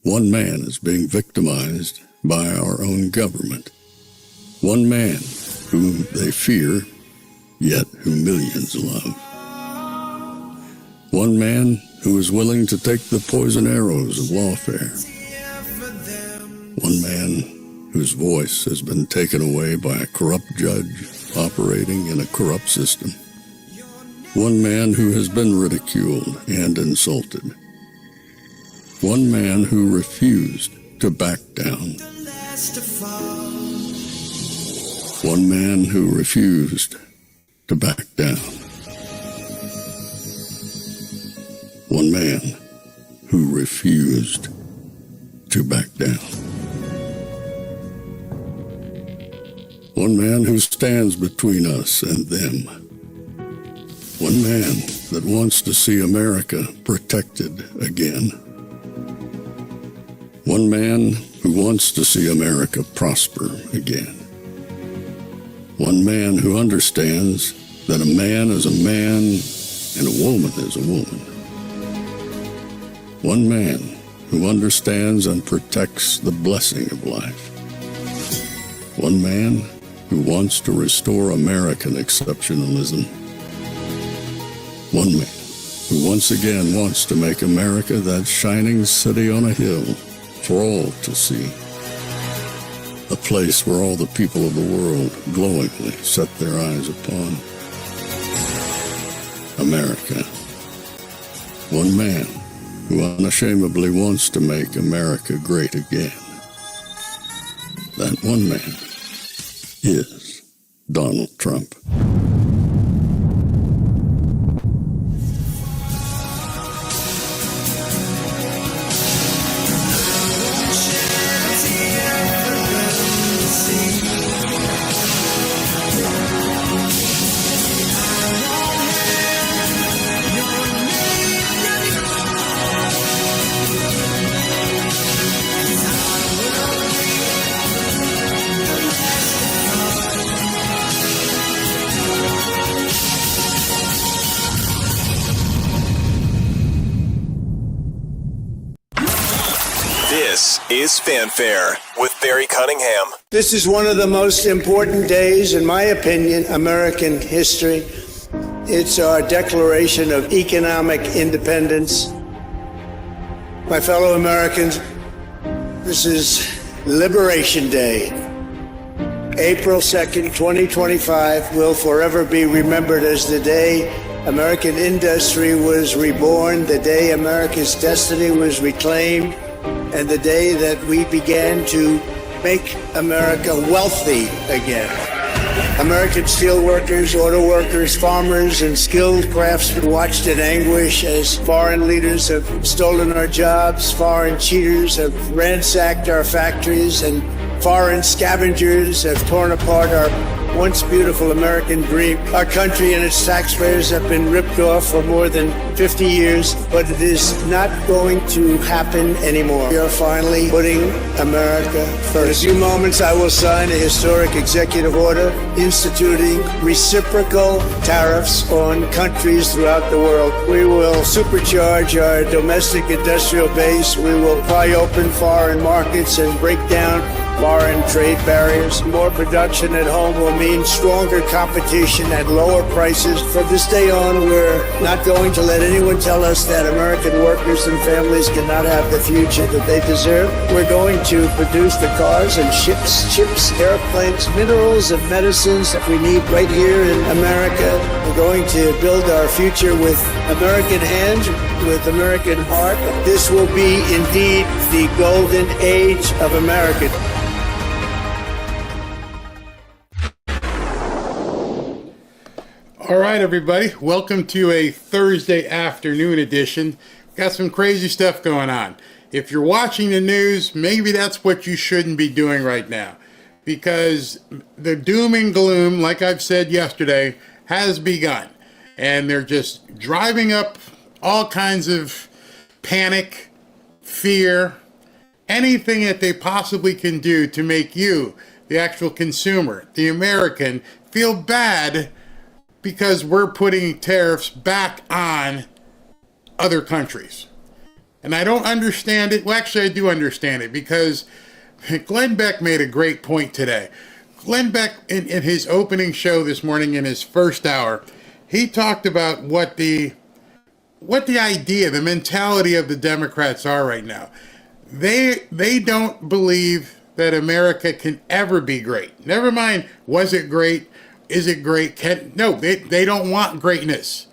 One man is being victimized by our own government. One man whom they fear, yet who millions love. One man who is willing to take the poison arrows of lawfare. One man whose voice has been taken away by a corrupt judge operating in a corrupt system. One man who has been ridiculed and insulted. One man who refused to back down. One man who refused to back down. One man who refused to back down. One man who stands between us and them. One man that wants to see America protected again. One man who wants to see America prosper again. One man who understands that a man is a man and a woman is a woman. One man who understands and protects the blessing of life. One man who wants to restore American exceptionalism. One man who once again wants to make America that shining city on a hill for all to see. A place where all the people of the world glowingly set their eyes upon. America. One man who unashamedly wants to make America great again. That one man is Donald Trump. This is Fanfare with Barry Cunningham. This is one of the most important days, in my opinion, American history. It's our declaration of economic independence. My fellow Americans, this is Liberation Day. April 2nd, 2025 will forever be remembered as the day American industry was reborn, the day America's destiny was reclaimed, and the day that we began to make America wealthy again. American steelworkers, auto workers, farmers, and skilled craftsmen watched in anguish as foreign leaders have stolen our jobs, foreign cheaters have ransacked our factories, and foreign scavengers have torn apart our once beautiful American dream. Our country and its taxpayers have been ripped off for more than 50 years, but it is not going to happen anymore. We are finally putting America first. In a few moments, I will sign a historic executive order instituting reciprocal tariffs on countries throughout the world. We will supercharge our domestic industrial base. We will pry open foreign markets and break down foreign trade barriers. More production at home will mean stronger competition at lower prices. From this day on, we're not going to let anyone tell us that American workers and families cannot have the future that they deserve. We're going to produce the cars and ships, airplanes, minerals, and medicines that we need right here in America. We're going to build our future with American hands, with American heart. This will be indeed the golden age of America. All right, everybody. Welcome to a Thursday afternoon edition. Got some crazy stuff going on. If you're watching the news, maybe that's what you shouldn't be doing right now, because the doom and gloom, like I've said yesterday, has begun. And they're just driving up all kinds of panic, fear, anything that they possibly can do to make you, the actual consumer, the American, feel bad because we're putting tariffs back on other countries. And I don't understand it. Well, actually, I do understand it because Glenn Beck made a great point today. Glenn Beck, in his opening show this morning, in his first hour, he talked about what the idea, the mentality of the Democrats are right now. They don't believe that America can ever be great. Never mind, was it great? Is it great? No, they don't want greatness.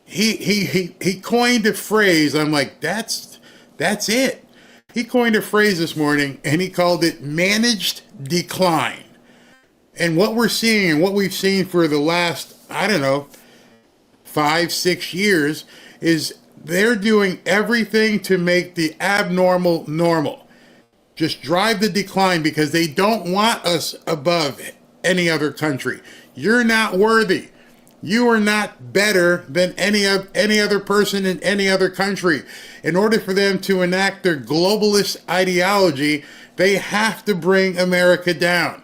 He coined a phrase. I'm like, that's it. He coined a phrase this morning, and he called it managed decline. And what we're seeing, and what we've seen for the last, I don't know, 5-6 years, is they're doing everything to make the abnormal normal. Just drive the decline because they don't want us above any other country. You're not worthy. You are not better than any other person in any other country. In order for them to enact their globalist ideology, they have to bring America down.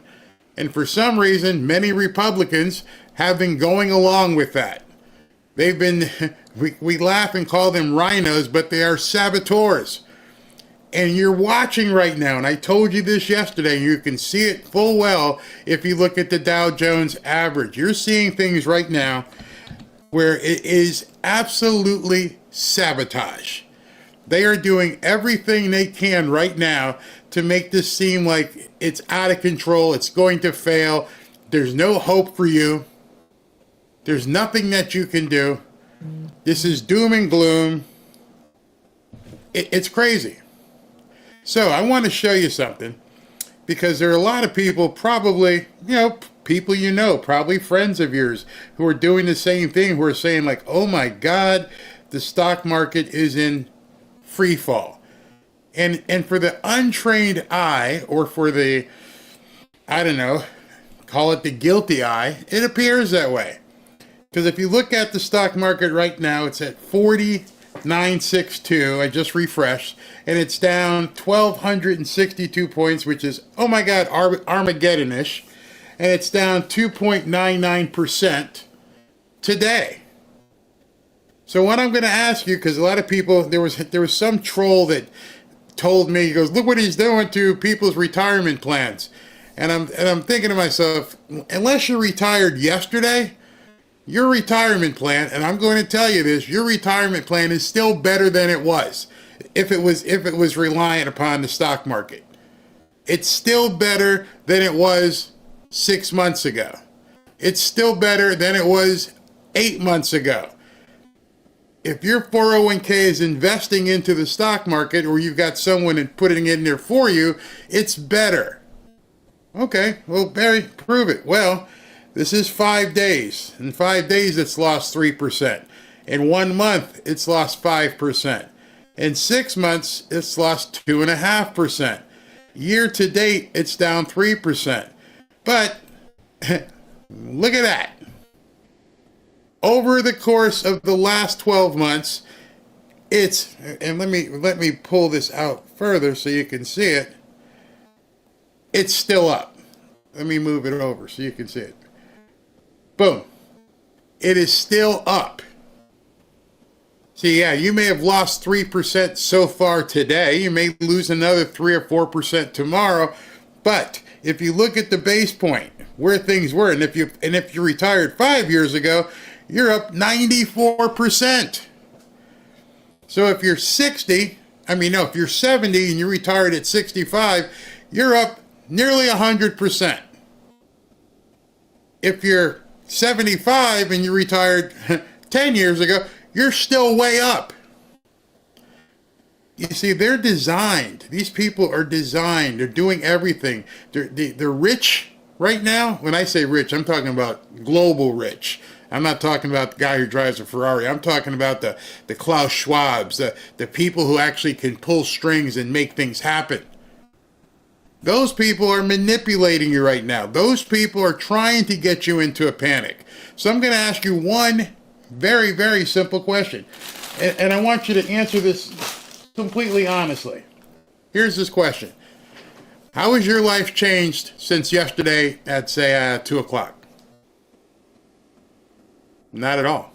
And for some reason, many Republicans have been going along with that. They've been, we laugh and call them rhinos, but they are saboteurs. And you're watching right now, and I told you this yesterday, and you can see it full well if you look at the Dow Jones average. You're seeing things right now where it is absolutely sabotage. They are doing everything they can right now to make this seem like it's out of control, it's going to fail, there's no hope for you, there's nothing that you can do, this is doom and gloom. It's crazy. So I want to show you something, because there are a lot of people, probably, people probably friends of yours, who are doing the same thing, who are saying like, oh my God, the stock market is in free fall. And for the untrained eye, or for the, I don't know, call it the guilty eye, it appears that way. Because if you look at the stock market right now, it's at 40,962. I just refreshed, and it's down 1,262 points, which is, oh my God, Armageddon-ish. And it's down 2.99% today. So what I'm going to ask you, because a lot of people, there was some troll that told me, he goes, look what he's doing to people's retirement plans. And I'm thinking to myself, unless you retired yesterday, your retirement plan, and I'm going to tell you this, your retirement plan is still better than it was if it was reliant upon the stock market. It's still better than it was 6 months ago. It's still better than it was 8 months ago. If your 401k is investing into the stock market, or you've got someone putting it in there for you, it's better. Okay, well, Barry, prove it. Well, this is 5 days. In 5 days, it's lost 3%. In 1 month, it's lost 5%. In 6 months, it's lost 2.5%. Year to date, it's down 3%. But look at that. Over the course of the last 12 months, it's, and let me pull this out further so you can see it. It's still up. Let me move it over so you can see it. Boom. It is still up. See, yeah, you may have lost 3% so far today. You may lose another 3 or 4% tomorrow. But if you look at the base point, where things were, and if you retired 5 years ago, you're up 94%. So if you're 70 and you retired at 65, you're up nearly 100%. If you're 75 and you retired 10 years ago, you're still way up. You see, they're designed. These people are designed. They're doing everything. They're rich right now. When I say rich, I'm talking about global rich. I'm not talking about the guy who drives a Ferrari. I'm talking about the Klaus Schwabs, the people who actually can pull strings and make things happen. Those people are manipulating you right now. Those people are trying to get you into a panic. So I'm going to ask you one very, very simple question. And I want you to answer this completely honestly. Here's this question. How has your life changed since yesterday at, say, 2 o'clock? Not at all.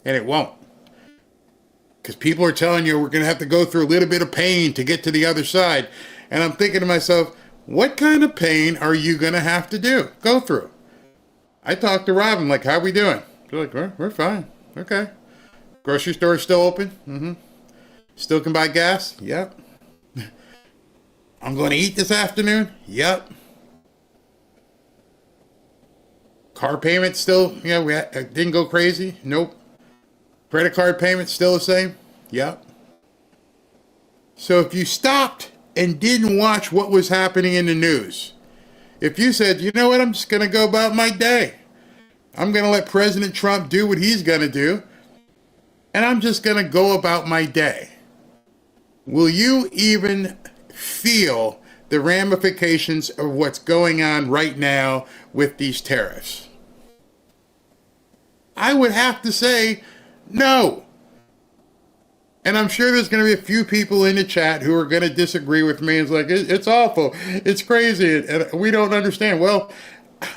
And it won't. because people are telling you we're going to have to go through a little bit of pain to get to the other side. And I'm thinking to myself, what kind of pain are you going to have to go through? I talked to Robin, like, how we doing? They're like, we're fine. Okay. Grocery store still open? Mm-hmm. Still can buy gas? Yep. I'm going to eat this afternoon? Yep. Car payment still, we didn't go crazy? Nope. Credit card payment still the same? Yep. So if you stopped and didn't watch what was happening in the news, if you said, you know what, I'm just going to go about my day. I'm going to let President Trump do what he's going to do, and I'm just going to go about my day. Will you even feel the ramifications of what's going on right now with these tariffs? I would have to say no. And I'm sure there's going to be a few people in the chat who are going to disagree with me. It's like, it's awful. It's crazy. And we don't understand. Well,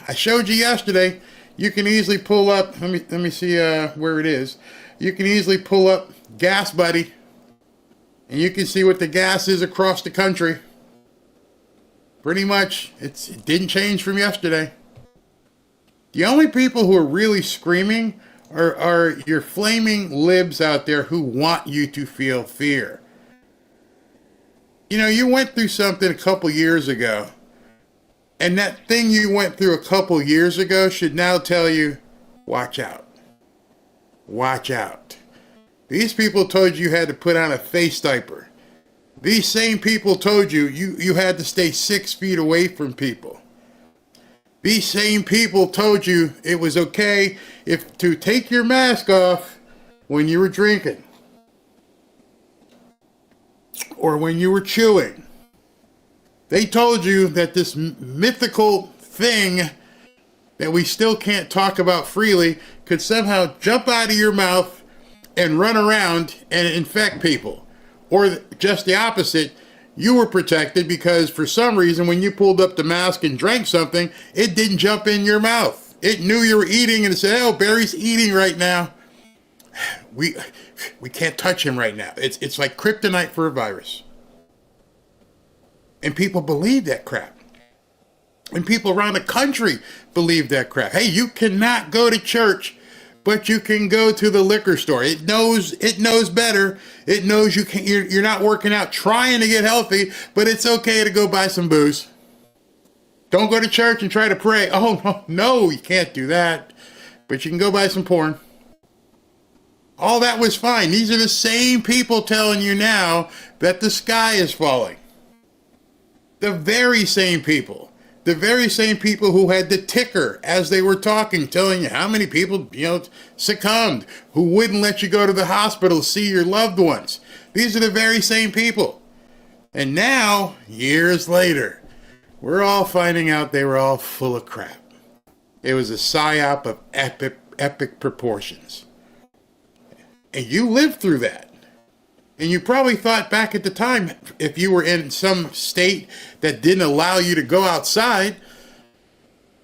I showed you yesterday. You can easily pull up. Let me see where it is. You can easily pull up Gas Buddy. And you can see what the gas is across the country. Pretty much, it didn't change from yesterday. The only people who are really screaming are your flaming libs out there who want you to feel fear. You know, you went through something a couple years ago, and that thing you went through a couple years ago should now tell you, watch out. Watch out. These people told you had to put on a face diaper. These same people told you you had to stay 6 feet away from people. These same people told you it was okay to take your mask off when you were drinking or when you were chewing. They told you that this mythical thing that we still can't talk about freely could somehow jump out of your mouth and run around and infect people. Or just the opposite, you were protected because for some reason when you pulled up the mask and drank something, it didn't jump in your mouth. It knew you were eating and it said, oh, Barry's eating right now. We can't touch him right now. It's like kryptonite for a virus. And people believe that crap. And people around the country believe that crap. Hey, you cannot go to church, but you can go to the liquor store. It knows better. It knows you're not working out trying to get healthy, but it's okay to go buy some booze. Don't go to church and try to pray. Oh, no, you can't do that. But you can go buy some porn. All that was fine. These are the same people telling you now that the sky is falling. The very same people. The very same people who had the ticker as they were talking, telling you how many people, succumbed, who wouldn't let you go to the hospital to see your loved ones. These are the very same people. And now, years later, we're all finding out they were all full of crap. It was a psyop of epic proportions. And you lived through that. And you probably thought back at the time, if you were in some state that didn't allow you to go outside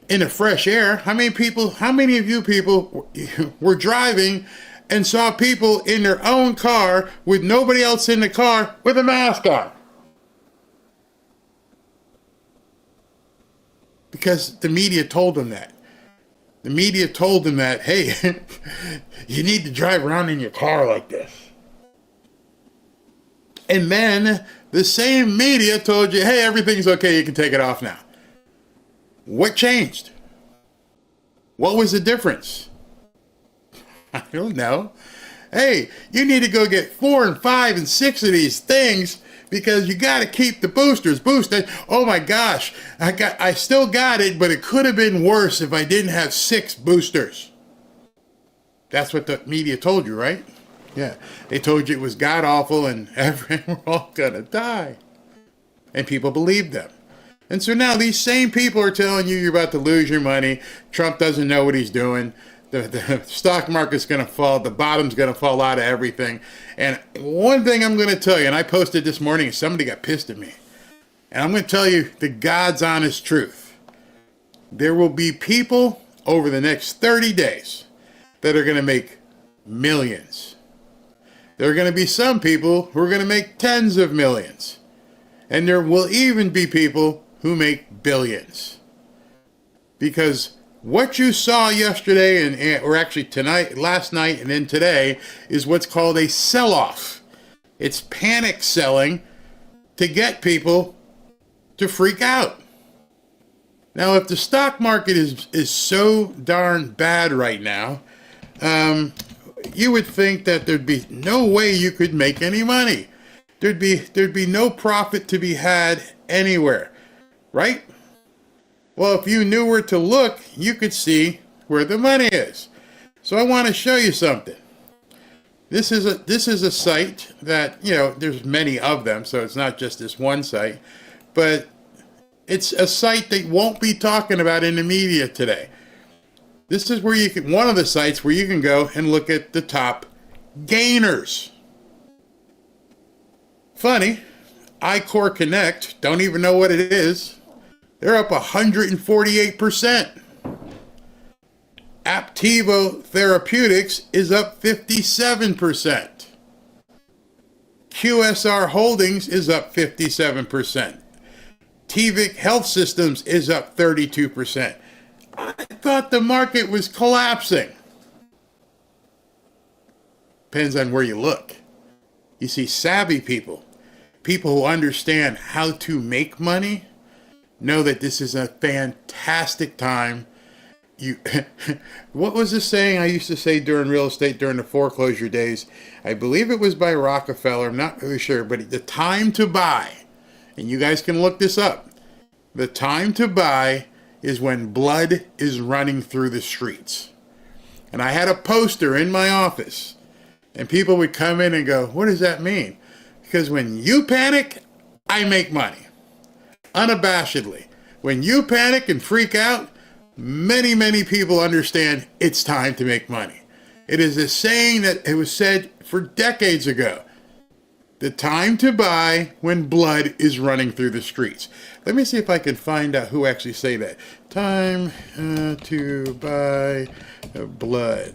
in the fresh air, how many of you people were driving and saw people in their own car with nobody else in the car with a mask on? Because the media told them that. The media told them that, hey, you need to drive around in your car like this. And then the same media told you, hey, everything's okay, you can take it off now. What changed? What was the difference? I don't know. Hey, you need to go get 4 and 5 and 6 of these things because you got to keep the boosters boosted. Oh my gosh, I still got it, but it could have been worse if I didn't have 6 boosters. That's what the media told you, right? Yeah, they told you it was god-awful and we're all gonna die. And people believed them. And so now these same people are telling you you're about to lose your money. Trump doesn't know what he's doing. The stock market's gonna fall. The bottom's gonna fall out of everything. And one thing I'm gonna tell you, and I posted this morning and somebody got pissed at me. And I'm gonna tell you the God's honest truth. There will be people over the next 30 days that are gonna make millions. There are going to be some people who are going to make tens of millions. And there will even be people who make billions. Because what you saw yesterday, or actually tonight, last night, and then today, is what's called a sell-off. It's panic selling to get people to freak out. Now, if the stock market is so darn bad right now, you would think that there'd be no way you could make any money. There'd be no profit to be had anywhere, right? Well, if you knew where to look, you could see where the money is. So I want to show you something. This is a site that, there's many of them, so it's not just this one site, but it's a site they won't be talking about in the media today. This is where one of the sites where you can go and look at the top gainers. Funny, iCore Connect, don't even know what it is. They're up 148%. Aptivo Therapeutics is up 57%. QSR Holdings is up 57%. TVIC Health Systems is up 32%. I thought the market was collapsing. Depends on where you look. You see savvy people who understand how to make money, know that this is a fantastic time. What was the saying I used to say during real estate during the foreclosure days? I believe it was by Rockefeller. I'm not really sure, but the time to buy, and you guys can look this up. The time to buy is when blood is running through the streets. And I had a poster in my office, and people would come in and go, "What does that mean?" Because when you panic, I make money. Unabashedly. When you panic and freak out, many, many people understand it's time to make money. It is a saying that it was said for decades ago. The time to buy when blood is running through the streets. Let me see if I can find out who actually say that. Time to buy blood.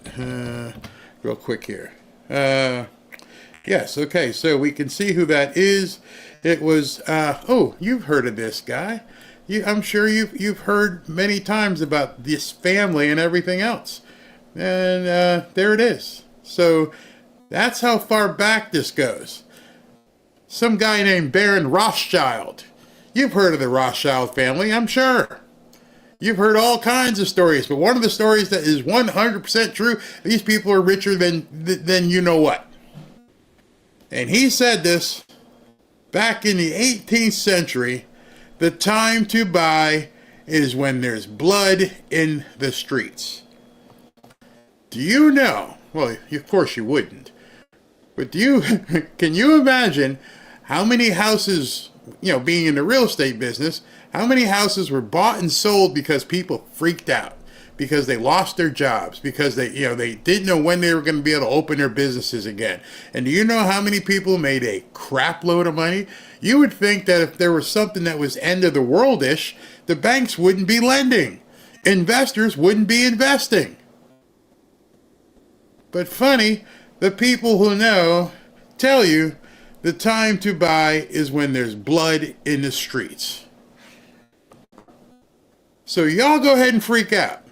Real quick here. Yes, okay, so we can see who that is. It was, you've heard of this guy. I'm sure you've heard many times about this family and everything else. And there it is. So that's how far back this goes. Some guy named Baron Rothschild. You've heard of the Rothschild family, I'm sure. You've heard all kinds of stories, but one of the stories that is 100% true, these people are richer than you know what. And he said this back in the 18th century, the time to buy is when there's blood in the streets. Do you know, well, of course you wouldn't, but can you imagine how many houses, being in the real estate business, how many houses were bought and sold because people freaked out, because they lost their jobs, because they didn't know when they were going to be able to open their businesses again. And do you know how many people made a crap load of money? You would think that if there was something that was end of the world-ish, the banks wouldn't be lending. Investors wouldn't be investing. But funny, the people who know tell you the time to buy is when there's blood in the streets. So y'all go ahead and freak out.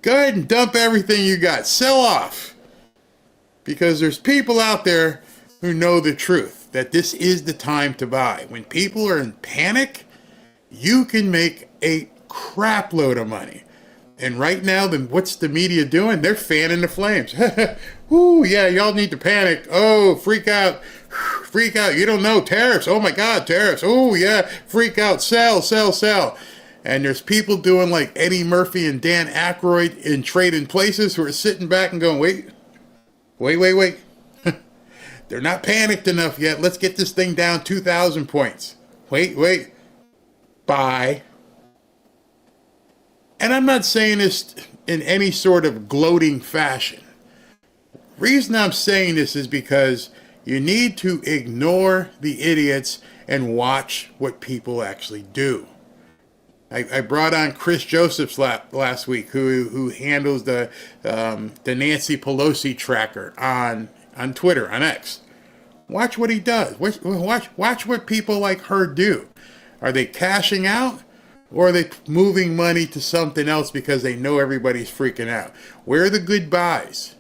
Go ahead and dump everything you got. Sell off. Because there's people out there who know the truth, that this is the time to buy. When people are in panic, you can make a crap load of money. And right now, what's the media doing? They're fanning the flames. Ooh, yeah, y'all need to panic. Oh, freak out. Freak out. You don't know. Tariffs. Oh my God, tariffs. Oh yeah, freak out. Sell, sell, sell. And there's people doing like Eddie Murphy and Dan Aykroyd in Trading Places who are sitting back and going, wait. They're not panicked enough yet. Let's get this thing down 2,000 points. Wait. Buy. And I'm not saying this in any sort of gloating fashion. Reason I'm saying this is because you need to ignore the idiots and watch what people actually do. I brought on Chris Josephs last week, who handles the Nancy Pelosi tracker on on Twitter, on X. Watch what he does. Watch what people like her do. Are they cashing out? Or are they moving money to something else because they know everybody's freaking out? Where are the good buys?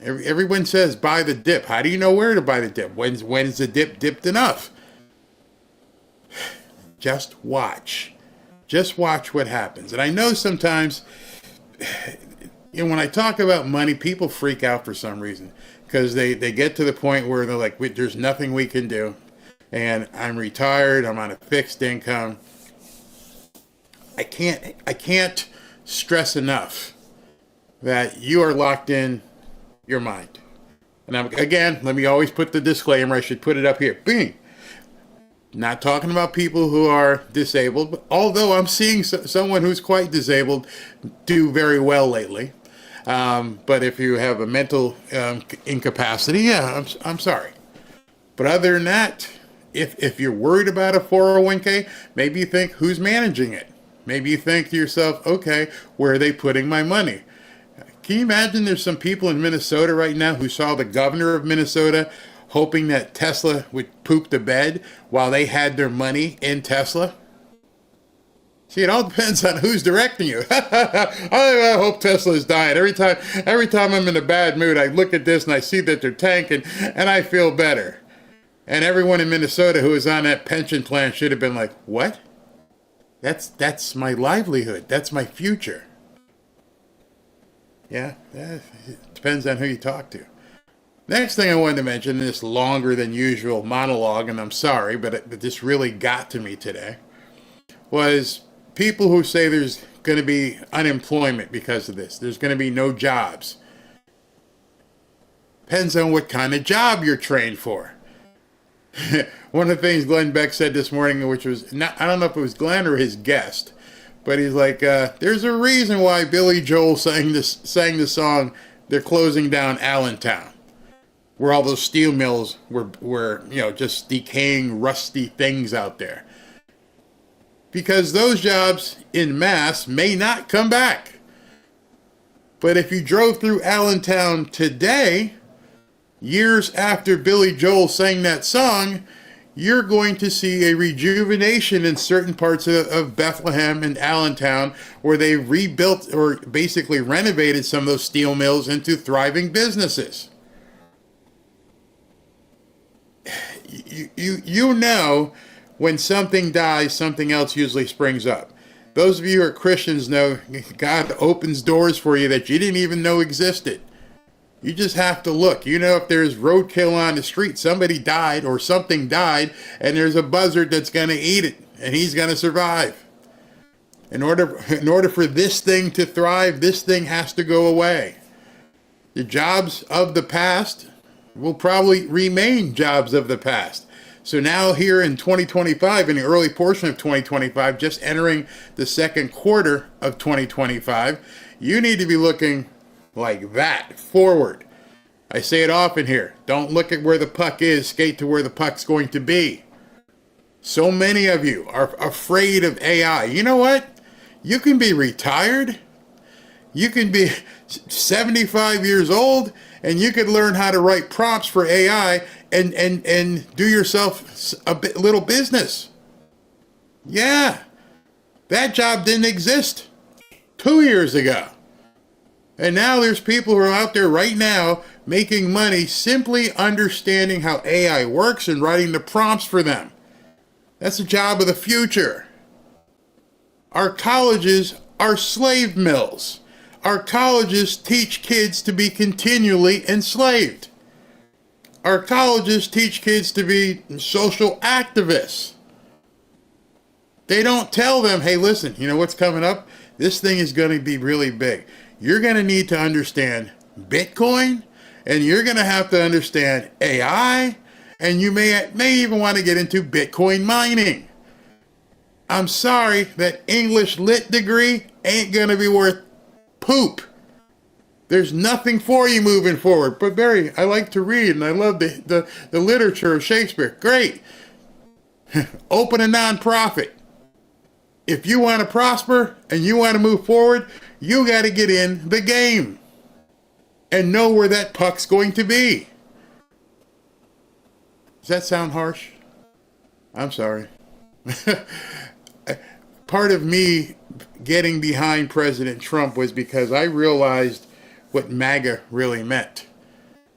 Everyone says buy the dip. How do you know where to buy the dip? When is the dip dipped enough? Just watch. Just watch what happens. And I know sometimes, when I talk about money, people freak out for some reason. Because they get to the point where they're like, there's nothing we can do. And I'm retired. I'm on a fixed income. I can't stress enough that you are locked in your mind. And again, let me always put the disclaimer. I should put it up here. Bing. Not talking about people who are disabled, but although I'm seeing someone who's quite disabled do very well lately. But if you have a mental incapacity, yeah, I'm sorry. But other than that, if you're worried about a 401k, maybe you think, who's managing it? Maybe you think to yourself, okay, where are they putting my money? Can you imagine there's some people in Minnesota right now who saw the governor of Minnesota hoping that Tesla would poop the bed while they had their money in Tesla? See, it all depends on who's directing you. I hope Tesla's dying. Every time I'm in a bad mood, I look at this and I see that they're tanking and I feel better. And everyone in Minnesota who was on that pension plan should have been like, what? That's my livelihood. That's my future. Yeah, it depends on who you talk to. Next thing I wanted to mention, this longer than usual monologue, and I'm sorry, but this really got to me today, was people who say there's going to be unemployment because of this. There's going to be no jobs. Depends on what kind of job you're trained for. One of the things Glenn Beck said this morning, which was, I don't know if it was Glenn or his guest, but he's like, there's a reason why Billy Joel sang the song, They're Closing Down Allentown, where all those steel mills were just decaying, rusty things out there. Because those jobs en masse may not come back. But if you drove through Allentown today, years after Billy Joel sang that song, you're going to see a rejuvenation in certain parts of Bethlehem and Allentown where they rebuilt or basically renovated some of those steel mills into thriving businesses. You know, when something dies, something else usually springs up. Those of you who are Christians know God opens doors for you that you didn't even know existed. You just have to look. You know, if there's roadkill on the street, somebody died or something died, and there's a buzzard that's going to eat it, and he's going to survive. In order for this thing to thrive, this thing has to go away. The jobs of the past will probably remain jobs of the past. So now here in 2025, in the early portion of 2025, just entering the second quarter of 2025, you need to be looking like that, forward. I say it often here. Don't look at where the puck is, skate to where the puck's going to be. So many of you are afraid of AI. You know what? You can be retired. You can be 75 years old, and you could learn how to write prompts for AI and do yourself a little business. Yeah. That job didn't exist 2 years ago. And now there's people who are out there right now making money simply understanding how AI works and writing the prompts for them. That's the job of the future. Our colleges are slave mills. Our colleges teach kids to be continually enslaved. Our colleges teach kids to be social activists. They don't tell them, hey, listen, you know what's coming up? This thing is going to be really big. You're going to need to understand Bitcoin, and you're going to have to understand AI, and you may even want to get into Bitcoin mining. I'm sorry, that English lit degree ain't going to be worth poop. There's nothing for you moving forward. But Barry, I like to read, and I love the literature of Shakespeare. Great. Open a nonprofit. If you want to prosper and you want to move forward, you got to get in the game and know where that puck's going to be. Does that sound harsh? I'm sorry. Part of me getting behind President Trump was because I realized what MAGA really meant.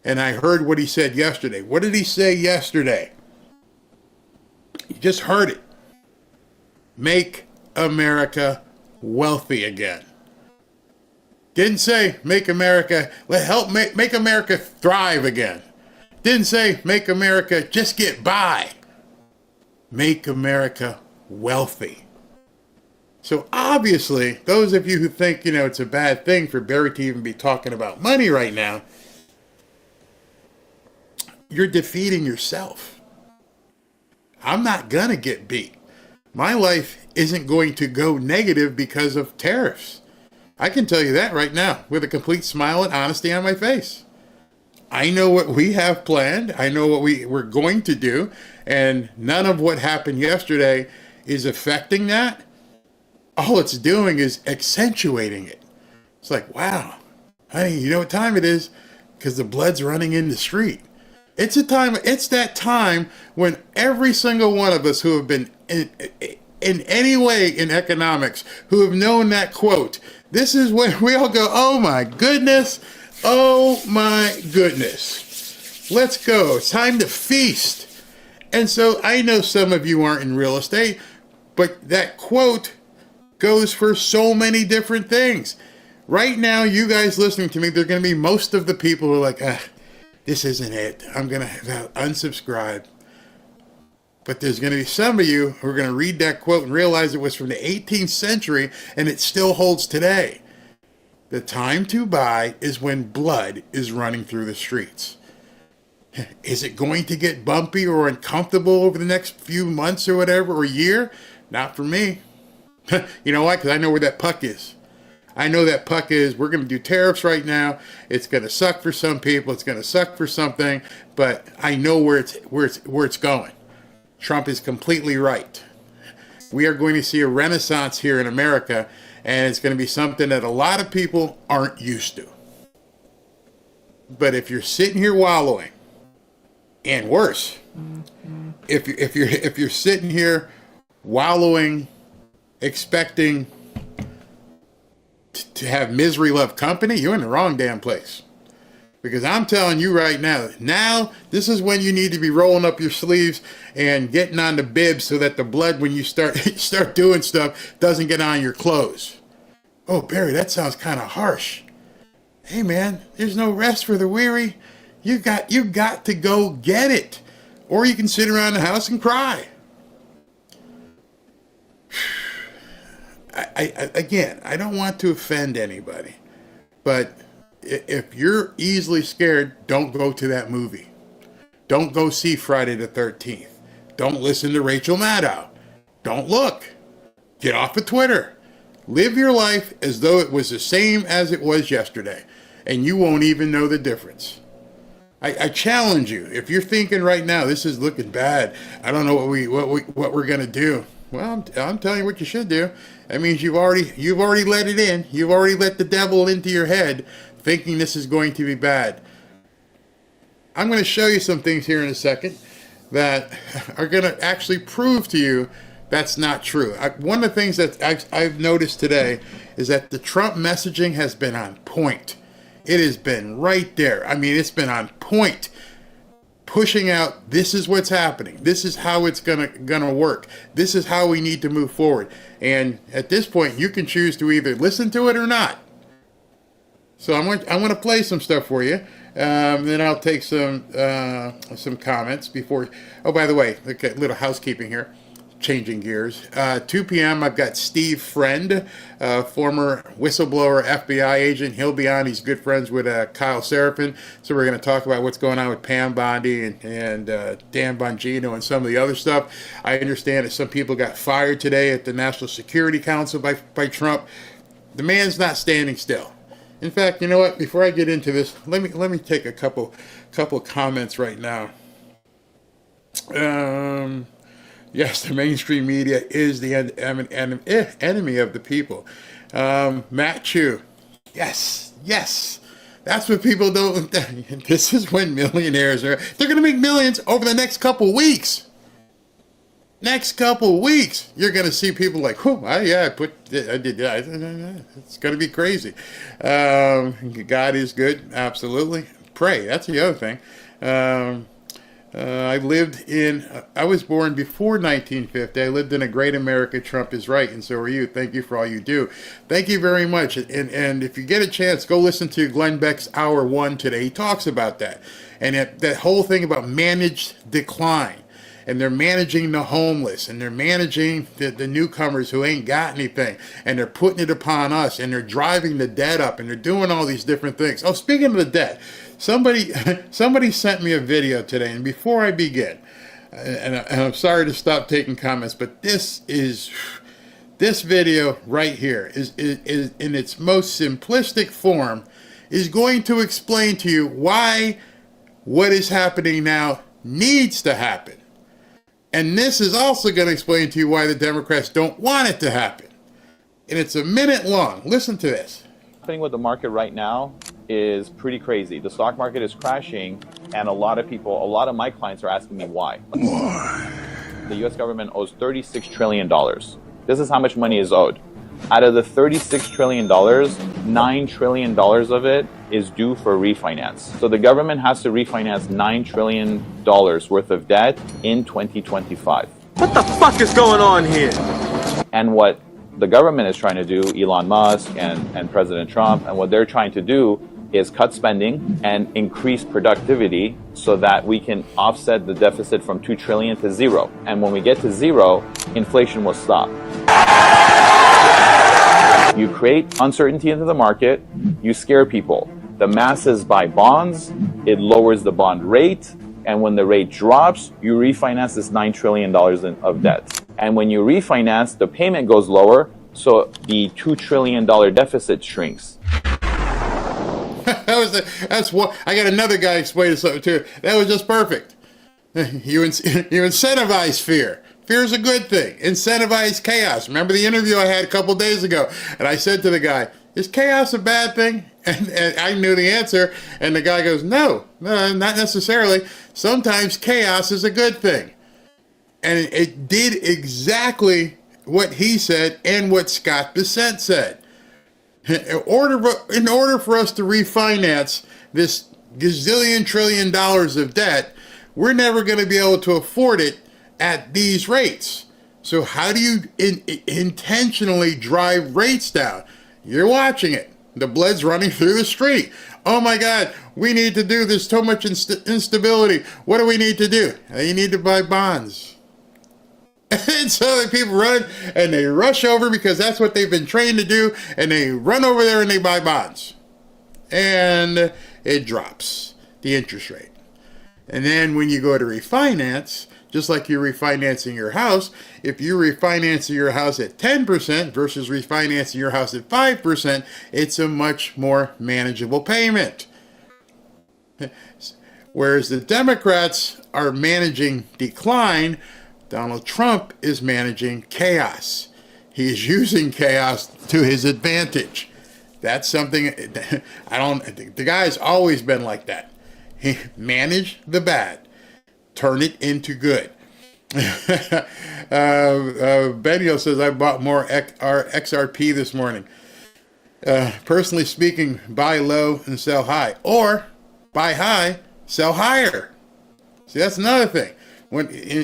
And I heard what he said yesterday. What did he say yesterday? You just heard it. Make America wealthy again. Didn't say make America, make America thrive again. Didn't say make America just get by. Make America wealthy. So obviously, those of you who think, it's a bad thing for Barry to even be talking about money right now, you're defeating yourself. I'm not gonna get beat. My life isn't going to go negative because of tariffs. I can tell you that right now with a complete smile and honesty on my face. I know what we have planned. I know what we're going to do. And none of what happened yesterday is affecting that. All it's doing is accentuating it. It's like, wow, honey, you know what time it is? Because the blood's running in the street. It's that time when every single one of us who have been in any way in economics, who have known that quote, this is when we all go, oh my goodness, let's go. It's time to feast. And so I know some of you aren't in real estate, but that quote goes for so many different things. Right now, you guys listening to me, they're going to be most of the people who are like, this isn't it. I'm going to unsubscribe. But there's going to be some of you who are going to read that quote and realize it was from the 18th century and it still holds today. The time to buy is when blood is running through the streets. Is it going to get bumpy or uncomfortable over the next few months or whatever, or year? Not for me. You know why? Because I know where that puck is. I know that puck is, we're going to do tariffs right now. It's going to suck for some people. It's going to suck for something. But I know where it's going. Trump is completely right. We are going to see a renaissance here in America, and it's going to be something that a lot of people aren't used to. But if you're sitting here wallowing, and worse, if you're sitting here wallowing, expecting to have misery love company, you're in the wrong damn place. Because I'm telling you right now, this is when you need to be rolling up your sleeves and getting on the bibs so that the blood, when you start doing stuff, doesn't get on your clothes. Oh, Barry, that sounds kind of harsh. Hey, man, there's no rest for the weary. You got to go get it. Or you can sit around the house and cry. I don't want to offend anybody, but if you're easily scared, don't go to that movie. Don't go see Friday the 13th. Don't listen to Rachel Maddow. Don't look. Get off of Twitter. Live your life as though it was the same as it was yesterday, and you won't even know the difference. I challenge you. If you're thinking right now, this is looking bad, I don't know what we're gonna do. Well, I'm telling you what you should do. That means you've already let it in. You've already let the devil into your head, thinking this is going to be bad. I'm going to show you some things here in a second that are going to actually prove to you that's not true. One of the things that I've noticed today is that the Trump messaging has been on point. It has been right there. I mean, it's been on point. Pushing out, this is what's happening. This is how it's gonna work. This is how we need to move forward. And at this point, you can choose to either listen to it or not. So I'm going to play some stuff for you. Then I'll take some comments before. Oh, by the way, look at little housekeeping here. Changing gears. 2 p.m. I've got Steve Friend, former whistleblower FBI agent. He'll be on. He's good friends with Kyle Seraphin. So we're going to talk about what's going on with Pam Bondi and Dan Bongino and some of the other stuff. I understand that some people got fired today at the National Security Council by Trump. The man's not standing still. In fact, you know what? Before I get into this, let me take a couple comments right now. Yes, the mainstream media is the enemy of the people. Matt Chu, yes, That's what people don't. This is when millionaires are. They're going to make millions over the next couple weeks. Next couple weeks, you're going to see people like, oh, I did that. It's going to be crazy. God is good, absolutely. Pray. That's the other thing. I was born before 1950. I lived in a great America. Trump is right, and so are you. Thank you for all you do. Thank you very much. And if you get a chance, go listen to Glenn Beck's Hour 1 today. He talks about that. And that whole thing about managed decline. And they're managing the homeless, and they're managing the newcomers who ain't got anything, and they're putting it upon us, and they're driving the debt up, and they're doing all these different things. Oh, speaking of the debt, somebody sent me a video today, and before I begin, and I'm sorry to stop taking comments, but this video right here is in its most simplistic form is going to explain to you why what is happening now needs to happen. And this is also going to explain to you why the Democrats don't want it to happen. And it's a minute long. Listen to this. Happening with the market right now is pretty crazy. The stock market is crashing, and a lot of my clients are asking me why. Why? The U.S. government owes $36 trillion. This is how much money is owed. Out of the $36 trillion, $9 trillion of it is due for refinance. So the government has to refinance $9 trillion worth of debt in 2025. What the fuck is going on here? And what the government is trying to do, Elon Musk and President Trump, and what they're trying to do is cut spending and increase productivity so that we can offset the deficit from 2 trillion to zero. And when we get to zero, inflation will stop. You create uncertainty into the market, you scare people. The masses buy bonds, it lowers the bond rate, and when the rate drops, you refinance this $9 trillion of debt. And when you refinance, the payment goes lower, so the $2 trillion deficit shrinks. That's what I got. Another guy explaining something too. That was just perfect. You incentivize fear. Fear is a good thing. Incentivize chaos. Remember the interview I had a couple days ago, and I said to the guy, "Is chaos a bad thing?" And I knew the answer, and the guy goes, "No, not necessarily. Sometimes chaos is a good thing." And it did exactly what he said and what Scott Bessent said. In order for us to refinance this gazillion trillion dollars of debt, we're never going to be able to afford it at these rates. So how do you intentionally drive rates down? You're watching it. The blood's running through the street. Oh my God, we need to do, there's so much instability. What do we need to do? You need to buy bonds. And so the people run and they rush over because that's what they've been trained to do, and they run over there and they buy bonds. And it drops the interest rate. And then when you go to refinance, just like you're refinancing your house, if you're refinancing your house at 10% versus refinancing your house at 5%, it's a much more manageable payment. Whereas the Democrats are managing decline, Donald Trump is managing chaos. He is using chaos to his advantage. That's something, the guy's always been like that. He managed the bad, turn it into good. Benio says, I bought more XRP this morning. Personally speaking, buy low and sell high. Or buy high, sell higher. See, that's another thing.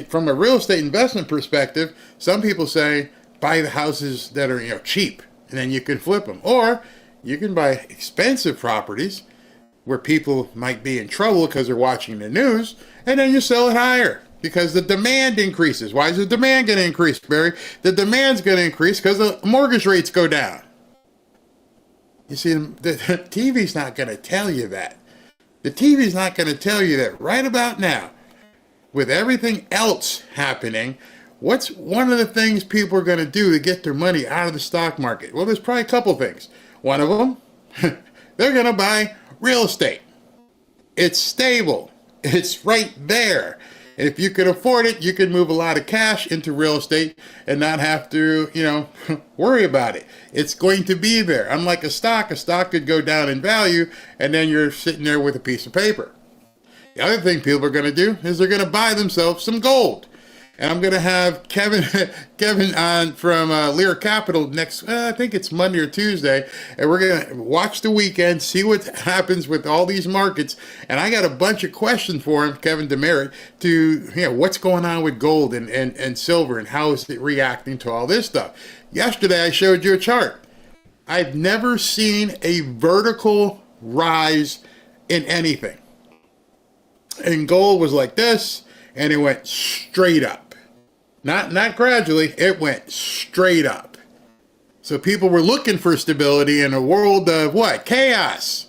From a real estate investment perspective, some people say buy the houses that are cheap, and then you can flip them. Or you can buy expensive properties where people might be in trouble because they're watching the news, and then you sell it higher because the demand increases. Why is the demand going to increase, Barry? The demand's going to increase because the mortgage rates go down. You see, the TV's not going to tell you that. The TV's not going to tell you that right about now. With everything else happening, what's one of the things people are going to do to get their money out of the stock market? Well, there's probably a couple things. One of them, they're going to buy real estate. It's stable. It's right there. And if you could afford it, you could move a lot of cash into real estate and not have to, worry about it. It's going to be there. Unlike a stock could go down in value, and then you're sitting there with a piece of paper. The other thing people are going to do is they're going to buy themselves some gold. And I'm going to have Kevin on from Lear Capital next, I think it's Monday or Tuesday. And we're going to watch the weekend, see what happens with all these markets. And I got a bunch of questions for him, Kevin Demerit, to, what's going on with gold and silver and how is it reacting to all this stuff. Yesterday, I showed you a chart. I've never seen a vertical rise in anything. And gold was like this, and it went straight up. Not gradually, it went straight up. So people were looking for stability in a world of what? Chaos.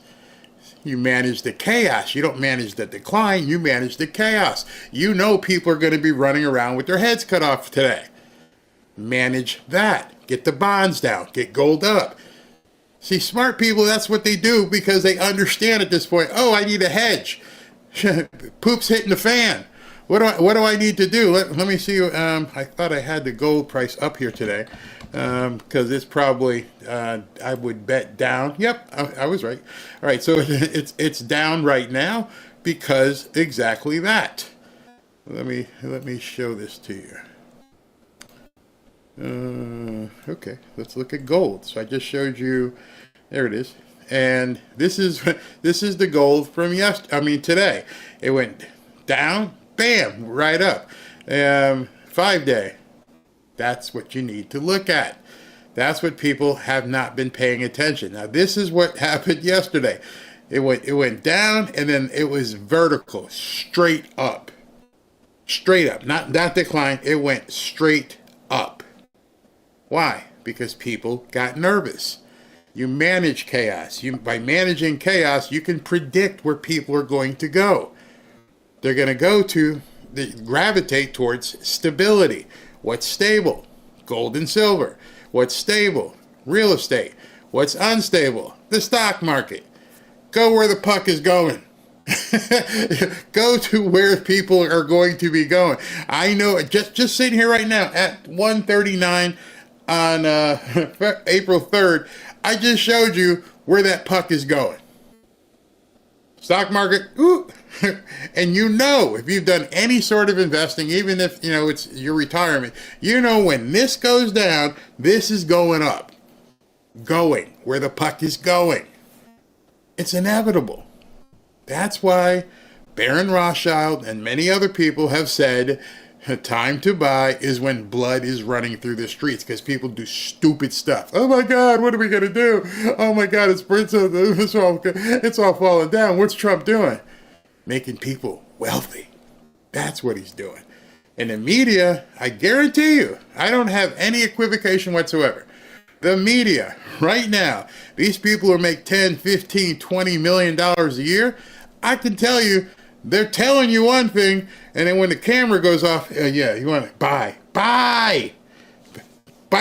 You manage the chaos. You don't manage the decline, you manage the chaos. You know people are going to be running around with their heads cut off today. Manage that. Get the bonds down. Get gold up. See, smart people, that's what they do because they understand at this point, oh, I need a hedge. Poop's hitting the fan. What do I need to do? Let me see. I thought I had the gold price up here today because it's probably I would bet down. Yep, I was right. All right, so it's down right now because exactly that. Let me show this to you. Okay, let's look at gold. So I just showed you. There it is. And this is the gold from today. It went down, bam, right up. 5-day. That's what you need to look at. That's what people have not been paying attention. Now this is what happened yesterday. It went down and then it was vertical, straight up. Straight up, not decline. It went straight up. Why? Because people got nervous. You manage chaos. By managing chaos, you can predict where people are going to go. They're going to gravitate towards stability. What's stable? Gold and silver. What's stable? Real estate. What's unstable? The stock market. Go where the puck is going. Go to where people are going to be going. I know, just sitting here right now at 1:39 on April 3rd, I just showed you where that puck is going. Stock market, ooh. And if you've done any sort of investing, even if it's your retirement, when this goes down, this is going up. Going where the puck is going. It's inevitable. That's why Baron Rothschild and many other people have said time to buy is when blood is running through the streets because people do stupid stuff. Oh my God, what are we going to do? Oh my God, it's all falling down. What's Trump doing? Making people wealthy. That's what he's doing. And the media, I guarantee you, I don't have any equivocation whatsoever. The media, right now, these who make $10, $15, $20 million a year, I can tell you, they're telling you one thing, and then when the camera goes off, you want to buy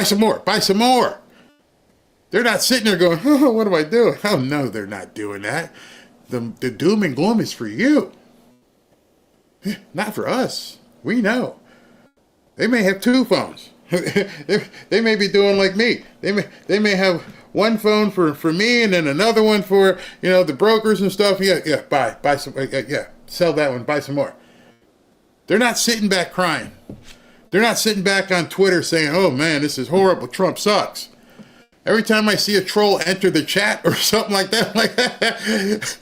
some more. They're not sitting there going, oh, what am I doing? Oh, no, they're not doing that. The doom and gloom is for you, not for us. We know. They may have two phones. They may be doing like me. They may have one phone for me and then another one for the brokers and stuff. Yeah, buy some. Sell that one, buy some more. They're not sitting back crying. They're not sitting back on Twitter saying, oh man, this is horrible, Trump sucks. Every time I see a troll enter the chat or something like that,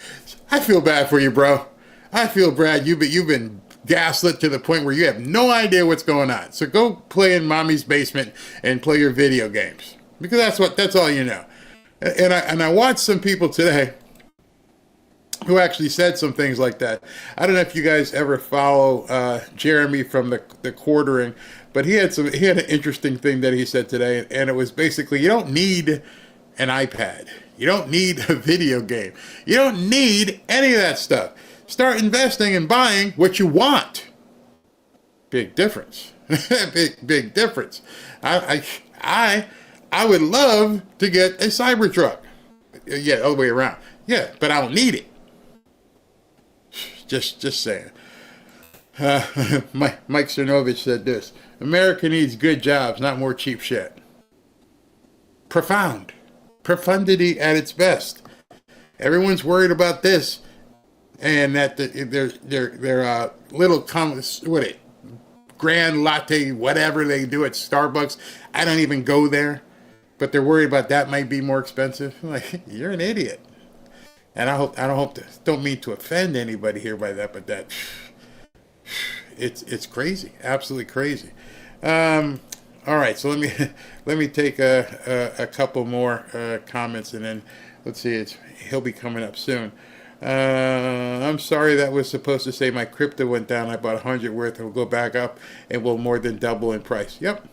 I feel bad for you, bro. I feel bad. You've been gaslit to the point where you have no idea what's going on. So go play in mommy's basement and play your video games. Because that's all you know. And I watched some people today who actually said some things like that. I don't know if you guys ever follow Jeremy from the Quartering, but he had an interesting thing that he said today, and it was basically, you don't need an iPad. You don't need a video game. You don't need any of that stuff. Start investing and buying what you want. Big difference. big difference. I would love to get a Cybertruck. Yeah, all the way around. Yeah, but I don't need it. Just saying. Mike Cernovich said this: America needs good jobs, not more cheap shit. Profound. Profundity at its best. Everyone's worried about this, and that their little grand latte, whatever they do at Starbucks. I don't even go there, but they're worried about that might be more expensive. Like, you're an idiot. And I don't mean to offend anybody here by that, but that it's crazy, absolutely crazy. All right, so let me take a couple more comments, and then let's see. He'll be coming up soon. I'm sorry, that was supposed to say my crypto went down. I bought 100 worth. It will go back up and will more than double in price. Yep.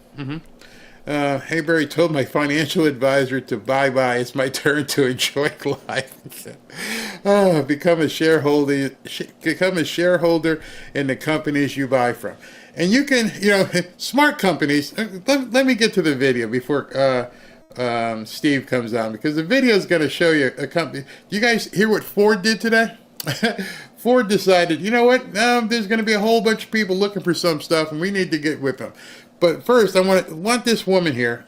Hey, Barry, told my financial advisor to bye-bye. It's my turn to enjoy life. Become a shareholder in the companies you buy from. And you can, smart companies. Let me get to the video before Steve comes on, because the video is going to show you a company. Do you guys hear what Ford did today? Ford decided, you know what? There's going to be a whole bunch of people looking for some stuff, and we need to get with them. But first, I want this woman here.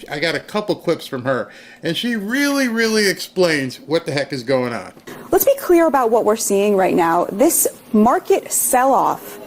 I got a couple clips from her, and she really, really explains what the heck is going on. Let's be clear about what we're seeing right now. This market sell-off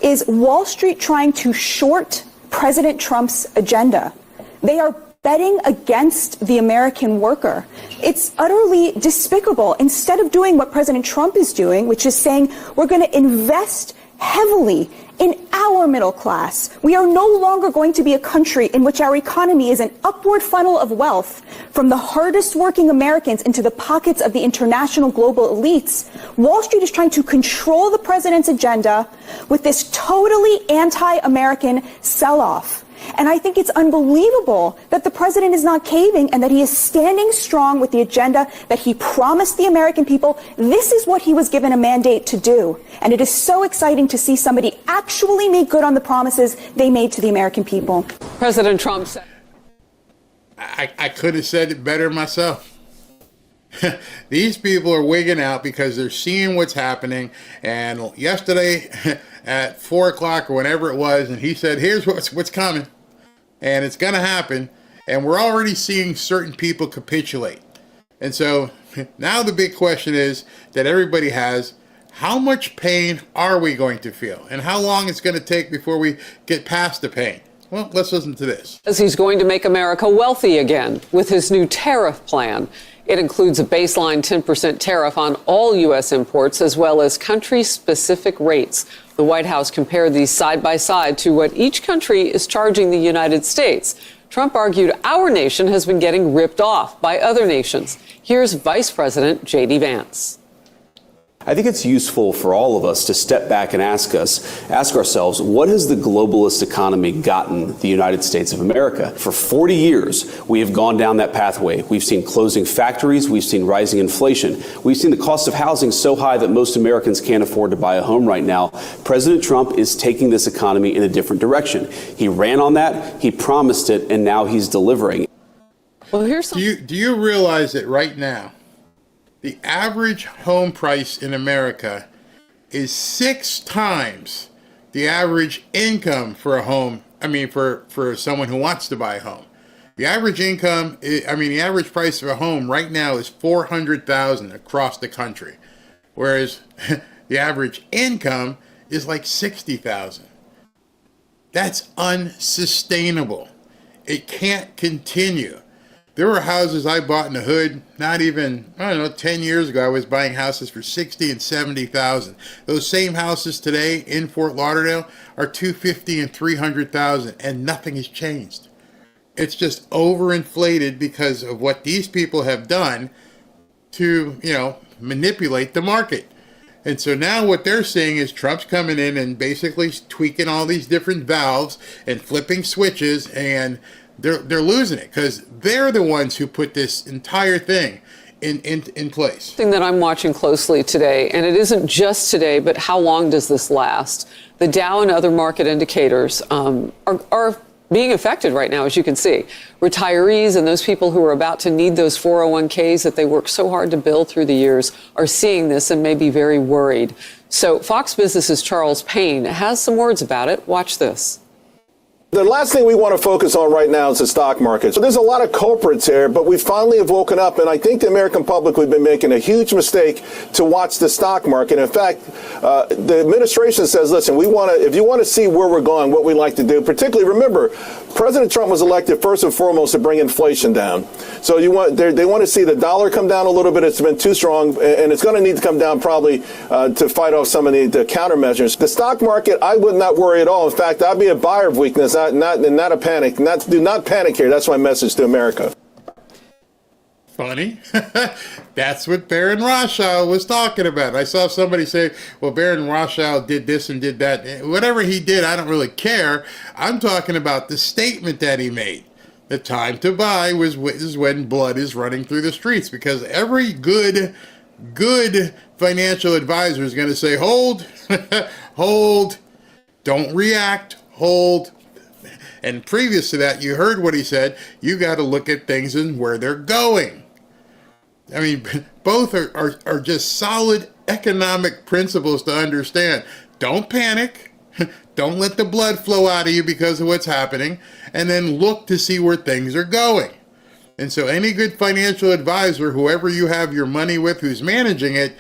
is Wall Street trying to short President Trump's agenda. They are betting against the American worker. It's utterly despicable. Instead of doing what President Trump is doing, which is saying we're going to invest heavily in our middle class. We are no longer going to be a country in which our economy is an upward funnel of wealth from the hardest working Americans into the pockets of the international global elites. Wall Street is trying to control the president's agenda with this totally anti-American sell-off. And I think it's unbelievable that the president is not caving and that he is standing strong with the agenda that he promised the American people. This is what he was given a mandate to do. And it is so exciting to see somebody actually make good on the promises they made to the American people. President Trump said, I could have said it better myself. These people are wigging out because they're seeing what's happening. And yesterday at 4 o'clock or whenever it was, and he said, here's what's coming. And it's going to happen. And we're already seeing certain people capitulate. And so now the big question is that everybody has, how much pain are we going to feel? And how long it's going to take before we get past the pain? Well, let's listen to this. As he's going to make America wealthy again with his new tariff plan. It includes a baseline 10% tariff on all U.S. imports, as well as country-specific rates. The White House compared these side by side to what each country is charging the United States. Trump argued our nation has been getting ripped off by other nations. Here's Vice President J.D. Vance. I think it's useful for all of us to step back and ask ourselves, what has the globalist economy gotten the United States of America? For 40 years, we have gone down that pathway. We've seen closing factories. We've seen rising inflation. We've seen the cost of housing so high that most Americans can't afford to buy a home right now. President Trump is taking this economy in a different direction. He ran on that, he promised it, and now he's delivering. Well, here's some- Do you realize that right now, the average home price in America is 6 times the average income for a home. For someone who wants to buy a home. The average income, the average price of a home right now is $400,000 across the country. Whereas the average income is like $60,000. That's unsustainable. It can't continue. There were houses I bought in the hood, not even, 10 years ago, I was buying houses for $60,000 and $70,000. Those same houses today in Fort Lauderdale are $250,000 and $300,000, and nothing has changed. It's just overinflated because of what these people have done to, manipulate the market. And so now what they're seeing is Trump's coming in and basically tweaking all these different valves and flipping switches, and they're losing it because they're the ones who put this entire thing in place. Thing that I'm watching closely today, and it isn't just today, but how long does this last? The Dow and other market indicators are being affected right now, as you can see. Retirees and those people who are about to need those 401ks that they worked so hard to build through the years are seeing this and may be very worried. So Fox Business's Charles Payne has some words about it. Watch this. The last thing we want to focus on right now is the stock market. So there's a lot of culprits here, but we finally have woken up, and I think the American public, we've been making a huge mistake to watch the stock market. In fact, the administration says, listen, if you want to see where we're going, what we like to do, particularly remember, President Trump was elected first and foremost to bring inflation down. So they want to see the dollar come down a little bit. It's been too strong, and it's going to need to come down probably to fight off some of the countermeasures. The stock market, I would not worry at all. In fact, I'd be a buyer of weakness. Not a panic. Do not panic here. That's my message to America. Funny. That's what Baron Rothschild was talking about. I saw somebody say, well, Baron Rothschild did this and did that. Whatever he did, I don't really care. I'm talking about the statement that he made. The time to buy is when blood is running through the streets, because every good financial advisor is going to say, hold, hold, don't react, hold. And previous to that, you heard what he said. You got to look at things and where they're going. I mean, both are just solid economic principles to understand. Don't panic. Don't let the blood flow out of you because of what's happening. And then look to see where things are going. And so any good financial advisor, whoever you have your money with, who's managing it,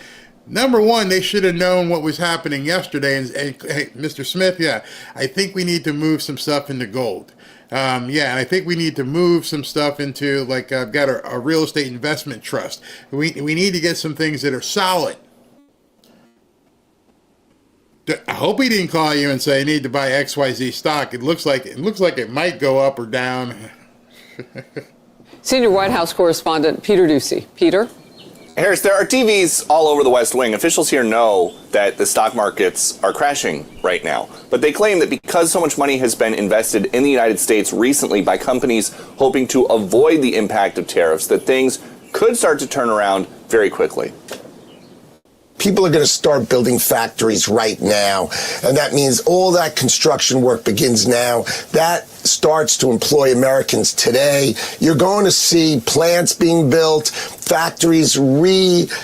number one, they should have known what was happening yesterday. And hey, Mr. Smith, yeah, I think we need to move some stuff into gold. And I think we need to move some stuff into, like, I've got a real estate investment trust. We need to get some things that are solid. I hope he didn't call you and say, I need to buy XYZ stock. It looks like it might go up or down. Senior White House correspondent Peter Ducey. Peter? Harris, there are TVs all over the West Wing. Officials here know that the stock markets are crashing right now. But they claim that because so much money has been invested in the United States recently by companies hoping to avoid the impact of tariffs, that things could start to turn around very quickly. People are going to start building factories right now, and that means all that construction work begins now. That starts to employ Americans today. You're going to see plants being built, factories rebuilding.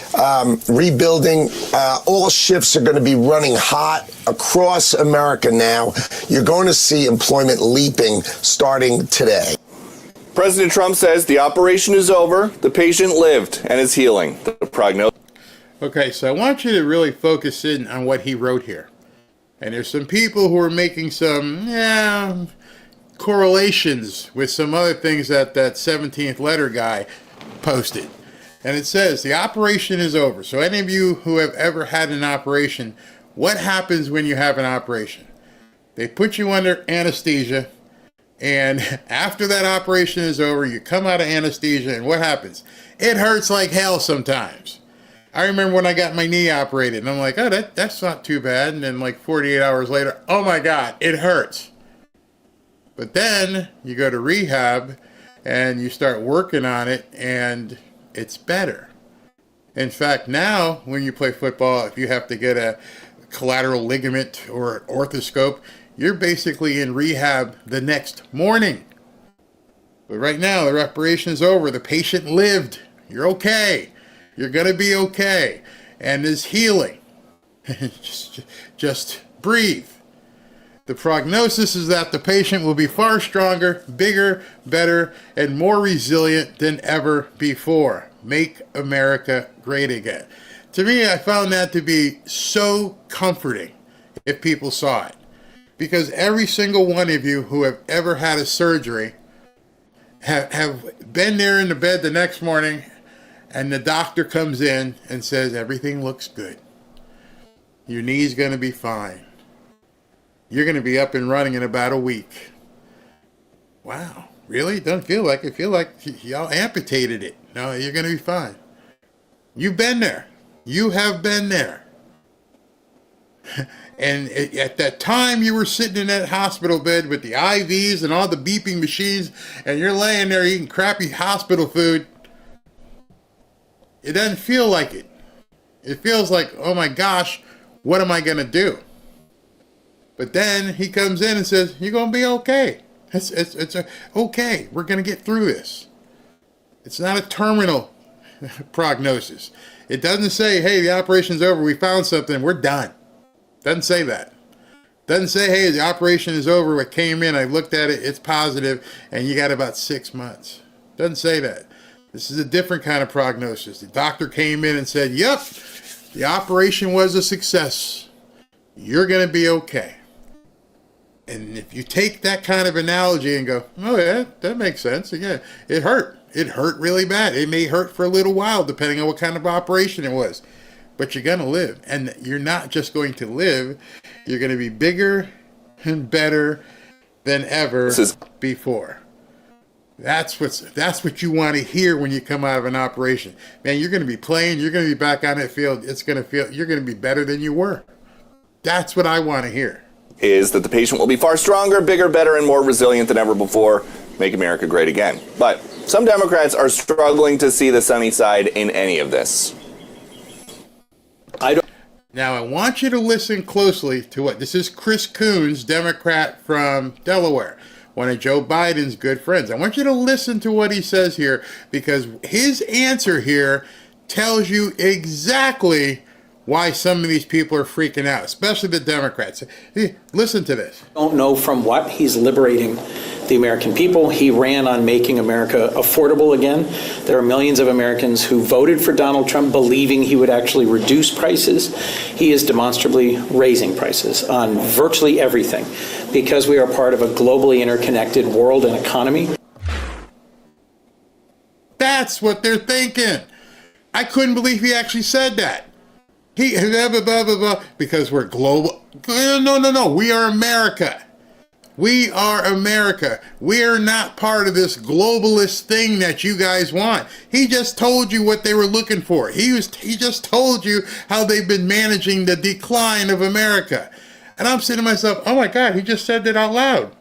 All shifts are going to be running hot across America now. You're going to see employment leaping starting today. President Trump says the operation is over, the patient lived and is healing. The prognosis. Okay, so I want you to really focus in on what he wrote here. And there's some people who are making some correlations with some other things that 17th letter guy posted. And it says, the operation is over. So any of you who have ever had an operation, what happens when you have an operation? They put you under anesthesia, and after that operation is over, you come out of anesthesia, and what happens? It hurts like hell sometimes. I remember when I got my knee operated, and I'm like, oh, that's not too bad. And then like 48 hours later, oh my God, it hurts. But then you go to rehab and you start working on it, and it's better. In fact, now when you play football, if you have to get a collateral ligament or an orthoscope, you're basically in rehab the next morning. But right now, the operation is over. The patient lived. You're okay. You're going to be okay. And is healing. just breathe. The prognosis is that the patient will be far stronger, bigger, better, and more resilient than ever before. Make America great again. To me, I found that to be so comforting if people saw it. Because every single one of you who have ever had a surgery have been there in the bed the next morning, and the doctor comes in and says, everything looks good. Your knee's going to be fine. You're going to be up and running in about a week. Wow, really? It doesn't feel like it. I feel like y'all amputated it. No, you're going to be fine. You've been there. You have been there. And at that time you were sitting in that hospital bed with the IVs and all the beeping machines, and you're laying there eating crappy hospital food. It doesn't feel like it. It feels like, oh my gosh, what am I going to do? But then he comes in and says, you're going to be okay. It's okay. We're going to get through this. It's not a terminal prognosis. It doesn't say, hey, the operation's over, we found something, we're done. Doesn't say that. Doesn't say, hey, the operation is over, it came in, I looked at it, it's positive, and you got about 6 months. Doesn't say that. This is a different kind of prognosis. The doctor came in and said, yep, the operation was a success. You're going to be okay. And if you take that kind of analogy and go, oh yeah, that makes sense. Again, it hurt. It hurt really bad. It may hurt for a little while, depending on what kind of operation it was. But you're going to live. And you're not just going to live. You're going to be bigger and better than ever before. That's what you want to hear when you come out of an operation. Man, you're going to be playing. You're going to be back on that field. You're going to be better than you were. That's what I want to hear. Is that the patient will be far stronger, bigger, better, and more resilient than ever before. Make America great again. But some Democrats are struggling to see the sunny side in any of this. Now, I want you to listen closely to what this is. Chris Coons, Democrat from Delaware, one of Joe Biden's good friends. I want you to listen to what he says here, because his answer here tells you exactly why some of these people are freaking out, especially the Democrats. Listen to this. Don't know from what he's liberating the American people. He ran on making America affordable again. There are millions of Americans who voted for Donald Trump believing he would actually reduce prices. He is demonstrably raising prices on virtually everything because we are part of a globally interconnected world and economy. That's what they're thinking. I couldn't believe he actually said that. He blah, blah, blah, blah, blah, because we're global. No. We are America. We are America. We are not part of this globalist thing that you guys want. He just told you what they were looking for. He just told you how they've been managing the decline of America. And I'm saying to myself, oh my God, he just said that out loud.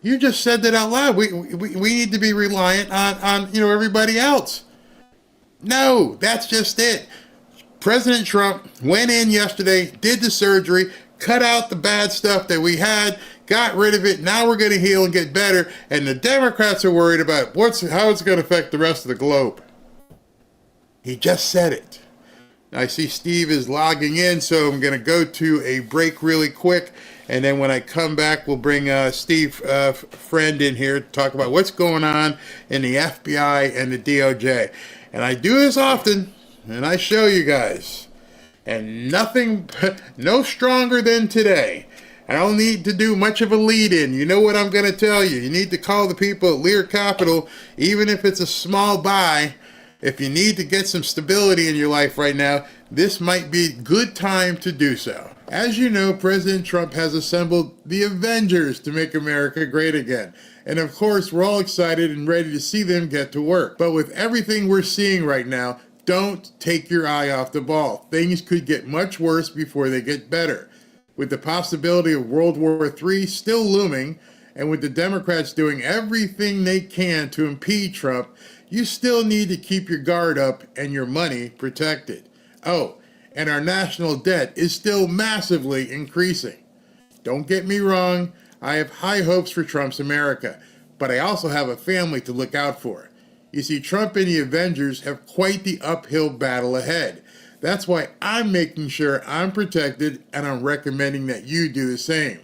You just said that out loud. We need to be reliant on everybody else. No, that's just it. President Trump went in yesterday, did the surgery, cut out the bad stuff that we had, got rid of it. Now we're going to heal and get better. And the Democrats are worried about how it's going to affect the rest of the globe. He just said it. I see Steve is logging in, so I'm going to go to a break really quick. And then when I come back, we'll bring Steve Friend in here to talk about what's going on in the FBI and the DOJ. And I do this often. And I show you guys, and nothing, no stronger than today. I don't need to do much of a lead-in. You know what I'm going to tell you. You need to call the people at Lear Capital, even if it's a small buy. If you need to get some stability in your life right now, this might be a good time to do so. As you know, President Trump has assembled the Avengers to make America great again. And of course, we're all excited and ready to see them get to work. But with everything we're seeing right now, don't take your eye off the ball. Things could get much worse before they get better. With the possibility of World War III still looming, and with the Democrats doing everything they can to impede Trump, you still need to keep your guard up and your money protected. Oh, and our national debt is still massively increasing. Don't get me wrong, I have high hopes for Trump's America, but I also have a family to look out for. You see, Trump and the Avengers have quite the uphill battle ahead. That's why I'm making sure I'm protected, and I'm recommending that you do the same.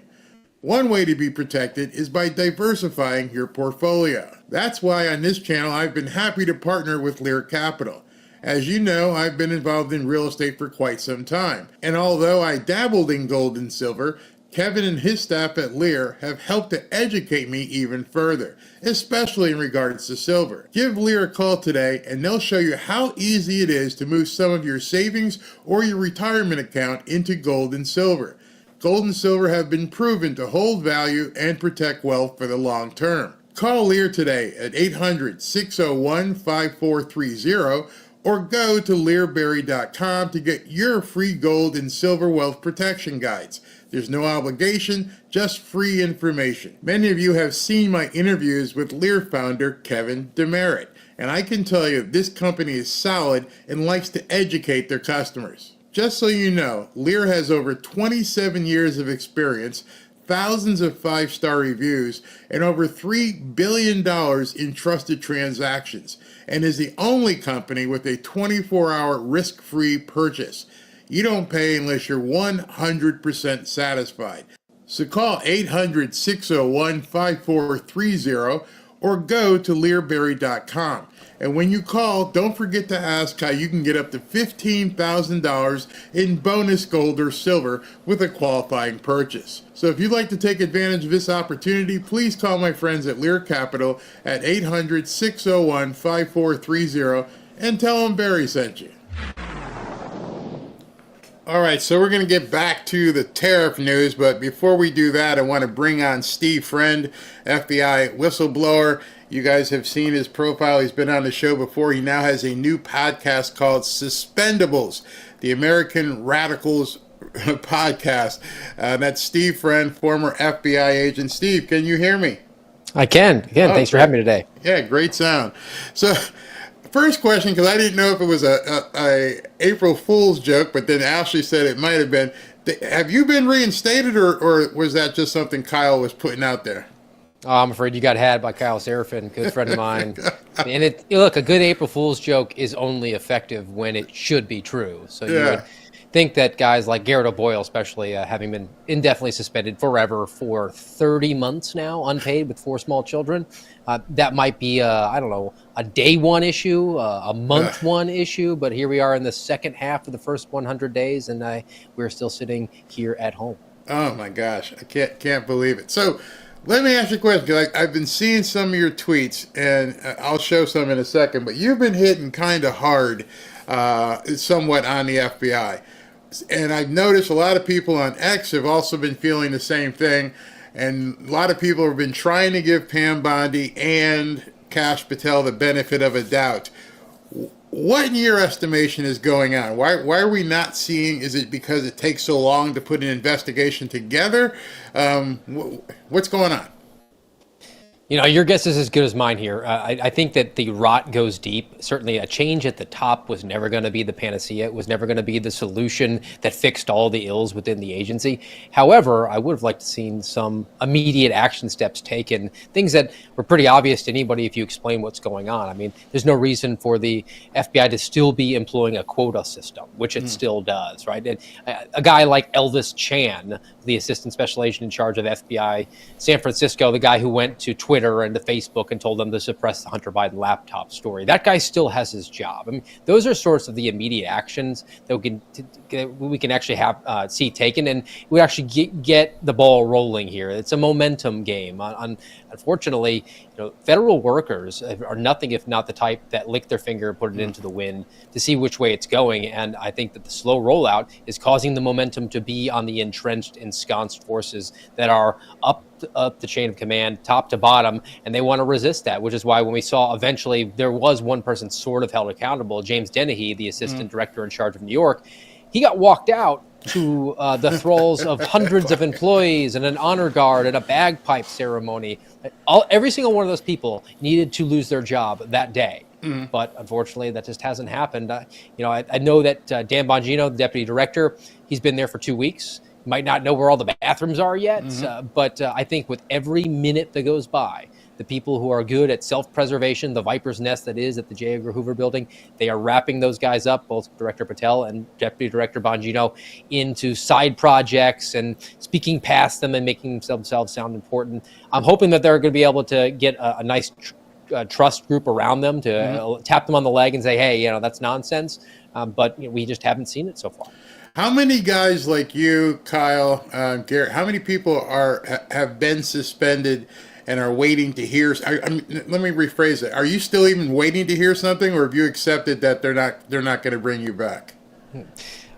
One way to be protected is by diversifying your portfolio. That's why on this channel I've been happy to partner with Lear Capital. As you know, I've been involved in real estate for quite some time. And although I dabbled in gold and silver, Kevin and his staff at Lear have helped to educate me even further, especially in regards to silver. Give Lear a call today and they'll show you how easy it is to move some of your savings or your retirement account into gold and silver. Gold and silver have been proven to hold value and protect wealth for the long term. Call Lear today at 800-601-5430 or go to learberry.com to get your free gold and silver wealth protection guides. There's no obligation, just free information. Many of you have seen my interviews with Lear founder Kevin Demerit, and I can tell you this company is solid and likes to educate their customers. Just so you know, Lear has over 27 years of experience, thousands of 5-star reviews and over $3 billion in trusted transactions, and is the only company with a 24-hour risk-free purchase. You don't pay unless you're 100% satisfied. So call 800-601-5430 or go to learberry.com. And when you call, don't forget to ask how you can get up to $15,000 in bonus gold or silver with a qualifying purchase. So if you'd like to take advantage of this opportunity, please call my friends at Lear Capital at 800-601-5430 and tell them Barry sent you. All right, so we're going to get back to the tariff news, but before we do that, I want to bring on Steve Friend, FBI whistleblower. You guys have seen his profile. He's been on the show before. He now has a new podcast called Suspendables, the American Radicals podcast. That's Steve Friend, former FBI agent. Steve, can you hear me? I can. Again, thanks for having me today. Yeah, great sound. So, first question, because I didn't know if it was a April Fool's joke, but then Ashley said it might have been. Have you been reinstated, or was that just something Kyle was putting out there? Oh, I'm afraid you got had by Kyle Seraphin, good friend of mine. And look, a good April Fool's joke is only effective when it should be true. So you would think that guys like Garrett O'Boyle, especially having been indefinitely suspended forever for 30 months now, unpaid with 4 small children, that might be, a day one issue, a month one issue. But here we are in the second half of the first 100 days, and we're still sitting here at home. Oh, my gosh. I can't believe it. So let me ask you a question, because I've been seeing some of your tweets, and I'll show some in a second, but you've been hitting kind of hard somewhat on the FBI. And I've noticed a lot of people on X have also been feeling the same thing, and a lot of people have been trying to give Pam Bondi and Kash Patel the benefit of a doubt. What, in your estimation, is going on? Why are we not seeing? Is it because it takes so long to put an investigation together? What's going on? You know, your guess is as good as mine here. I think that the rot goes deep. Certainly a change at the top was never going to be the panacea. It was never going to be the solution that fixed all the ills within the agency. However, I would have liked to seen some immediate action steps taken, things that were pretty obvious to anybody if you explain what's going on. I mean, there's no reason for the FBI to still be employing a quota system, which it still does, right? And a guy like Elvis Chan, the assistant special agent in charge of FBI San Francisco, the guy who went to Twitter and to Facebook and told them to suppress the Hunter Biden laptop story. That guy still has his job. I mean, those are sorts of the immediate actions that we can actually see taken, and we actually get the ball rolling here. It's a momentum game. Unfortunately, federal workers are nothing if not the type that lick their finger and put it into the wind to see which way it's going. And I think that the slow rollout is causing the momentum to be on the entrenched, ensconced forces that are up the chain of command, top to bottom, and they want to resist that, which is why when we saw eventually there was one person sort of held accountable, James Dennehy, the assistant director in charge of New York, he got walked out to the thralls of hundreds of employees and an honor guard and a bagpipe ceremony. Every single one of those people needed to lose their job that day. But unfortunately, that just hasn't happened. I know that Dan Bongino, the deputy director, he's been there for 2 weeks. Might not know where all the bathrooms are yet, but I think with every minute that goes by, the people who are good at self-preservation, the viper's nest that is at the J. Edgar Hoover building, they are wrapping those guys up, both Director Patel and Deputy Director Bongino, into side projects and speaking past them and making themselves sound important. I'm hoping that they're going to be able to get a nice trust group around them to tap them on the leg and say, hey, that's nonsense. But we just haven't seen it so far. How many guys like you, Kyle, Garrett, how many people have been suspended and are waiting to hear? Let me rephrase it. Are you still even waiting to hear something, or have you accepted that they're not going to bring you back?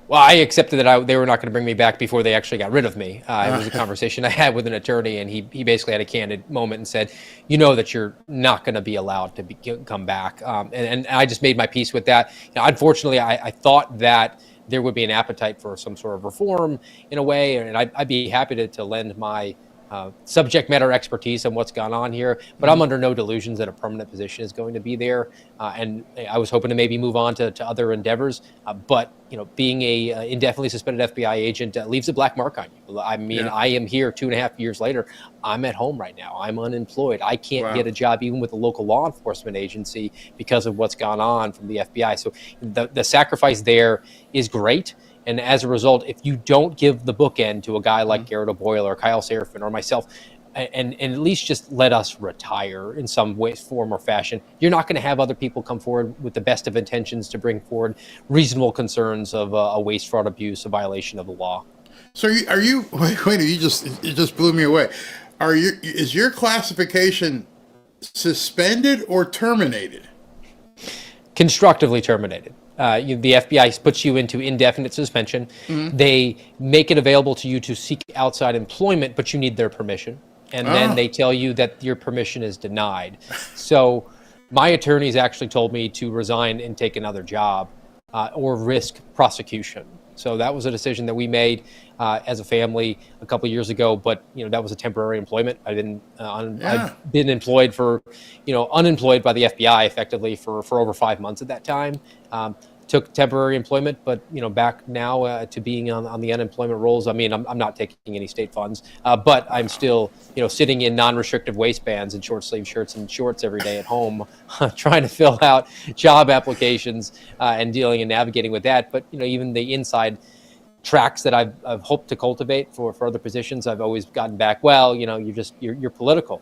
Well, I accepted that they were not going to bring me back before they actually got rid of me. It was a conversation I had with an attorney, and he basically had a candid moment and said, that you're not going to be allowed to come back. And I just made my peace with that. Unfortunately, I thought that there would be an appetite for some sort of reform in a way, and I'd be happy to lend my subject matter expertise on what's gone on here, but I'm under no delusions that a permanent position is going to be there. And I was hoping to maybe move on to other endeavors. But, being a indefinitely suspended FBI agent leaves a black mark on you. I mean, I am here 2.5 years later. I'm at home right now. I'm unemployed. I can't get a job even with a local law enforcement agency because of what's gone on from the FBI. So the sacrifice there is great. And as a result, if you don't give the bookend to a guy like Garrett O'Boyle or Kyle Seraphin or myself, and at least just let us retire in some way, form, or fashion, you're not going to have other people come forward with the best of intentions to bring forward reasonable concerns of a waste, fraud, abuse, a violation of the law. So are you? Wait, you just blew me away. Is your classification suspended or terminated? Constructively terminated. The FBI puts you into indefinite suspension. They make it available to you to seek outside employment, but you need their permission. And then they tell you that your permission is denied. So my attorneys actually told me to resign and take another job or risk prosecution. So that was a decision that we made as a family a couple of years ago, but that was a temporary employment. I've been employed unemployed by the FBI effectively for over 5 months at that time. Took temporary employment, but back now to being on the unemployment rolls. I mean, I'm not taking any state funds, but I'm still sitting in non-restrictive waistbands and short sleeve shirts and shorts every day at home, trying to fill out job applications and dealing and navigating with that. But even the inside tracks that I've hoped to cultivate for other positions, I've always gotten back, well, you're political.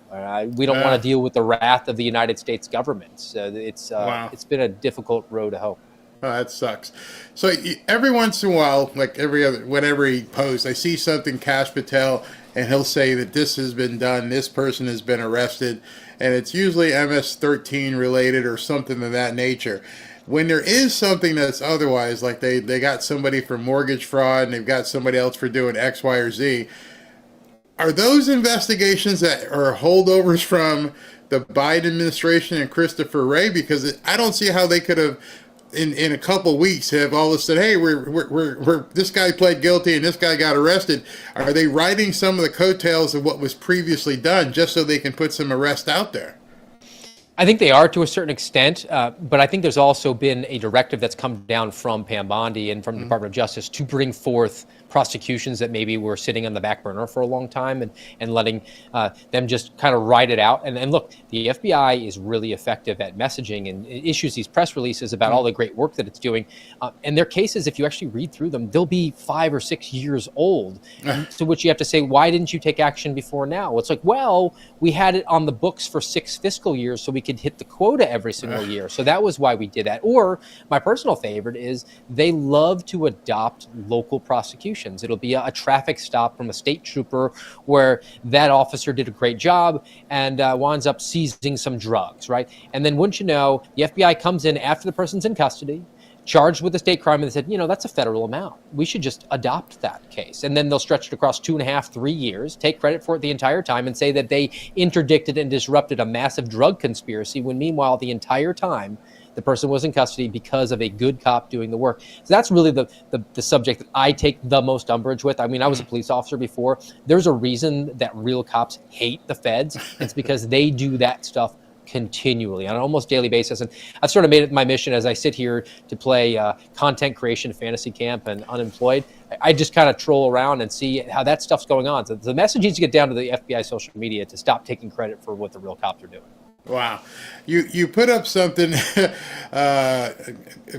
We don't want to deal with the wrath of the United States government. It's been a difficult road to hoe. Oh, that sucks. So every once in a while, like whenever he posts, I see something Kash Patel, and he'll say that this has been done, this person has been arrested, and it's usually MS-13 related or something of that nature. When there is something that's otherwise, like they got somebody for mortgage fraud and they've got somebody else for doing X, Y, or Z, are those investigations that are holdovers from the Biden administration and Christopher Wray? Because I don't see how they could have in a couple weeks have all of a sudden, hey, we're this guy pled guilty and this guy got arrested. Are they riding some of the coattails of what was previously done just so they can put some arrest out there? I think they are to a certain extent, but I think there's also been a directive that's come down from Pam Bondi and from the Department of Justice to bring forth prosecutions that maybe were sitting on the back burner for a long time and letting them just kind of ride it out. And look, the FBI is really effective at messaging and issues these press releases about all the great work that it's doing. And their cases, if you actually read through them, they'll be 5 or 6 years old, to which you have to say, why didn't you take action before now? It's like, well, we had it on the books for 6 fiscal years so we could hit the quota every single year. So that was why we did that. Or my personal favorite is they love to adopt local prosecutions. It'll be a traffic stop from a state trooper where that officer did a great job and winds up seizing some drugs, right? And then wouldn't you know, the FBI comes in after the person's in custody, charged with a state crime, and they said, that's a federal amount. We should just adopt that case. And then they'll stretch it across 2.5, 3 years, take credit for it the entire time, and say that they interdicted and disrupted a massive drug conspiracy, when meanwhile, the entire time, the person was in custody because of a good cop doing the work. So that's really the subject that I take the most umbrage with. I mean, I was a police officer before. There's a reason that real cops hate the feds. It's because they do that stuff continually on an almost daily basis. And I've sort of made it my mission as I sit here to play content creation fantasy camp and unemployed. I just kind of troll around and see how that stuff's going on. So the message needs to get down to the FBI social media to stop taking credit for what the real cops are doing. Wow. You put up something, if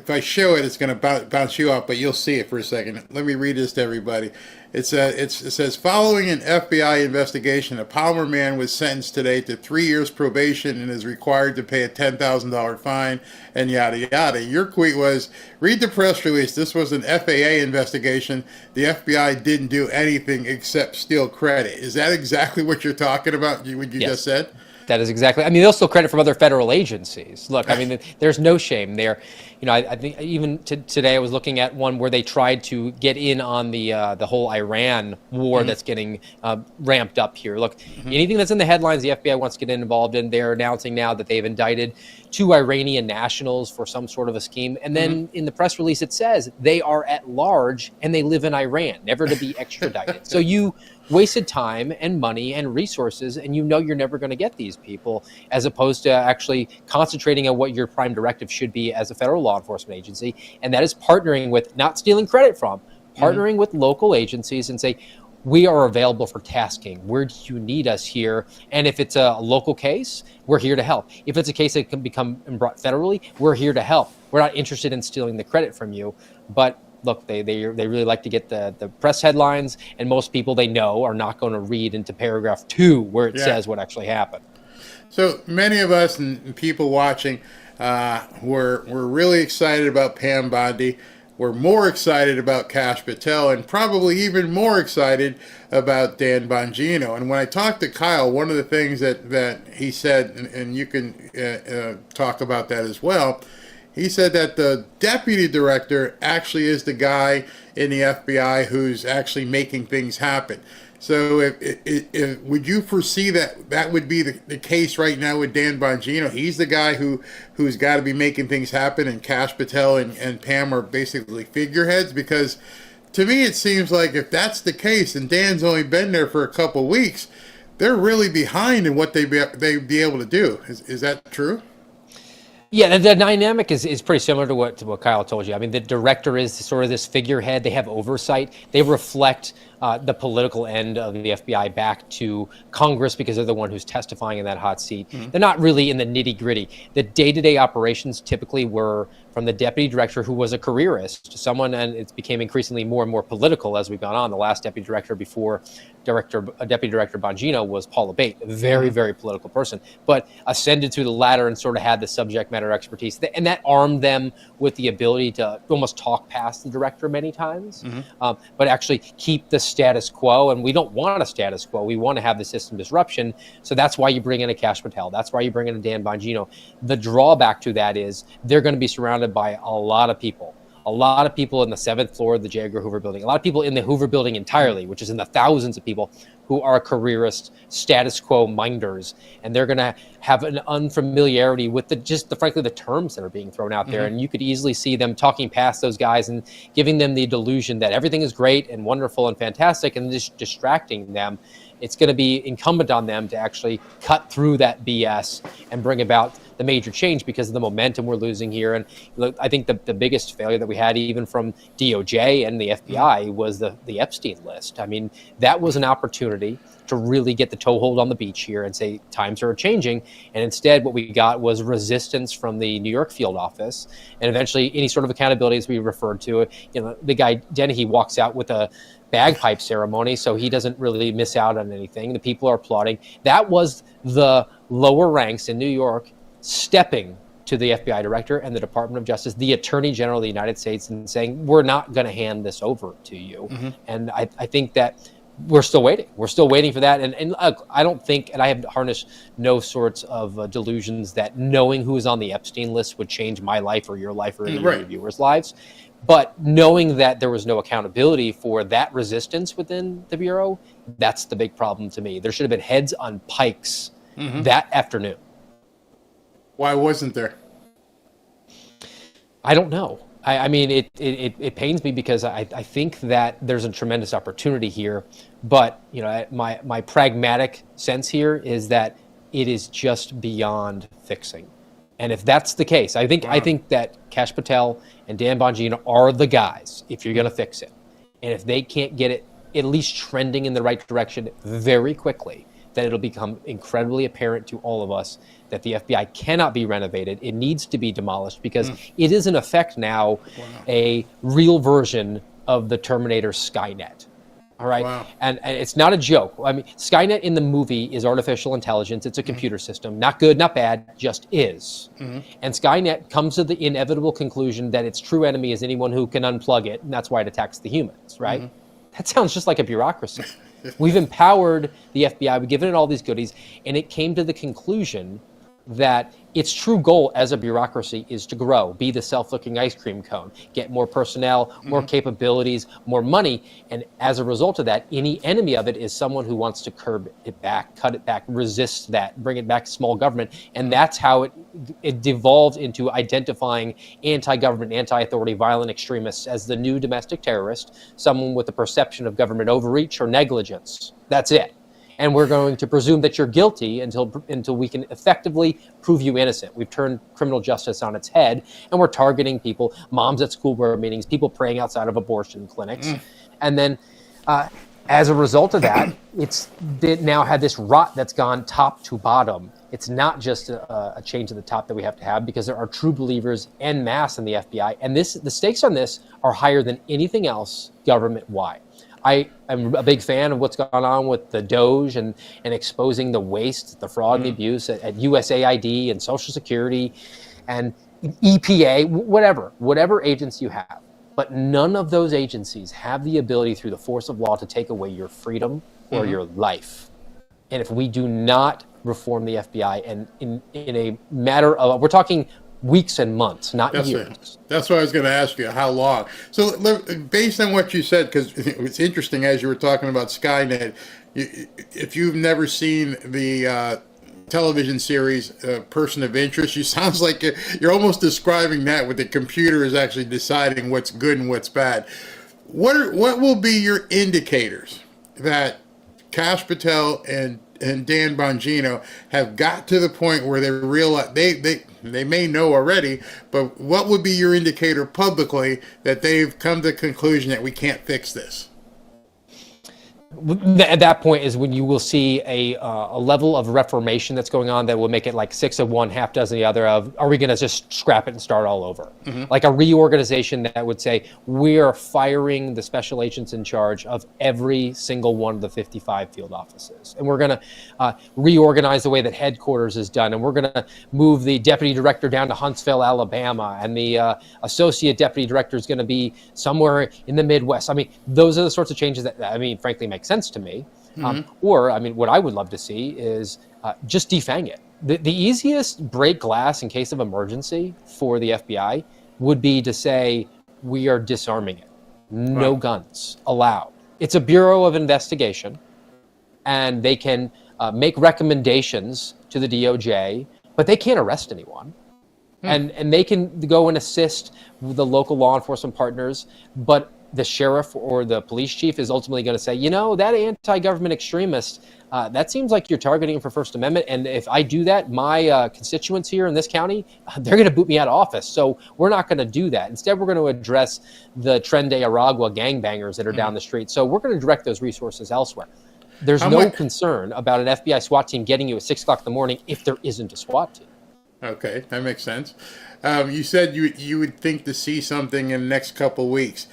I show it, it's going to bounce you off, but you'll see it for a second. Let me read this to everybody. It says, following an FBI investigation, a Palmer man was sentenced today to 3 years probation and is required to pay a $10,000 fine and yada, yada. Your tweet was, read the press release. This was an FAA investigation. The FBI didn't do anything except steal credit. Is that exactly what you're talking about, what you just said? That is exactly. I mean, they'll steal credit from other federal agencies. Look, I mean, there's no shame there. I think even today I was looking at one where they tried to get in on the whole Iran war that's getting ramped up here. Look, anything that's in the headlines, the FBI wants to get involved in. They're announcing now that they've indicted 2 Iranian nationals for some sort of a scheme. And then in the press release, it says they are at large and they live in Iran, never to be extradited. So you wasted time and money and resources, and you know you're never going to get these people, as opposed to actually concentrating on what your prime directive should be as a federal law enforcement agency, and that is partnering with, not stealing credit from, partnering with local agencies and say, we are available for tasking. Where do you need us here? And if it's a local case, we're here to help. If it's a case that can become brought federally, we're here to help. We're not interested in stealing the credit from you. But look, they really like to get the press headlines, and most people they know are not going to read into paragraph 2 where it says what actually happened. So many of us and people watching were really excited about Pam Bondi. We're more excited about Kash Patel, and probably even more excited about Dan Bongino. And when I talked to Kyle, one of the things that he said, and you can talk about that as well, he said that the deputy director actually is the guy in the FBI who's actually making things happen. So if would you foresee that would be the case right now with Dan Bongino? He's the guy who's got to be making things happen, and Kash Patel and Pam are basically figureheads? Because to me it seems like if that's the case, and Dan's only been there for a couple weeks, they're really behind in what they'd be able to do. Is that true? Yeah, the dynamic is pretty similar to what Kyle told you. I mean, the director is sort of this figurehead. They have oversight. They reflect the political end of the FBI back to Congress because they're the one who's testifying in that hot seat. Mm-hmm. They're not really in the nitty-gritty. The day-to-day operations typically were from the deputy director, who was a careerist, someone, and it became increasingly more and more political as we've gone on. The last deputy director before Deputy Director Bongino was Paula Bate, a very, very political person, but ascended to the ladder and sort of had the subject matter expertise. And that armed them with the ability to almost talk past the director many times, but actually keep the status quo. And we don't want a status quo. We want to have the system disruption. So that's why you bring in a Kash Patel. That's why you bring in a Dan Bongino. The drawback to that is they're going to be surrounded by a lot of people. A lot of people in the 7th floor of the J. Edgar Hoover building, a lot of people in the Hoover building entirely, which is in the thousands of people who are careerist status quo minders. And they're going to have an unfamiliarity with frankly, the terms that are being thrown out there. And you could easily see them talking past those guys and giving them the delusion that everything is great and wonderful and fantastic and just distracting them. It's going to be incumbent on them to actually cut through that BS and bring about the major change because of the momentum we're losing here. And look, I think the biggest failure that we had, even from DOJ and the FBI, was the Epstein list. I mean, that was an opportunity to really get the toehold on the beach here and say times are changing. And instead, what we got was resistance from the New York field office, and eventually any sort of accountability, as we referred to it. You know, the guy Dennehy walks out with a bagpipe ceremony, so he doesn't really miss out on anything. The people are applauding. That was the lower ranks in New York stepping to the FBI director and the Department of Justice, the Attorney General of the United States, and saying, we're not going to hand this over to you. And I think that we're still waiting. We're still waiting for that. And I don't think, and I have harnessed no sorts of delusions that knowing who is on the Epstein list would change my life or your life or any of your viewers' lives. But knowing that there was no accountability for that resistance within the Bureau, that's the big problem to me. There should have been heads on pikes that afternoon. Why wasn't there? I don't know. I mean, it pains me because I think that there's a tremendous opportunity here. But, you know, my pragmatic sense here is that it is just beyond fixing. And if that's the case, I think that Kash Patel and Dan Bongino are the guys if you're going to fix it. And if they can't get it at least trending in the right direction very quickly, then it'll become incredibly apparent to all of us that the FBI cannot be renovated. It needs to be demolished because it is in effect now a real version of the Terminator Skynet. All right. And it's not a joke. I mean, Skynet in the movie is artificial intelligence. It's a computer system. Not good, not bad, just is. And Skynet comes to the inevitable conclusion that its true enemy is anyone who can unplug it. And that's why it attacks the humans, right? That sounds just like a bureaucracy. We've empowered the FBI. We've given it all these goodies. And it came to the conclusion that its true goal as a bureaucracy is to grow, be the self-looking ice cream cone, get more personnel, more capabilities, more money. And as a result of that, any enemy of it is someone who wants to curb it back, cut it back, resist that, bring it back to small government. And that's how it devolved into identifying anti-government, anti-authority, violent extremists as the new domestic terrorist, someone with a perception of government overreach or negligence. That's it. And we're going to presume that you're guilty until we can effectively prove you innocent. We've turned criminal justice on its head, and we're targeting people, moms at school board meetings, people praying outside of abortion clinics. And then as a result of that, it now had this rot that's gone top to bottom. It's not just a change at the top that we have to have, because there are true believers en masse in the FBI. And the stakes on this are higher than anything else government-wide. I am a big fan of what's gone on with the DOJ and exposing the waste, the fraud and the abuse at USAID and Social Security and EPA, whatever agency you have. But none of those agencies have the ability through the force of law to take away your freedom or your life. And if we do not reform the FBI, and in a matter of, we're talking weeks and months, not years. That's what I was going to ask you, how long? So based on what you said, because it's interesting as you were talking about Skynet, if you've never seen the television series Person of Interest, you sounds like you're almost describing that, with the computer is actually deciding what's good and what's bad. What will be your indicators that Kash Patel and Dan Bongino have got to the point where they realize they may know already, but what would be your indicator publicly that they've come to the conclusion that we can't fix this? At that point is when you will see a level of reformation that's going on that will make it like 6 of one, half dozen the other of, are we going to just scrap it and start all over? Like a reorganization that would say, we are firing the special agents in charge of every single one of the 55 field offices. And we're going to reorganize the way that headquarters is done. And we're going to move the deputy director down to Huntsville, Alabama. And the associate deputy director is going to be somewhere in the Midwest. I mean, those are the sorts of changes that, frankly, make sense to me. Or, what I would love to see is just defang it. The easiest break glass in case of emergency for the FBI would be to say, we are disarming it. No guns allowed. It's a Bureau of Investigation, and they can make recommendations to the DOJ, but they can't arrest anyone. And they can go and assist the local law enforcement partners, but the sheriff or the police chief is ultimately going to say, that anti-government extremist, that seems like you're targeting for First Amendment. And if I do that, my constituents here in this county, they're going to boot me out of office. So we're not going to do that. Instead, we're going to address the Tren de Aragua gangbangers that are down the street. So we're going to direct those resources elsewhere. There's no concern about an FBI SWAT team getting you at 6 o'clock in the morning if there isn't a SWAT team. Okay, that makes sense. You said you would think to see something in the next couple of weeks.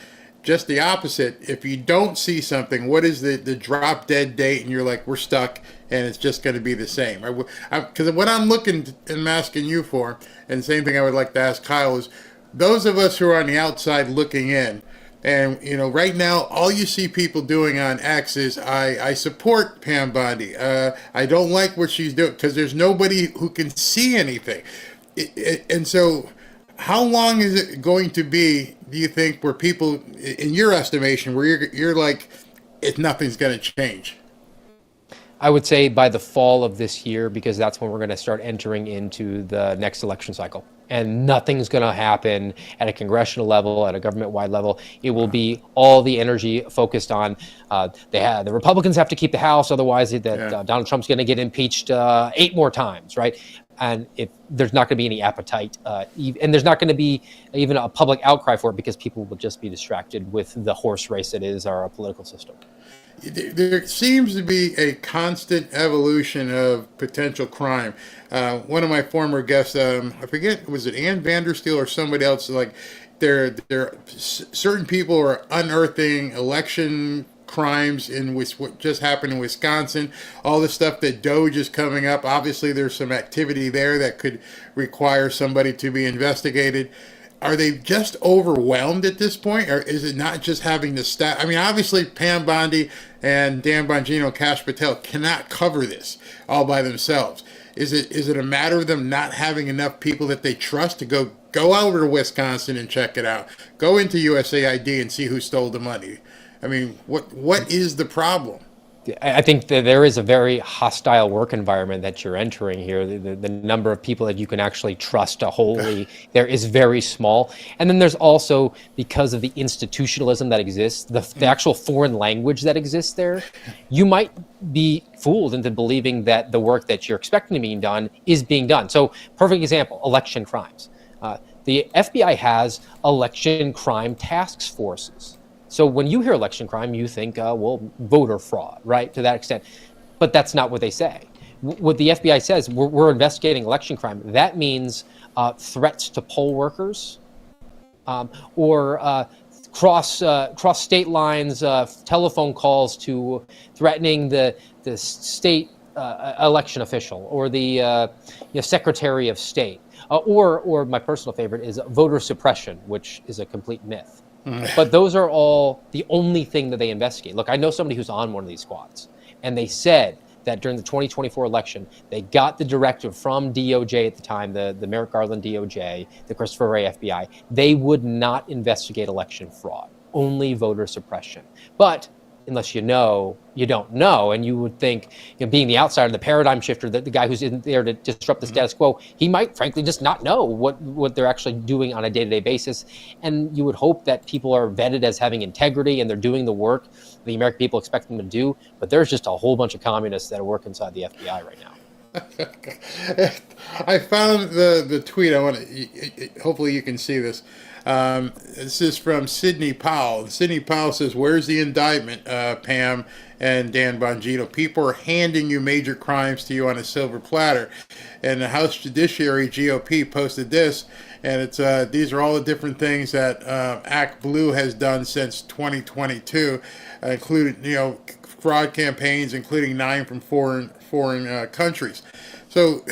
Just the opposite. If you don't see something, what is the drop dead date? And you're like, we're stuck, and it's just going to be the same. Because what I'm looking and asking you for, and the same thing I would like to ask Kyle, is those of us who are on the outside looking in, and right now all you see people doing on X is I support Pam Bondi. I don't like what she's doing, because there's nobody who can see anything. And so, how long is it going to be, do you think, where people, in your estimation, where you're like, nothing's going to change? I would say by the fall of this year, because that's when we're going to start entering into the next election cycle. And nothing's going to happen at a congressional level, at a government-wide level. It will be all the energy focused on the Republicans have to keep the House, otherwise Donald Trump's going to get impeached 8 more times, right? And if there's not going to be any appetite, and there's not going to be even a public outcry for it, because people will just be distracted with the horse race that is our political system. There seems to be a constant evolution of potential crime. One of my former guests, I forget, was it Ann Vandersteel or somebody else? Like, there certain people are unearthing election crimes in what just happened in Wisconsin, all the stuff that DOJ is coming up. Obviously, there's some activity there that could require somebody to be investigated. are they just overwhelmed at this point, or is it not just having the staff? I mean, obviously Pam Bondi and Dan Bongino, Kash Patel cannot cover this all by themselves. Is it a matter of them not having enough people that they trust to go over to Wisconsin and check it out, go into USAID and see who stole the money? I mean, what is the problem? I think that there is a very hostile work environment that you're entering here. The number of people that you can actually trust to wholly there is very small. And then there's also, because of the institutionalism that exists, the actual foreign language that exists there, you might be fooled into believing that the work that you're expecting to be done is being done. So, perfect example, election crimes. The FBI has election crime task forces. So when you hear election crime, you think, well, voter fraud, right, to that extent. But that's not what they say. What the FBI says, we're investigating election crime. That means threats to poll workers or cross state lines, telephone calls to threatening the state election official or the Secretary of State. Or my personal favorite is voter suppression, which is a complete myth. But those are all the only thing that they investigate. Look, I know somebody who's on one of these squads, and they said that during the 2024 election, they got the directive from DOJ at the time, the Merrick Garland DOJ, the Christopher Wray FBI. They would not investigate election fraud, only voter suppression. But unless you know, you don't know. And you would think, being the outsider, the paradigm shifter, the guy who's in there to disrupt the status quo, he might frankly just not know what they're actually doing on a day-to-day basis. And you would hope that people are vetted as having integrity and they're doing the work the American people expect them to do. But there's just a whole bunch of communists that work inside the FBI right now. I found the tweet. I want to. Hopefully, you can see this. This is from Sidney Powell. Sidney Powell says, "Where's the indictment, Pam and Dan Bongino? People are handing you major crimes to you on a silver platter." And the House Judiciary GOP posted this, and it's these are all the different things that Act Blue has done since 2022, including fraud campaigns, including 9 from foreign countries. So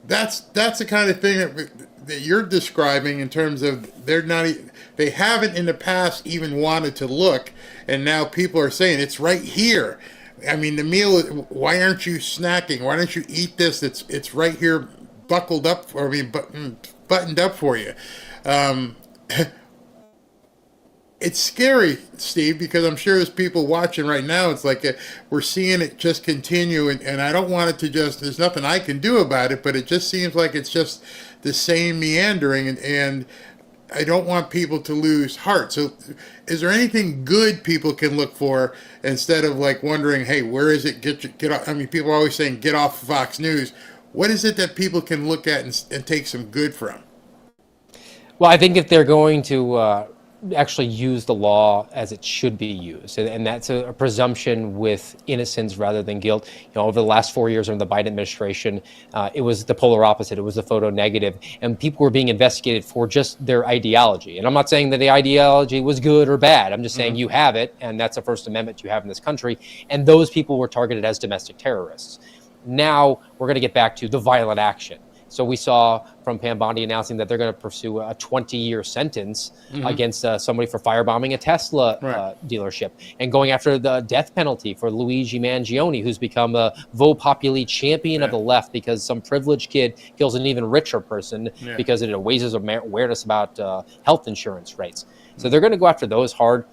that's the kind of thing that you're describing in terms of they haven't in the past even wanted to look, and now people are saying it's right here. I mean, the meal. Why aren't you snacking? Why don't you eat this? It's right here, buckled up, buttoned up for you. It's scary, Steve, because I'm sure there's people watching right now. It's like we're seeing it just continue, and I don't want it to just. There's nothing I can do about it, but it just seems like it's just the same meandering, and I don't want people to lose heart. So, is there anything good people can look for instead of like wondering, hey, where is it? Get off. I mean, people are always saying get off Fox News. What is it that people can look at and take some good from? Well, I think if they're going to actually use the law as it should be used, and that's a presumption with innocence rather than guilt. Over the last 4 years under the Biden administration, it was the polar opposite. It was the photo negative, and people were being investigated for just their ideology. And I'm not saying that the ideology was good or bad. I'm just saying you have it, and that's a First Amendment you have in this country. And those people were targeted as domestic terrorists. Now we're going to get back to the violent action. So we saw from Pam Bondi announcing that they're going to pursue a 20-year sentence against somebody for firebombing a Tesla dealership, and going after the death penalty for Luigi Mangione, who's become a Vox Populi champion of the left because some privileged kid kills an even richer person because it raises awareness about health insurance rates. So they're going to go after those hard.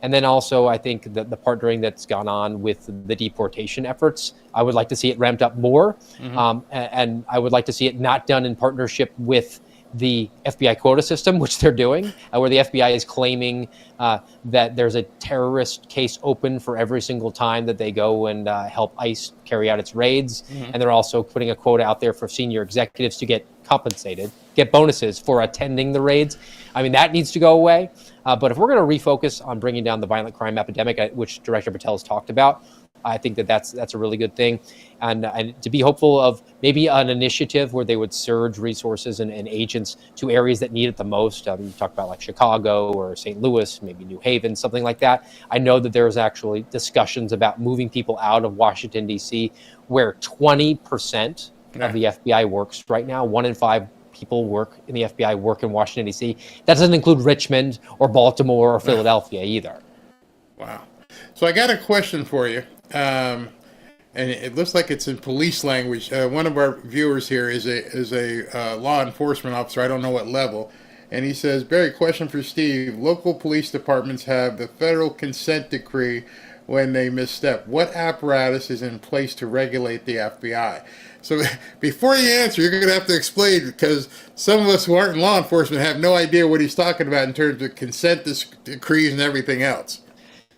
And then also, I think the partnering that's gone on with the deportation efforts, I would like to see it ramped up more. And I would like to see it not done in partnership with the FBI quota system, which they're doing, where the FBI is claiming that there's a terrorist case open for every single time that they go and help ICE carry out its raids. And they're also putting a quota out there for senior executives to get compensated, get bonuses for attending the raids. I mean, that needs to go away. But if we're going to refocus on bringing down the violent crime epidemic, which Director Patel has talked about, I think that's a really good thing. And to be hopeful of maybe an initiative where they would surge resources and agents to areas that need it the most. You talked about like Chicago or St. Louis, maybe New Haven, something like that. I know that there's actually discussions about moving people out of Washington, D.C., where 20% of the FBI works right now. 1 in 5 people work in the FBI, work in Washington, D.C. That doesn't include Richmond or Baltimore or Philadelphia either. Wow. So I got a question for you. And it looks like it's in police language. One of our viewers here is a law enforcement officer. I don't know what level. And he says, Barry, question for Steve. Local police departments have the federal consent decree when they misstep. What apparatus is in place to regulate the FBI? So before you answer, you're going to have to explain, because some of us who aren't in law enforcement have no idea what he's talking about in terms of consent decrees and everything else.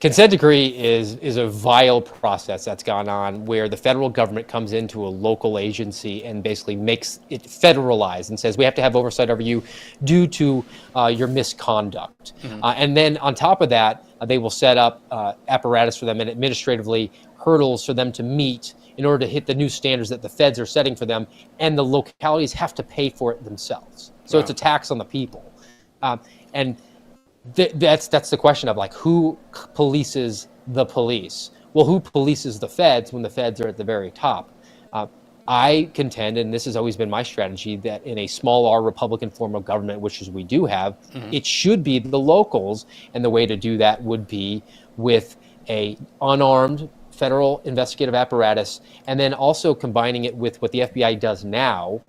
Consent decree is a vile process that's gone on where the federal government comes into a local agency and basically makes it federalized and says we have to have oversight over you due to your misconduct. And then on top of that, they will set up apparatus for them and administratively hurdles for them to meet in order to hit the new standards that the feds are setting for them, and the localities have to pay for it themselves. So it's a tax on the people. And that's the question of, like, who polices the police? Well, who polices the feds when the feds are at the very top? I contend, and this has always been my strategy, that in a small R Republican form of government, which is we do have, it should be the locals, and the way to do that would be with a unarmed federal investigative apparatus, and then also combining it with what the FBI does now,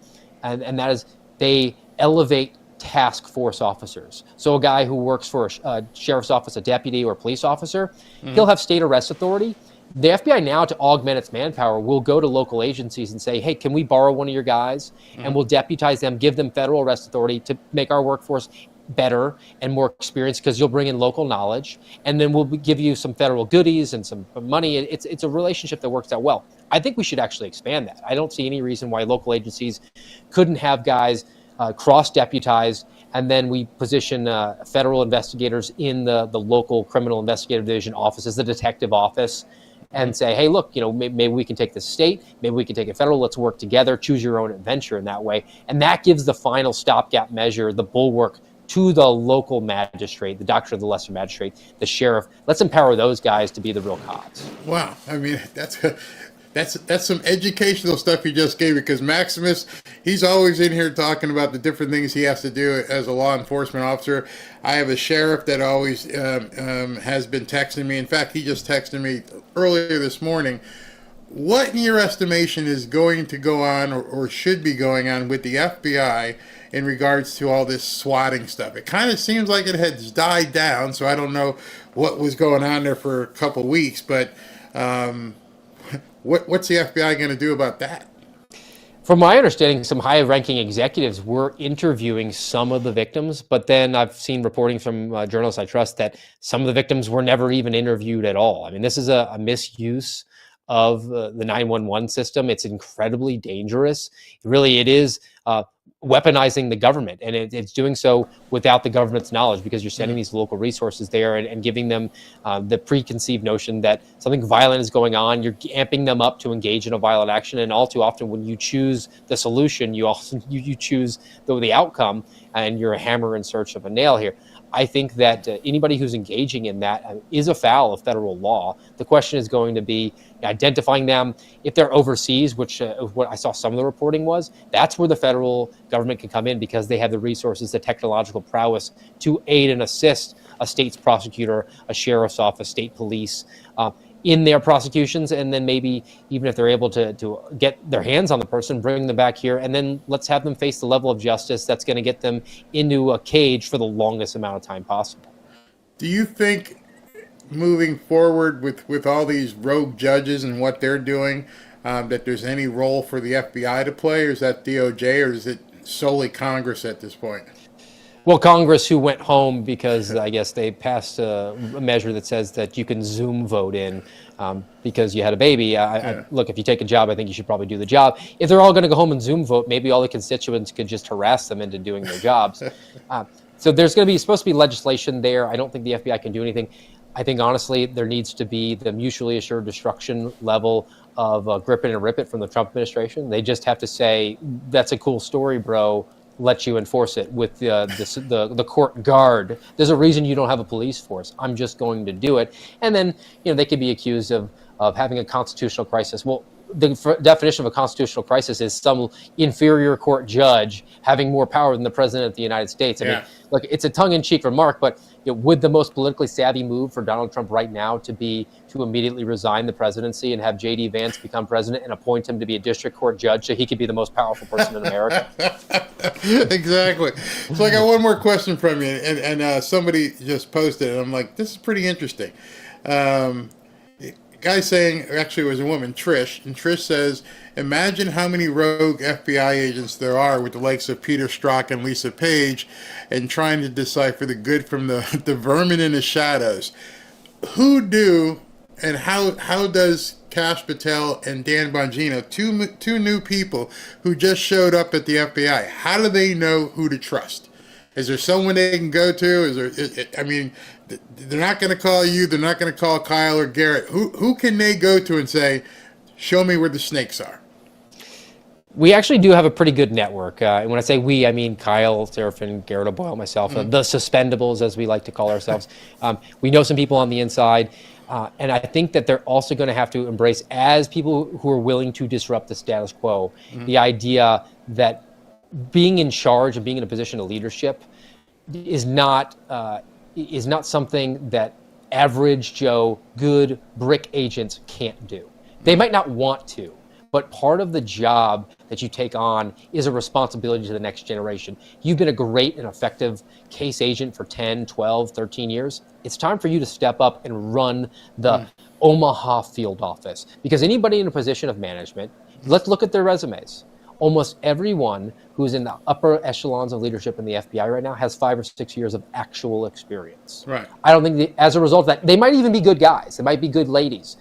and that is they elevate task force officers. So a guy who works for a sheriff's office, a deputy, or a police officer, he'll have state arrest authority. The FBI now, to augment its manpower, will go to local agencies and say, hey, can we borrow one of your guys? And we'll deputize them, give them federal arrest authority to make our workforce better and more experienced, because you'll bring in local knowledge, and then we'll give you some federal goodies and some money. It's a relationship that works out well. I think we should actually expand that. I don't see any reason why local agencies couldn't have guys cross-deputized, and then we position federal investigators in the local criminal investigative division offices, the detective office, and say, hey, look, maybe we can take this state, maybe we can take it federal, let's work together, choose your own adventure in that way. And that gives the final stopgap measure, the bulwark, to the local magistrate, the doctor of the lesser magistrate, the sheriff. Let's empower those guys to be the real cops. Wow. I mean, that's some educational stuff you just gave, because Maximus, he's always in here talking about the different things he has to do as a law enforcement officer. I have a sheriff that always has been texting me. In fact, he just texted me earlier this morning. What, in your estimation, is going to go on or should be going on with the FBI in regards to all this swatting stuff? It kind of seems like it has died down, so I don't know what was going on there for a couple weeks, but what's the FBI going to do about that? From my understanding, some high-ranking executives were interviewing some of the victims, but then I've seen reporting from journalists I trust that some of the victims were never even interviewed at all. I mean, this is a misuse of the 911 system. It's incredibly dangerous. It is weaponizing the government, and it's doing so without the government's knowledge, because you're sending these local resources there and giving them the preconceived notion that something violent is going on. You're amping them up to engage in a violent action, and all too often when you choose the solution, you choose the outcome, and you're a hammer in search of a nail here. I think that anybody who's engaging in that is afoul of federal law. The question is going to be identifying them. If they're overseas, which what I saw some of the reporting was, that's where the federal government can come in, because they have the resources, the technological prowess to aid and assist a state's prosecutor, a sheriff's office, state police in their prosecutions. And then maybe even if they're able to get their hands on the person, bring them back here, and then let's have them face the level of justice that's going to get them into a cage for the longest amount of time possible. Do you think moving forward with all these rogue judges and what they're doing, that there's any role for the FBI to play, or is that DOJ, or is it solely Congress at this point? Well, Congress, who went home because I guess they passed a measure that says that you can Zoom vote in because you had a baby. Look, if you take a job, I think you should probably do the job. If they're all going to go home and Zoom vote, maybe all the constituents could just harass them into doing their jobs. So there's supposed to be legislation there. I don't think the FBI can do anything. I think, honestly, there needs to be the mutually assured destruction level of grip it and rip it from the Trump administration. They just have to say, that's a cool story, bro. Let you enforce it with the court guard. There's a reason you don't have a police force. I'm just going to do it. And then, they could be accused of having a constitutional crisis. Well, the definition of a constitutional crisis is some inferior court judge having more power than the president of the United States. I mean, look, it's a tongue-in-cheek remark, but would the most politically savvy move for Donald Trump right now to immediately resign the presidency and have J.D. Vance become president and appoint him to be a district court judge so he could be the most powerful person in America? Exactly. So I got one more question from you, and somebody just posted it. I'm like, this is pretty interesting. Guy saying, actually it was a woman, Trish, and Trish says, imagine how many rogue FBI agents there are with the likes of Peter Strzok and Lisa Page and trying to decipher the good from the vermin in the shadows. Who do and how does Kash Patel and Dan Bongino, two new people who just showed up at the FBI, how do they know who to trust? Is there someone they can go to? I mean, they're not going to call you. They're not going to call Kyle or Garrett. Who can they go to and say, show me where the snakes are? We actually do have a pretty good network. And when I say we, I mean Kyle Seraphin, Garrett O'Boyle, myself, the suspendables, as we like to call ourselves. We know some people on the inside. And I think that they're also going to have to embrace, as people who are willing to disrupt the status quo, the idea that being in charge and being in a position of leadership is not something that average Joe good brick agents can't do. They might not want to, but part of the job that you take on is a responsibility to the next generation. You've been a great and effective case agent for 10, 12, 13 years. It's time for you to step up and run the Omaha field office, because anybody in a position of management, let's look at their resumes. Almost everyone who's in the upper echelons of leadership in the FBI right now has 5 or 6 years of actual experience. Right. I don't think as a result of that, they might even be good guys. They might be good ladies,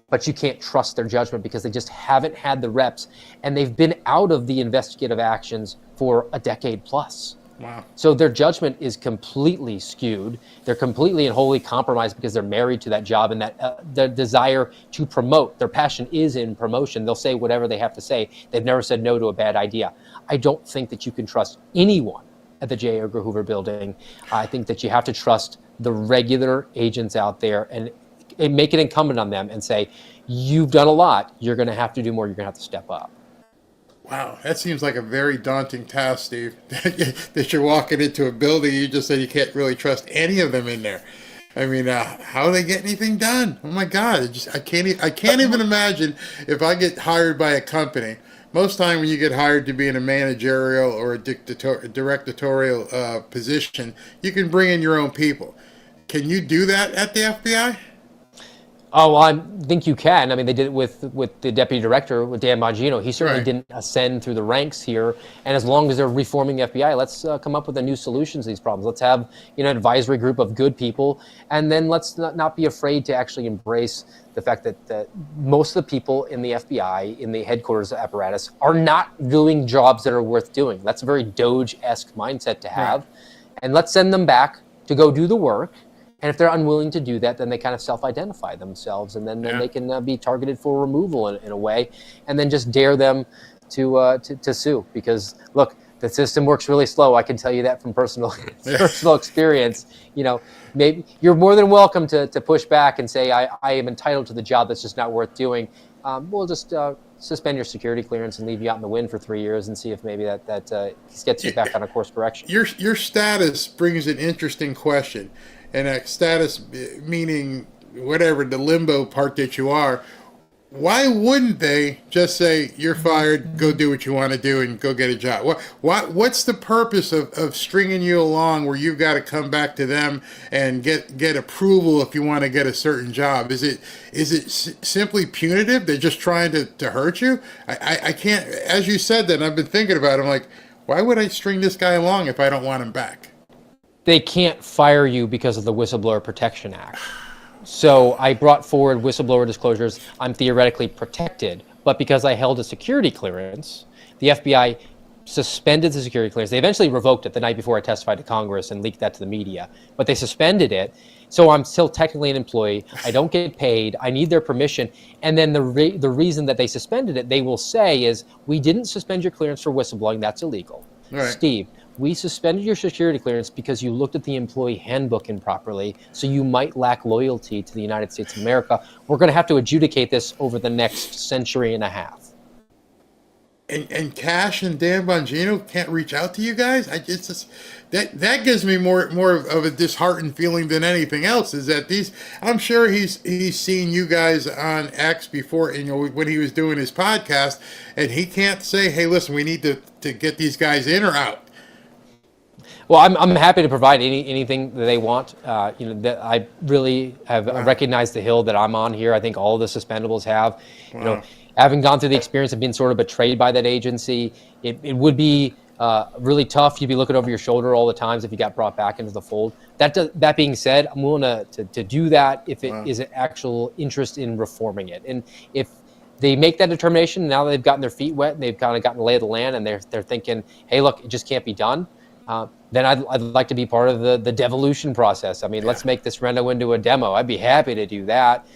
but you can't trust their judgment because they just haven't had the reps, and they've been out of the investigative actions for a decade plus. Wow. So their judgment is completely skewed. They're completely and wholly compromised because they're married to that job, and that their desire to promote, their passion is in promotion. They'll say whatever they have to say. They've never said no to a bad idea. I don't think that you can trust anyone at the J. Edgar Hoover building. I think that you have to trust the regular agents out there and make it incumbent on them and say, you've done a lot. You're going to have to do more. You're going to have to step up. Wow, that seems like a very daunting task, Steve, that you're walking into a building. You just said you can't really trust any of them in there. I mean, how do they get anything done? Oh my God, I can't even imagine if I get hired by a company. Most time when you get hired to be in a managerial or a directorial position, you can bring in your own people. Can you do that at the FBI? Oh, well, I think you can. I mean, they did it with the deputy director, with Dan Bongino. He certainly didn't ascend through the ranks here. And as long as they're reforming the FBI, let's come up with a new solutions to these problems. Let's have an advisory group of good people, and then let's not be afraid to actually embrace the fact that most of the people in the FBI, in the headquarters apparatus, are not doing jobs that are worth doing. That's a very Doge-esque mindset to have. And let's send them back to go do the work. And if they're unwilling to do that, then they kind of self-identify themselves, and then they can be targeted for removal in a way, and then just dare them to sue. Because look, the system works really slow. I can tell you that from personal experience. Maybe you're more than welcome to push back and say I am entitled to the job that's just not worth doing. We'll just suspend your security clearance and leave you out in the wind for 3 years and see if maybe that gets you back on a course correction. Your status brings an interesting question. And a status meaning whatever, the limbo part that you are, why wouldn't they just say, you're fired, go do what you want to do and go get a job? What's the purpose of stringing you along where you've got to come back to them and get approval if you want to get a certain job? Is it simply punitive? They're just trying to hurt you? I can't, as you said that, and I've been thinking about it, I'm like, why would I string this guy along if I don't want him back? They can't fire you because of the Whistleblower Protection Act. So I brought forward whistleblower disclosures. I'm theoretically protected, but because I held a security clearance, the FBI suspended the security clearance. They eventually revoked it the night before I testified to Congress and leaked that to the media, but they suspended it. So I'm still technically an employee. I don't get paid. I need their permission. And then the reason that they suspended it, they will say is, we didn't suspend your clearance for whistleblowing. That's illegal. Right. Steve, we suspended your security clearance because you looked at the employee handbook improperly, so you might lack loyalty to the United States of America. We're going to have to adjudicate this over the next century and a half. And Cash and Dan Bongino can't reach out to you guys? That gives me more of a disheartened feeling than anything else. Is that I'm sure he's seen you guys on X before, when he was doing his podcast, and he can't say, hey, listen, we need to get these guys in or out. Well, I'm happy to provide anything that they want. That I really have recognized the hill that I'm on here. I think all the suspendables have. Wow. Having gone through the experience of being sort of betrayed by that agency, it would be really tough. You'd be looking over your shoulder all the times if you got brought back into the fold. That being said, I'm willing to do that if it is an actual interest in reforming it. And if they make that determination, now that they've gotten their feet wet and they've kind of gotten the lay of the land, and they're thinking, hey, look, it just can't be done, then I'd like to be part of the devolution process. I mean, let's make this reno into a demo. I'd be happy to do that.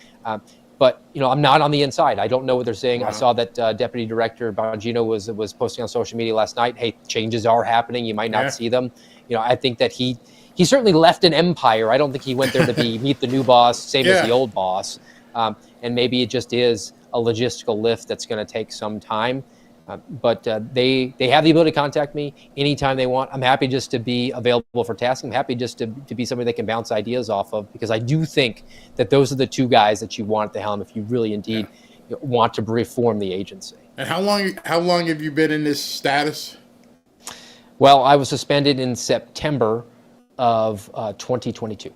But I'm not on the inside. I don't know what they're saying. Wow. I saw that Deputy Director Bongino was posting on social media last night. Hey, changes are happening. You might not see them. I think that he certainly left an empire. I don't think he went there to meet the new boss, same as the old boss. And maybe it just is a logistical lift that's going to take some time. But they have the ability to contact me anytime they want. I'm happy just to be available for tasking. I'm happy just to be somebody they can bounce ideas off of, because I do think that those are the two guys that you want at the helm if you really indeed want to reform the agency. And how long have you been in this status? Well, I was suspended in September of 2022.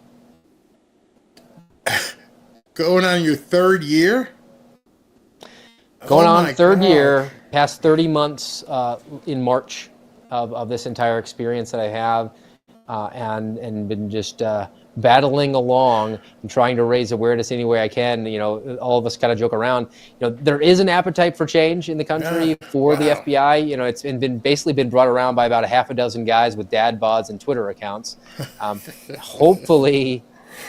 Going on your third year? Going on third year, past 30 months in March of this entire experience that I have, and been just battling along and trying to raise awareness any way I can. All of us kind of joke around. There is an appetite for change in the country for the FBI. It's basically been brought around by about a half a dozen guys with dad bods and Twitter accounts. Hopefully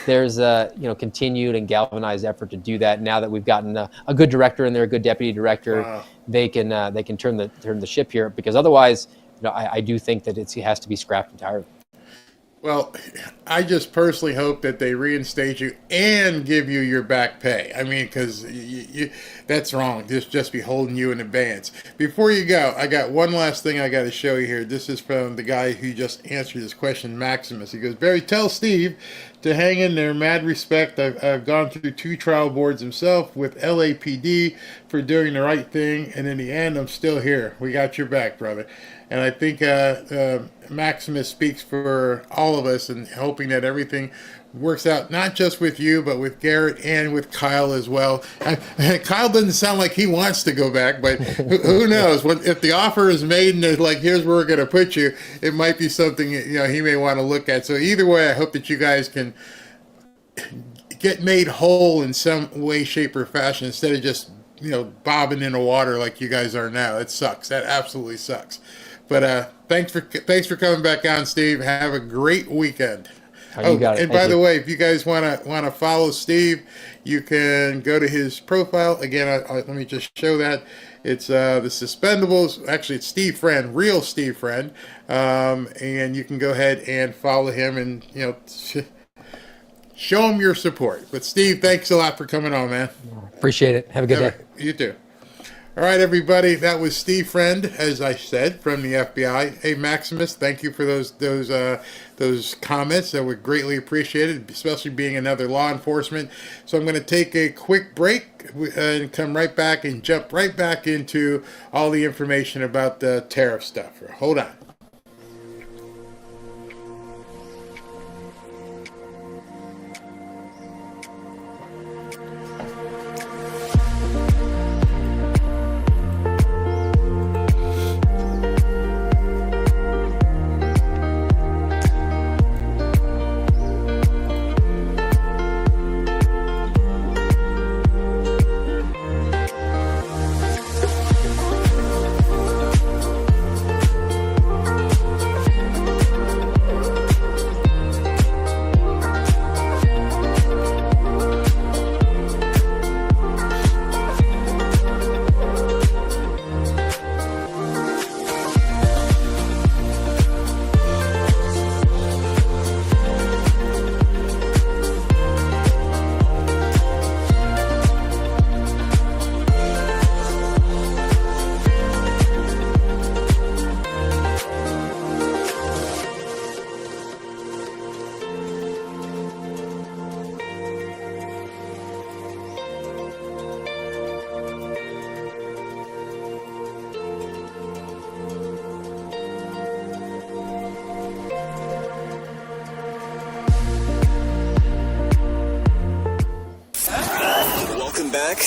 there's a continued and galvanized effort to do that. Now that we've gotten a good director in there, a good deputy director, they can turn the ship here, because otherwise, I do think that it has to be scrapped entirely. Well, I just personally hope that they reinstate you and give you your back pay. I mean, because that's wrong. Just be holding you in advance. Before you go, I got one last thing I got to show you here. This is from the guy who just answered this question, Maximus. He goes, Barry, tell Steve to hang in there. Mad respect. I've gone through 2 trial boards himself with LAPD for doing the right thing, and in the end, I'm still here. We got your back, brother. And I think Maximus speaks for all of us, and hoping that everything works out, not just with you, but with Garrett and with Kyle as well. Kyle doesn't sound like he wants to go back, but who knows? If the offer is made and it's like, here's where we're going to put you, it might be something he may want to look at. So either way, I hope that you guys can get made whole in some way, shape, or fashion, instead of just bobbing in the water like you guys are now. It sucks. That absolutely sucks. But thanks for coming back on, Steve. Have a great weekend. You got it. And by the way, if you guys want to follow Steve, you can go to his profile. Again, let me just show that. It's the Suspendables. Actually, it's Steve Friend, real Steve Friend. And you can go ahead and follow him and show him your support. But Steve, thanks a lot for coming on, man. Appreciate it. Have a good day. You too. All right, everybody. That was Steve Friend, as I said, from the FBI. Hey, Maximus, thank you for those comments. That were greatly appreciated, especially being another law enforcement. So I'm going to take a quick break and come right back and jump right back into all the information about the tariff stuff. Hold on.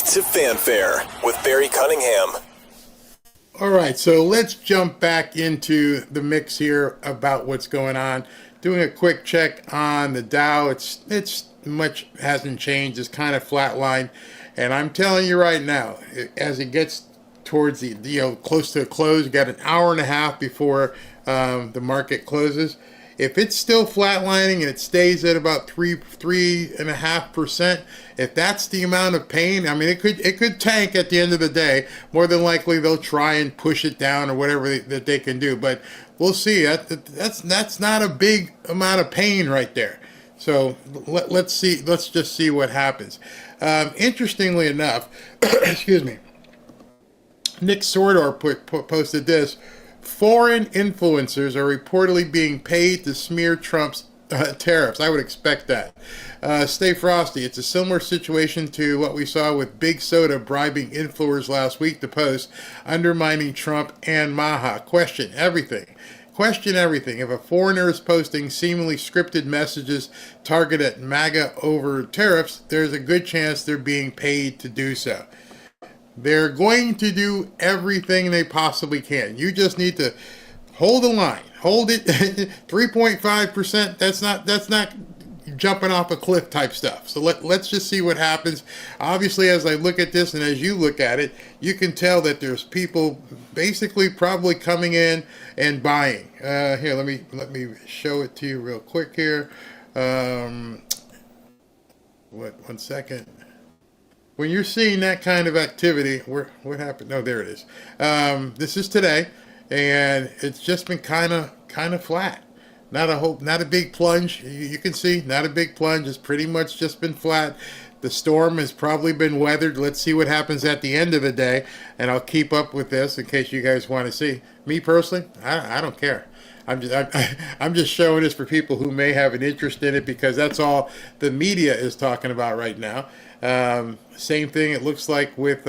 to Fanfare with Barry Cunningham. All right, so let's jump back into the mix here about what's going on. Doing a quick check on the Dow. It's much hasn't changed. It's kind of flatlined, and I'm telling you right now, as it gets towards the close to the close, you got an hour and a half before the market closes. If it's still flatlining and it stays at about 3.5%, if that's the amount of pain, I mean, it could tank at the end of the day. More than likely, they'll try and push it down or whatever that they can do. But we'll see. That's not a big amount of pain right there. So let's see. Let's just see what happens. Interestingly enough, excuse me, Nick Sordor posted this. Foreign influencers are reportedly being paid to smear Trump's tariffs. I would expect that. Stay frosty. It's a similar situation to what we saw with Big Soda bribing influencers last week to post, undermining Trump and Maha. Question everything. Question everything. If a foreigner is posting seemingly scripted messages targeted at MAGA over tariffs, there's a good chance they're being paid to do so. They're going to do everything they possibly can. You just need to hold the line. Hold it. 3.5%. That's not jumping off a cliff type stuff. So let's just see what happens. Obviously, as I look at this and as you look at it, you can tell that there's people basically probably coming in and buying. Here, let me show it to you real quick here. One second. When you're seeing that kind of activity, what happened? No, there it is. This is today, and it's just been kind of flat. Not a big plunge. You can see, not a big plunge. It's pretty much just been flat. The storm has probably been weathered. Let's see what happens at the end of the day, and I'll keep up with this in case you guys want to see. Me personally, I don't care. I'm just showing this for people who may have an interest in it because that's all the media is talking about right now. Same thing it looks like with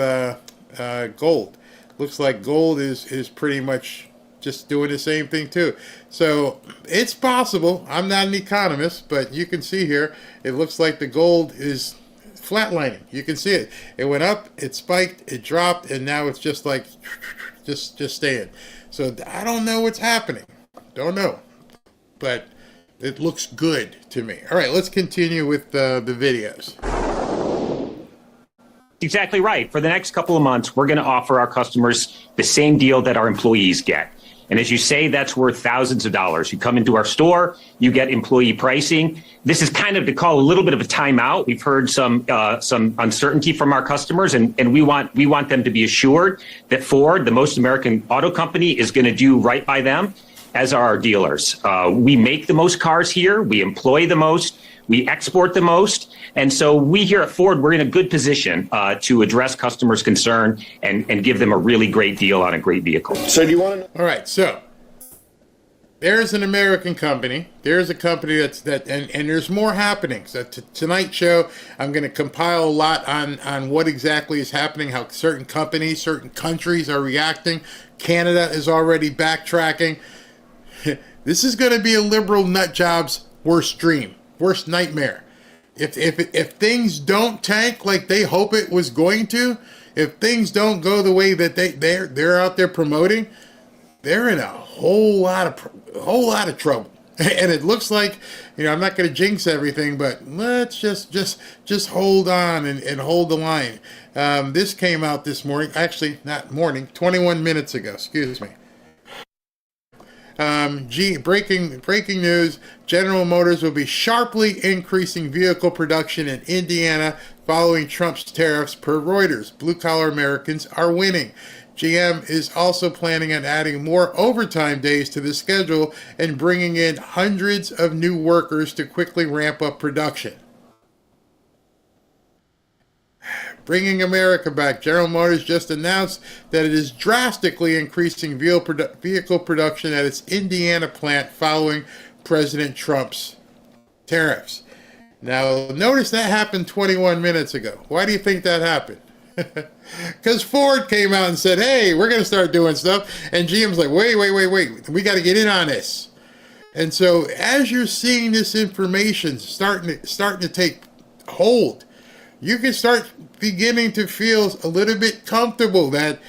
gold. Looks like gold is pretty much just doing the same thing too. So it's possible. I'm not an economist, but you can see here, it looks like the gold is flatlining. You can see it. It went up, it spiked, it dropped, and now it's just like, just staying. So I don't know what's happening. Don't know. But it looks good to me. All right, let's continue with the videos. Exactly right. For the next couple of months, we're going to offer our customers the same deal that our employees get. And as you say, that's worth thousands of dollars. You come into our store, you get employee pricing. This is kind of to call a little bit of a timeout. We've heard some uncertainty from our customers, and we want them to be assured that Ford, the most American auto company, is going to do right by them, as are our dealers. We make the most cars here. We employ the most. We export the most. And so we here at Ford, we're in a good position to address customers' concern and give them a really great deal on a great vehicle. So do you want to know? All right, so there's an American company. There's a company and there's more happening. So tonight's show, I'm going to compile a lot on what exactly is happening, how certain companies, certain countries are reacting. Canada is already backtracking. This is going to be a liberal nut job's worst dream, worst nightmare. If things don't tank like they hope it was going to, if things don't go the way that they're out there promoting, they're in a whole lot of trouble. And it looks like, I'm not going to jinx everything, but let's just hold on and hold the line. This came out this morning, actually not morning, 21 minutes ago. Excuse me. Breaking news, General Motors will be sharply increasing vehicle production in Indiana following Trump's tariffs per Reuters. Blue-collar Americans are winning. GM is also planning on adding more overtime days to the schedule and bringing in hundreds of new workers to quickly ramp up production. Bringing America back. General Motors just announced that it is drastically increasing vehicle production at its Indiana plant following President Trump's tariffs. Now, notice that happened 21 minutes ago. Why do you think that happened? Because Ford came out and said, hey, we're going to start doing stuff. And GM's like, wait. We got to get in on this. And so as you're seeing this information starting to take hold, you can start beginning to feel a little bit comfortable that,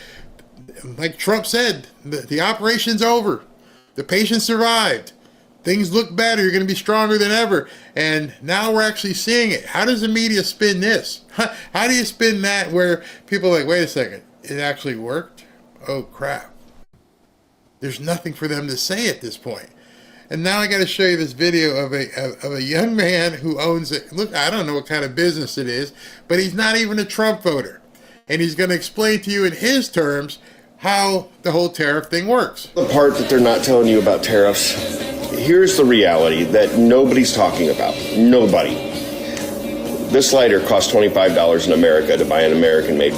like Trump said, the operation's over. The patient survived. Things look better. You're going to be stronger than ever. And now we're actually seeing it. How does the media spin this? How do you spin that where people are like, wait a second, it actually worked? Oh, crap. There's nothing for them to say at this point. And now I got to show you this video of a young man who owns it. Look, I don't know what kind of business it is, but he's not even a Trump voter. And he's going to explain to you in his terms how the whole tariff thing works. The part that they're not telling you about tariffs, here's the reality that nobody's talking about. Nobody. This lighter costs $25 in America to buy an American-made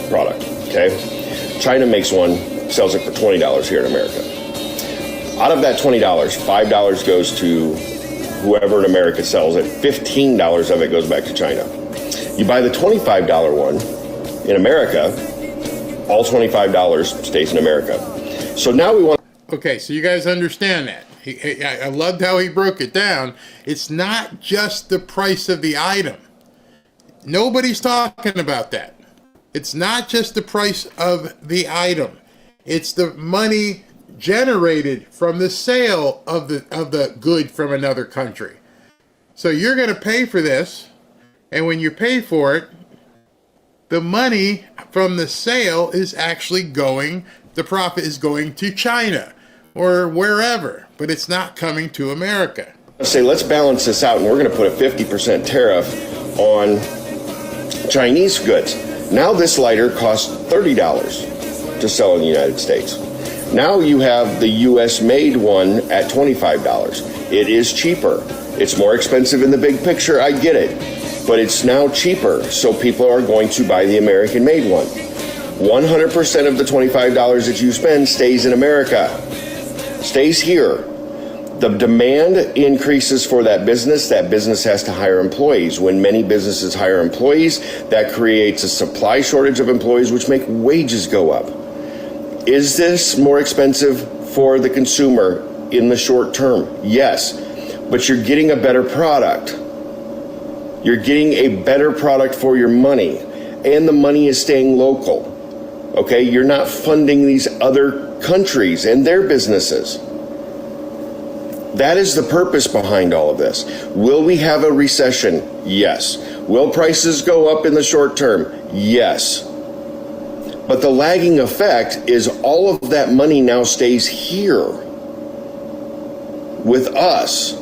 product, okay? China makes one, sells it for $20 here in America. Out of that $20, $5 goes to whoever in America sells it. $15 of it goes back to China. You buy the $25 one in America, all $25 stays in America. So now we want... Okay, so you guys understand that. I loved how he broke it down. It's not just the price of the item. Nobody's talking about that. It's not just the price of the item. It's the money generated from the sale of the good from another country. So you're going to pay for this, and when you pay for it, the money from the sale is actually going, the profit is going to China or wherever, but it's not coming to America. Say, let's balance this out, and we're going to put a 50% tariff on Chinese goods. Now this lighter costs $30 to sell in the United States. Now you have the U.S.-made one at $25. It is cheaper. It's more expensive in the big picture, I get it. But it's now cheaper, so people are going to buy the American-made one. 100% of the $25 that you spend stays in America, stays here. The demand increases for that business has to hire employees. When many businesses hire employees, that creates a supply shortage of employees, which make wages go up. Is this more expensive for the consumer in the short term? Yes, but you're getting a better product. You're getting a better product for your money, and the money is staying local. Okay, you're not funding these other countries and their businesses. That is the purpose behind all of this. Will we have a recession? Yes. Will prices go up in the short term? Yes. But the lagging effect is all of that money now stays here with us.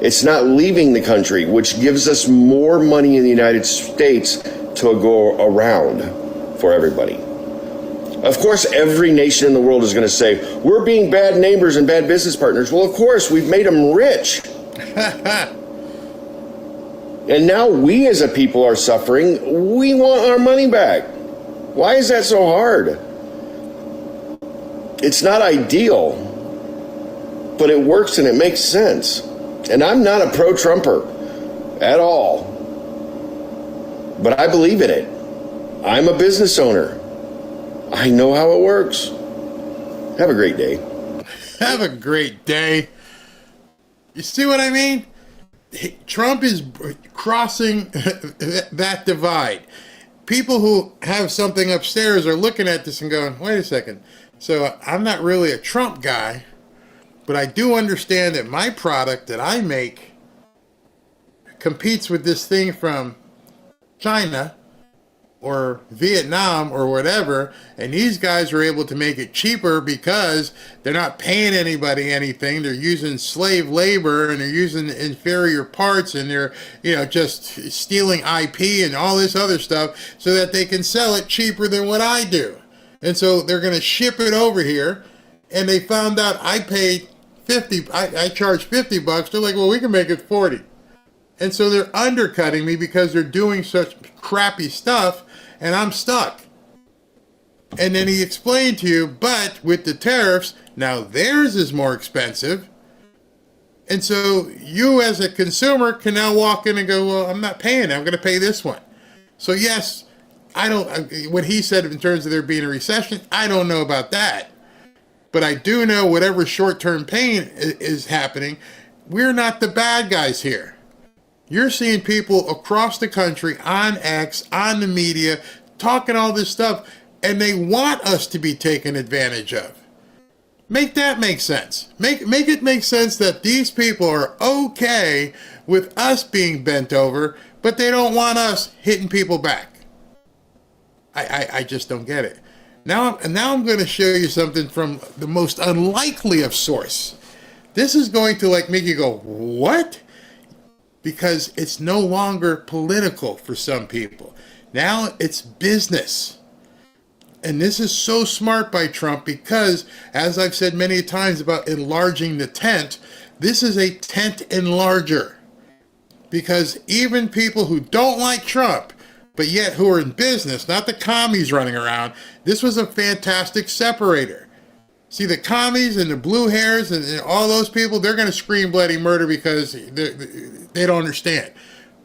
It's not leaving the country, which gives us more money in the United States to go around for everybody. Of course, every nation in the world is going to say, we're being bad neighbors and bad business partners. Well, of course, we've made them rich. And now we as a people are suffering. We want our money back. Why is that so hard? It's not ideal, but it works and it makes sense. And I'm not a pro-Trumper at all, but I believe in it. I'm a business owner. I know how it works. Have a great day. Have a great day. You see what I mean? Trump is crossing that divide. People who have something upstairs are looking at this and going, wait a second. So I'm not really a Trump guy, but I do understand that my product that I make competes with this thing from China or Vietnam or whatever, and these guys are able to make it cheaper because they're not paying anybody anything. They're using slave labor and they're using inferior parts and they're, just stealing IP and all this other stuff so that they can sell it cheaper than what I do. And so they're going to ship it over here, and they found out I paid 50. I charge $50. They're like, well, we can make it 40. And so they're undercutting me because they're doing such crappy stuff, and I'm stuck. And then he explained to you, but with the tariffs, now theirs is more expensive. And so you as a consumer can now walk in and go, well, I'm not paying it. I'm going to pay this one. So yes, what he said in terms of there being a recession, I don't know about that. But I do know whatever short-term pain is happening, we're not the bad guys here. You're seeing people across the country on X, on the media, talking all this stuff, and they want us to be taken advantage of. Make that make sense. Make it make sense that these people are okay with us being bent over, but they don't want us hitting people back. I just don't get it. Now I'm going to show you something from the most unlikely of source. This is going to make you go, what? Because it's no longer political for some people. Now it's business. And this is so smart by Trump because, as I've said many times about enlarging the tent, this is a tent enlarger. Because even people who don't like Trump, but yet who are in business, not the commies running around, this was a fantastic separator. See, the commies and the blue hairs and all those people, they're going to scream bloody murder because they don't understand.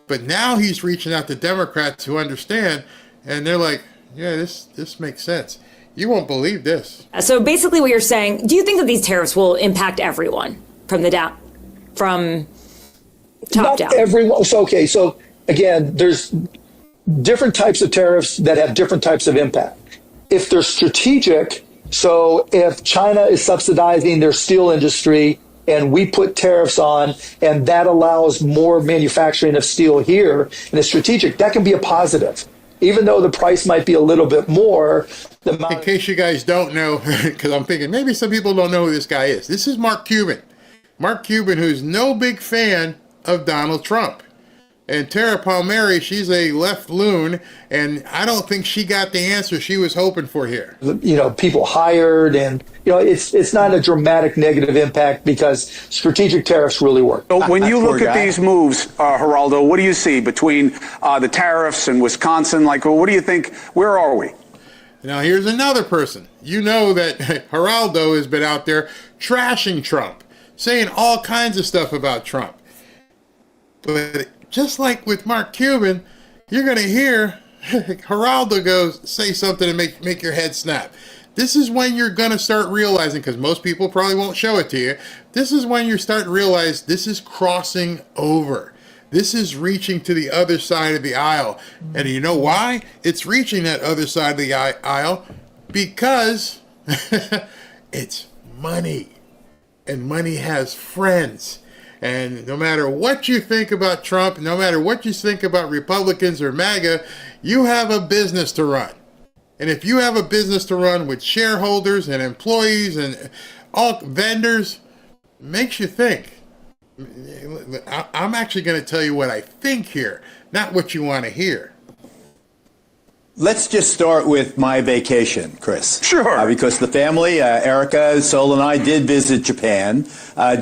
But now he's reaching out to Democrats who understand, and they're like, yeah, this makes sense. You won't believe this. So basically what you're saying, do you think that these tariffs will impact everyone from top down? Everyone. So again, there's different types of tariffs that have different types of impact. If they're strategic, so if China is subsidizing their steel industry and we put tariffs on and that allows more manufacturing of steel here and it's strategic, that can be a positive. Even though the price might be a little bit more. In case you guys don't know, because I'm thinking maybe some people don't know who this guy is. This is Mark Cuban. Mark Cuban, who's no big fan of Donald Trump. And Tara Palmieri, she's a left loon, and I don't think she got the answer she was hoping for here. People hired, and it's not a dramatic negative impact because strategic tariffs really work. So when you look at these moves, Geraldo, what do you see between the tariffs and Wisconsin? What do you think? Where are we? Now, here's another person. You know that Geraldo has been out there trashing Trump, saying all kinds of stuff about Trump. But just like with Mark Cuban, you're going to hear Geraldo say something and make your head snap. This is when you're going to start realizing, because most people probably won't show it to you, this is when you start to realize this is crossing over. This is reaching to the other side of the aisle. And you know why it's reaching that other side of the aisle? Because it's money. And money has friends. And no matter what you think about Trump, no matter what you think about Republicans or MAGA, you have a business to run. And if you have a business to run with shareholders and employees and all vendors, makes you think. I'm actually going to tell you what I think here, not what you want to hear. Let's just start with my vacation, Chris. Sure. Because the family, Erica, Sol, and I did visit Japan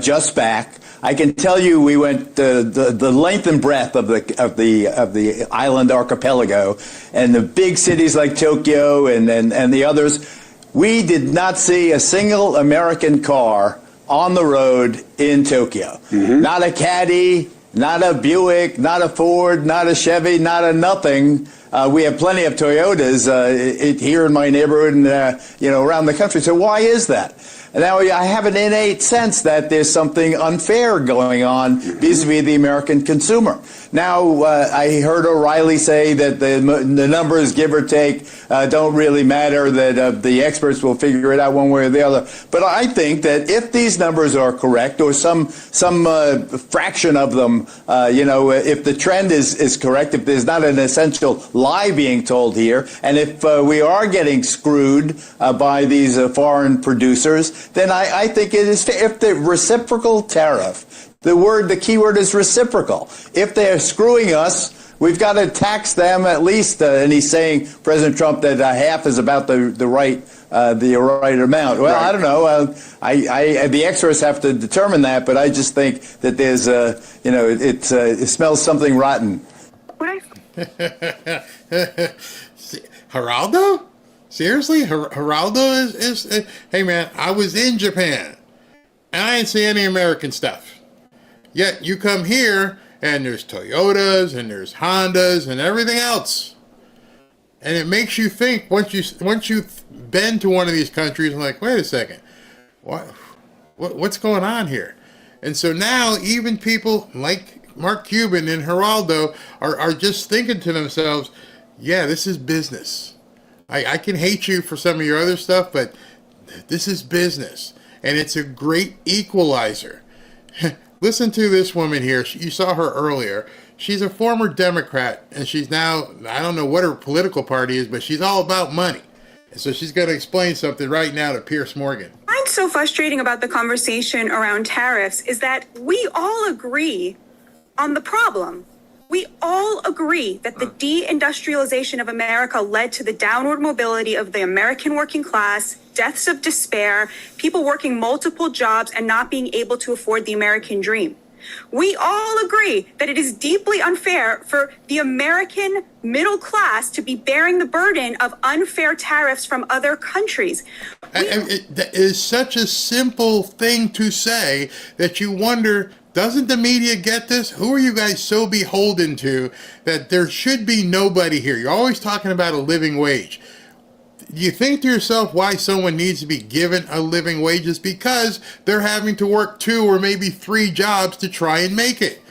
just back. I can tell you we went the length and breadth of the island archipelago, and the big cities like Tokyo and the others. We did not see a single American car on the road in Tokyo. Mm-hmm. Not a Caddy, not a Buick, not a Ford, not a Chevy, not a nothing. We have plenty of Toyotas here in my neighborhood and around the country. So why is that? Now, I have an innate sense that there's something unfair going on vis-a-vis the American consumer. Now, I heard O'Reilly say that the numbers, give or take, don't really matter, that the experts will figure it out one way or the other. But I think that if these numbers are correct, or some fraction of them, if the trend is correct, if there's not an essential lie being told here, and if we are getting screwed by these foreign producers, then I think it is fair. If the reciprocal tariff, the key word is reciprocal. If they're screwing us, we've got to tax them at least. And he's saying, President Trump, that half is about the right amount. Well, right. I don't know. The experts have to determine that, but I just think that there's it smells something rotten. Geraldo? Seriously? Geraldo is hey man, I was in Japan and I didn't see any American stuff. Yet you come here and there's Toyotas and there's Hondas and everything else. And it makes you think once you've been to one of these countries, like, wait a second, what's going on here? And so now even people like Mark Cuban and Geraldo are just thinking to themselves, yeah, this is business. I can hate you for some of your other stuff, but this is business. And it's a great equalizer. Listen to this woman here. You saw her earlier. She's a former Democrat, and she's now, I don't know what her political party is, but she's all about money. And so she's going to explain something right now to Piers Morgan. What I find so frustrating about the conversation around tariffs is that we all agree on the problem. We all agree that the deindustrialization of America led to the downward mobility of the American working class, deaths of despair, people working multiple jobs and not being able to afford the American dream. We all agree that it is deeply unfair for the American middle class to be bearing the burden of unfair tariffs from other countries. It is such a simple thing to say that you wonder, doesn't the media get this? Who are you guys so beholden to that there should be nobody here? You're always talking about a living wage. You think to yourself why someone needs to be given a living wage is because they're having to work 2 or maybe 3 jobs to try and make it.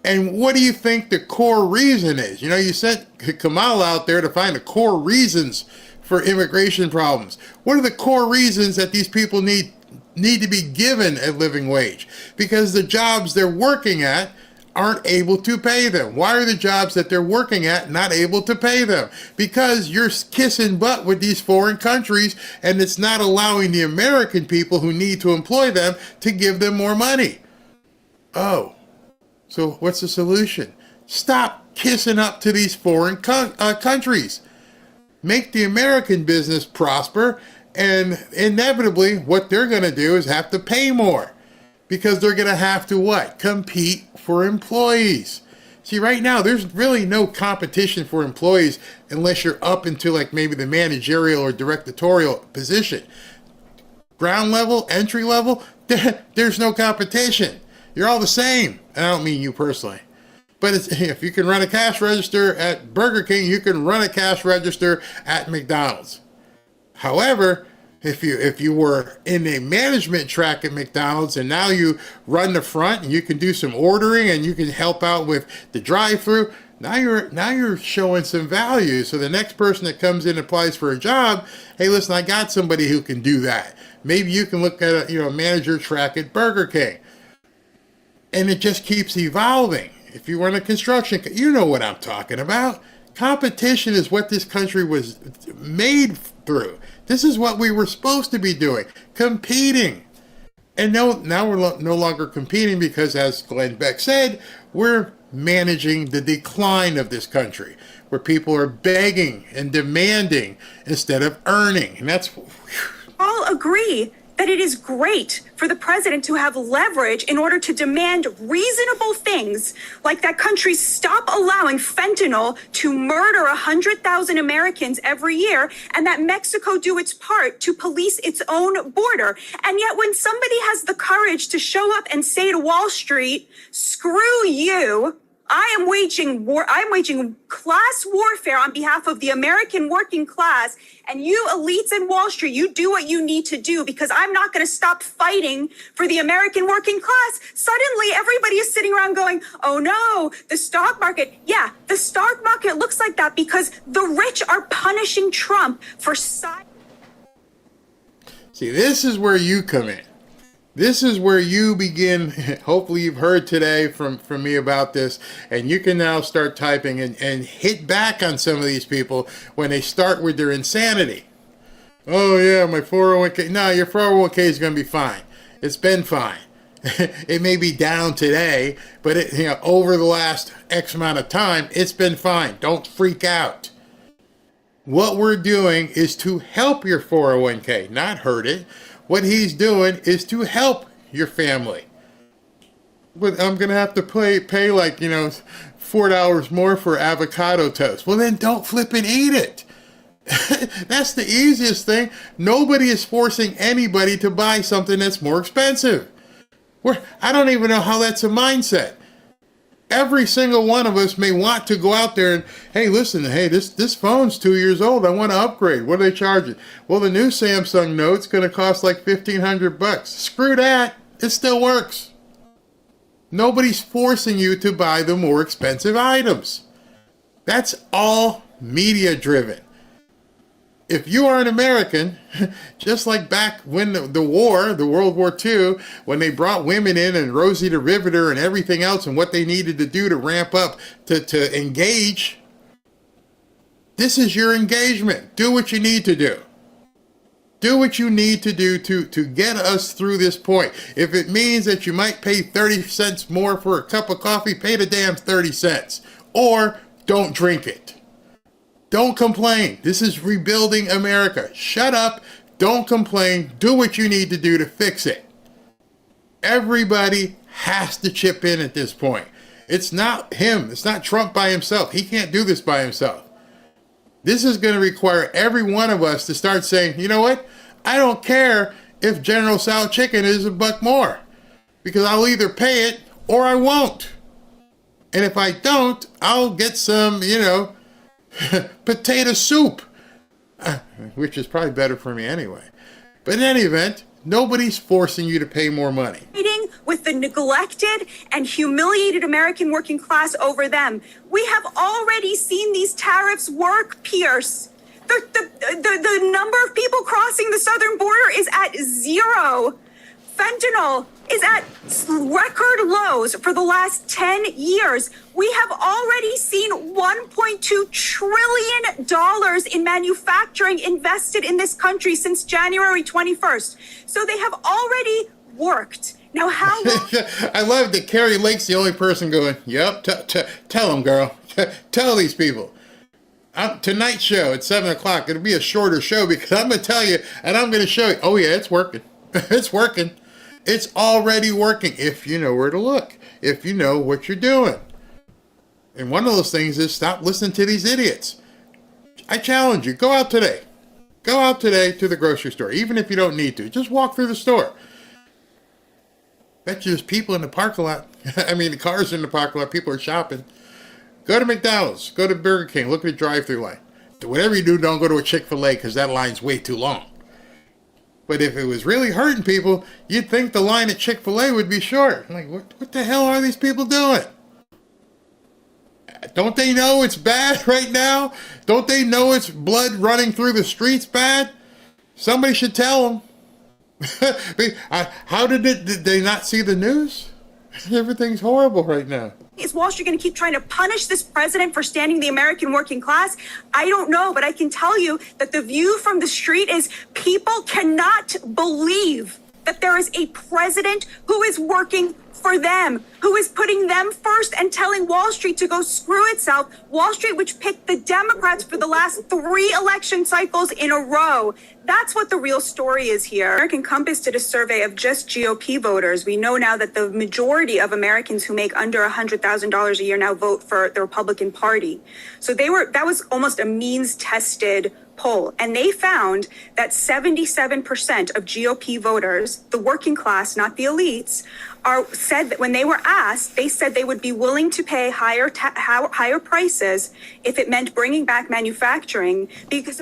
And what do you think the core reason is? You know, you sent Kamal out there to find the core reasons for immigration problems. What are the core reasons that these people need to be given a living wage? Because the jobs they're working at aren't able to pay them. Why are the jobs that they're working at not able to pay them? Because you're kissing butt with these foreign countries, and it's not allowing the American people who need to employ them to give them more money. Oh, so what's the solution? Stop kissing up to these foreign countries. Make the American business prosper, and inevitably what they're going to do is have to pay more. Because they're going to have to what? Compete for employees. See, right now, there's really no competition for employees unless you're up into like maybe the managerial or directorial position. Ground level, entry level, there's no competition. You're all the same. And I don't mean you personally. But if you can run a cash register at Burger King, you can run a cash register at McDonald's. However, if you were in a management track at McDonald's and now you run the front and you can do some ordering and you can help out with the drive-through, now you're showing some value. So the next person that comes in and applies for a job, hey, listen, I got somebody who can do that. Maybe you can look at a manager track at Burger King. And it just keeps evolving. If you run a construction, you know what I'm talking about. Competition is what this country was made through. This is what we were supposed to be doing, competing. And now we're no longer competing because, as Glenn Beck said, we're managing the decline of this country, where people are begging and demanding instead of earning. And that's... All agree that it is great for the president to have leverage in order to demand reasonable things, like that country stop allowing fentanyl to murder 100,000 Americans every year, and that Mexico do its part to police its own border. And yet when somebody has the courage to show up and say to Wall Street, screw you, I am waging war. I'm waging class warfare on behalf of the American working class. And you elites in Wall Street, you do what you need to do because I'm not going to stop fighting for the American working class. Suddenly, everybody is sitting around going, oh no, the stock market. Yeah, the stock market looks like that because the rich are punishing Trump for side. See, this is where you come in. This is where you begin. Hopefully you've heard today from me about this, and you can now start typing and hit back on some of these people when they start with their insanity. Oh yeah, my 401k. No, your 401k is going to be fine. It's been fine. It may be down today, but over the last X amount of time, it's been fine. Don't freak out. What we're doing is to help your 401k, not hurt it. What he's doing is to help your family. But I'm going to have to pay like, $4 more for avocado toast. Well, then don't flip and eat it. That's the easiest thing. Nobody is forcing anybody to buy something that's more expensive. I don't even know how that's a mindset. Every single one of us may want to go out there and, hey, listen, this phone's 2 years old. I want to upgrade. What are they charging? Well, the new Samsung Note's going to cost like $1,500. Screw that. It still works. Nobody's forcing you to buy the more expensive items. That's all media driven. If you are an American, just like back when the war, the World War II, when they brought women in and Rosie the Riveter and everything else and what they needed to do to ramp up to engage, this is your engagement. Do what you need to do. Do what you need to do to get us through this point. If it means that you might pay 30 cents more for a cup of coffee, pay the damn 30 cents. Or don't drink it. Don't complain. This is rebuilding America. Shut up. Don't complain. Do what you need to do to fix it. Everybody has to chip in at this point. It's not him. It's not Trump by himself. He can't do this by himself. This is going to require every one of us to start saying, you know what? I don't care if General Tso chicken is $1 more, because I'll either pay it or I won't. And if I don't, I'll get some, potato soup, which is probably better for me anyway. But in any event, nobody's forcing you to pay more money. With the neglected and humiliated American working class over them. We have already seen these tariffs work, Pierce. The number of people crossing the southern border is at 0. Fentanyl is at record lows for the last 10 years. We have already seen $1.2 trillion in manufacturing invested in this country since January 21st. So they have already worked. Now, how long? I love that Carrie Lake's the only person going, yep, tell them, girl. Tell these people. Tonight's show at 7 o'clock, it'll be a shorter show because I'm going to tell you and I'm going to show you. Oh, yeah, it's working. It's working. It's already working if you know where to look, if you know what you're doing. And one of those things is stop listening to these idiots. I challenge you, go out today. Go out today to the grocery store, even if you don't need to. Just walk through the store. Bet you there's people in the parking lot. I mean, the cars in the parking lot. People are shopping. Go to McDonald's. Go to Burger King. Look at the drive-thru line. Whatever you do, don't go to a Chick-fil-A because that line's way too long. But if it was really hurting people, you'd think the line at Chick-fil-A would be short. Like, what the hell are these people doing? Don't they know it's bad right now? Don't they know it's blood running through the streets bad? Somebody should tell them. How did they not see the news? Everything's horrible right now. Is Wall Street going to keep trying to punish this president for standing the American working class? I don't know, but I can tell you that the view from the street is people cannot believe that there is a president who is working for them, who is putting them first and telling Wall Street to go screw itself. Wall Street, which picked the Democrats for the last 3 election cycles in a row. That's what the real story is here. American Compass did a survey of just GOP voters. We know now that the majority of Americans who make under $100,000 a year now vote for the Republican Party. So that was almost a means-tested poll, and they found that 77% of GOP voters, the working class, not the elites, said that when they were asked, they said they would be willing to pay higher prices if it meant bringing back manufacturing, because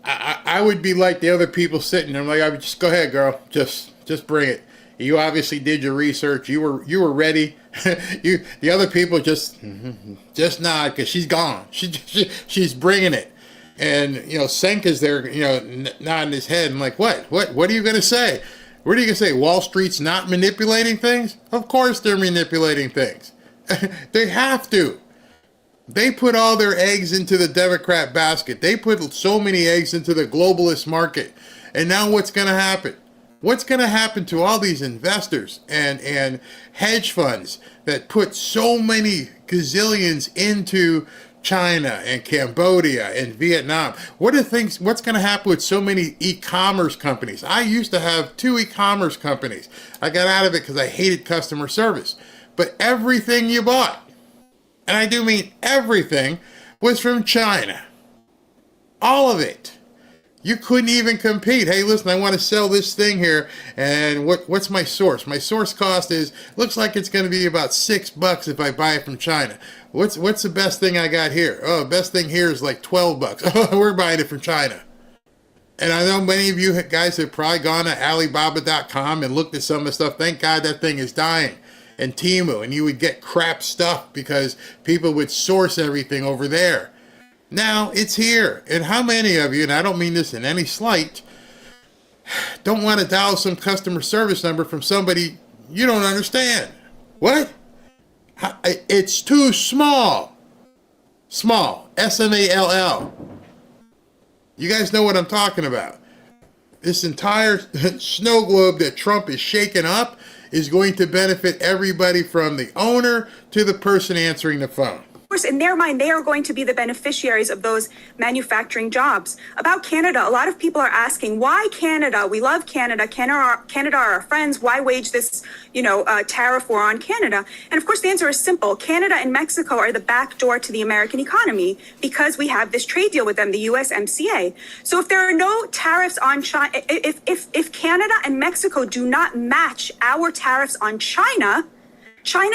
I would be like the other people sitting there. I'm like, I would just go ahead, girl, just bring it. You obviously did your research. You were ready. The other people just nod because she's gone. She's bringing it. And Senka's there, nodding his head. I'm like, what are you gonna say? What are you gonna say? Wall Street's not manipulating things? Of course they're manipulating things. They have to. They put all their eggs into the Democrat basket. They put so many eggs into the globalist market. And now what's gonna happen? What's going to happen to all these investors and hedge funds that put so many gazillions into China and Cambodia and Vietnam? What's going to happen with so many e-commerce companies? I used to have 2 e-commerce companies. I got out of it because I hated customer service. But everything you bought, and I do mean everything, was from China. All of it. You couldn't even compete. Hey, listen, I want to sell this thing here, and what's my source? My source cost looks like it's going to be about $6 if I buy it from China. What's the best thing I got here? Oh, the best thing here is like $12. Oh, we're buying it from China. And I know many of you guys have probably gone to Alibaba.com and looked at some of the stuff. Thank God that thing is dying. And Temu, and you would get crap stuff because people would source everything over there. Now it's here. And how many of you, and I don't mean this in any slight, don't want to dial some customer service number from somebody you don't understand? What? It's too small. Small. S-M-A-L-L. You guys know what I'm talking about. This entire snow globe that Trump is shaking up is going to benefit everybody from the owner to the person answering the phone. Of course, in their mind, they are going to be the beneficiaries of those manufacturing jobs. About Canada, a lot of people are asking, why Canada? We love Canada. Canada are our friends. Why wage this, tariff war on Canada? And of course, the answer is simple. Canada and Mexico are the back door to the American economy because we have this trade deal with them, the USMCA. So if there are no tariffs on China, if Canada and Mexico do not match our tariffs on China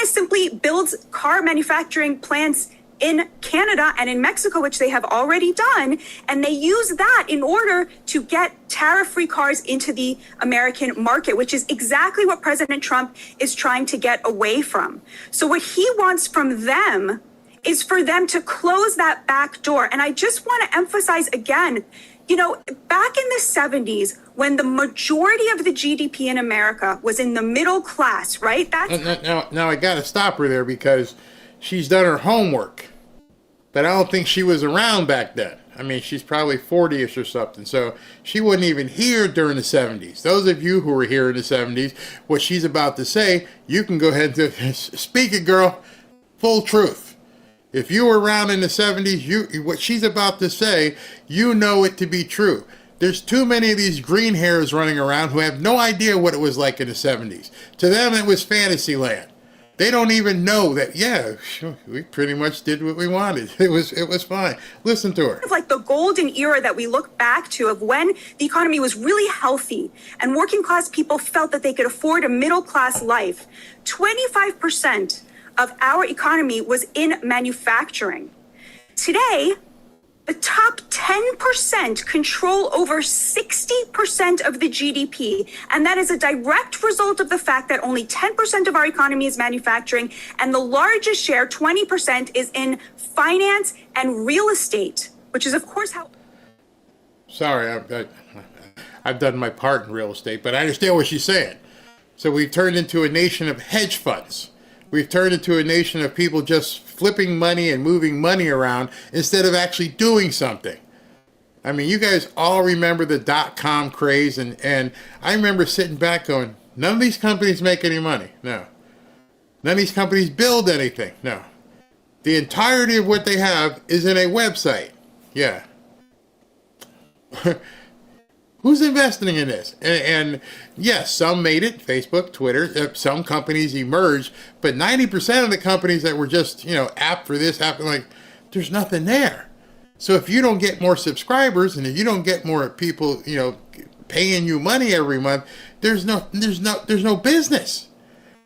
simply builds car manufacturing plants in Canada and in Mexico, which they have already done, and they use that in order to get tariff-free cars into the American market, which is exactly what President Trump is trying to get away from. So what he wants from them is for them to close that back door. And I just want to emphasize again, back in the 70s, when the majority of the GDP in America was in the middle class, right? Now I got to stop her there because she's done her homework. But I don't think she was around back then. I mean, she's probably 40-ish or something. So she wasn't even here during the 70s. Those of you who were here in the 70s, what she's about to say, you can go ahead and speak it, girl. Full truth. If you were around in the 70s, what she's about to say, you know it to be true. There's too many of these green hairs running around who have no idea what it was like in the 70s. To them, it was fantasy land. They don't even know that, we pretty much did what we wanted. It was fine. Listen to her. Like the golden era that we look back to of when the economy was really healthy and working class people felt that they could afford a middle class life. 25% of our economy was in manufacturing. Today, the top 10% control over 60% of the GDP. And that is a direct result of the fact that only 10% of our economy is manufacturing. And the largest share, 20%, is in finance and real estate, which is, of course, how... Sorry, I've done my part in real estate, but I understand what she's saying. So we've turned into a nation of hedge funds. We've turned into a nation of people just flipping money and moving money around instead of actually doing something. I mean, you guys all remember the dot-com craze, and I remember sitting back going, none of these companies make any money. No. None of these companies build anything. No. The entirety of what they have is in a website. Yeah. Who's investing in this? And yes, some made it, Facebook, Twitter, some companies emerged, but 90% of the companies that were just, app for this, app, there's nothing there. So if you don't get more subscribers and if you don't get more people, paying you money every month, there's no business.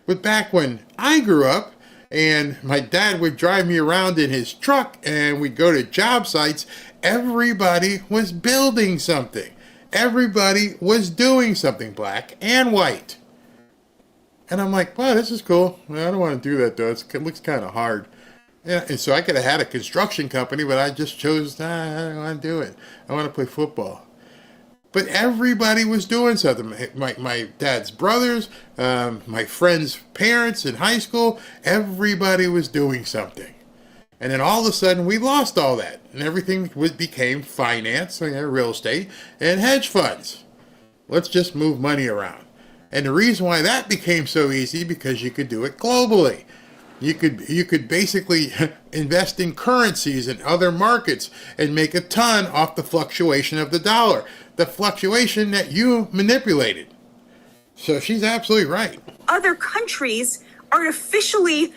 But back when I grew up and my dad would drive me around in his truck and we'd go to job sites, everybody was building something. Everybody was doing something, black and white. And I'm like, wow, this is cool. Well, I don't want to do that, though. It looks kind of hard. Yeah, and so I could have had a construction company, but I just chose, I don't want to do it. I want to play football. But everybody was doing something. My dad's brothers, my friends' parents in high school, everybody was doing something. And then all of a sudden, we lost all that. And everything became finance, real estate, and hedge funds. Let's just move money around. And the reason why that became so easy, because you could do it globally. You could basically invest in currencies and other markets and make a ton off the fluctuation of the dollar. The fluctuation that you manipulated. So she's absolutely right. Other countries artificially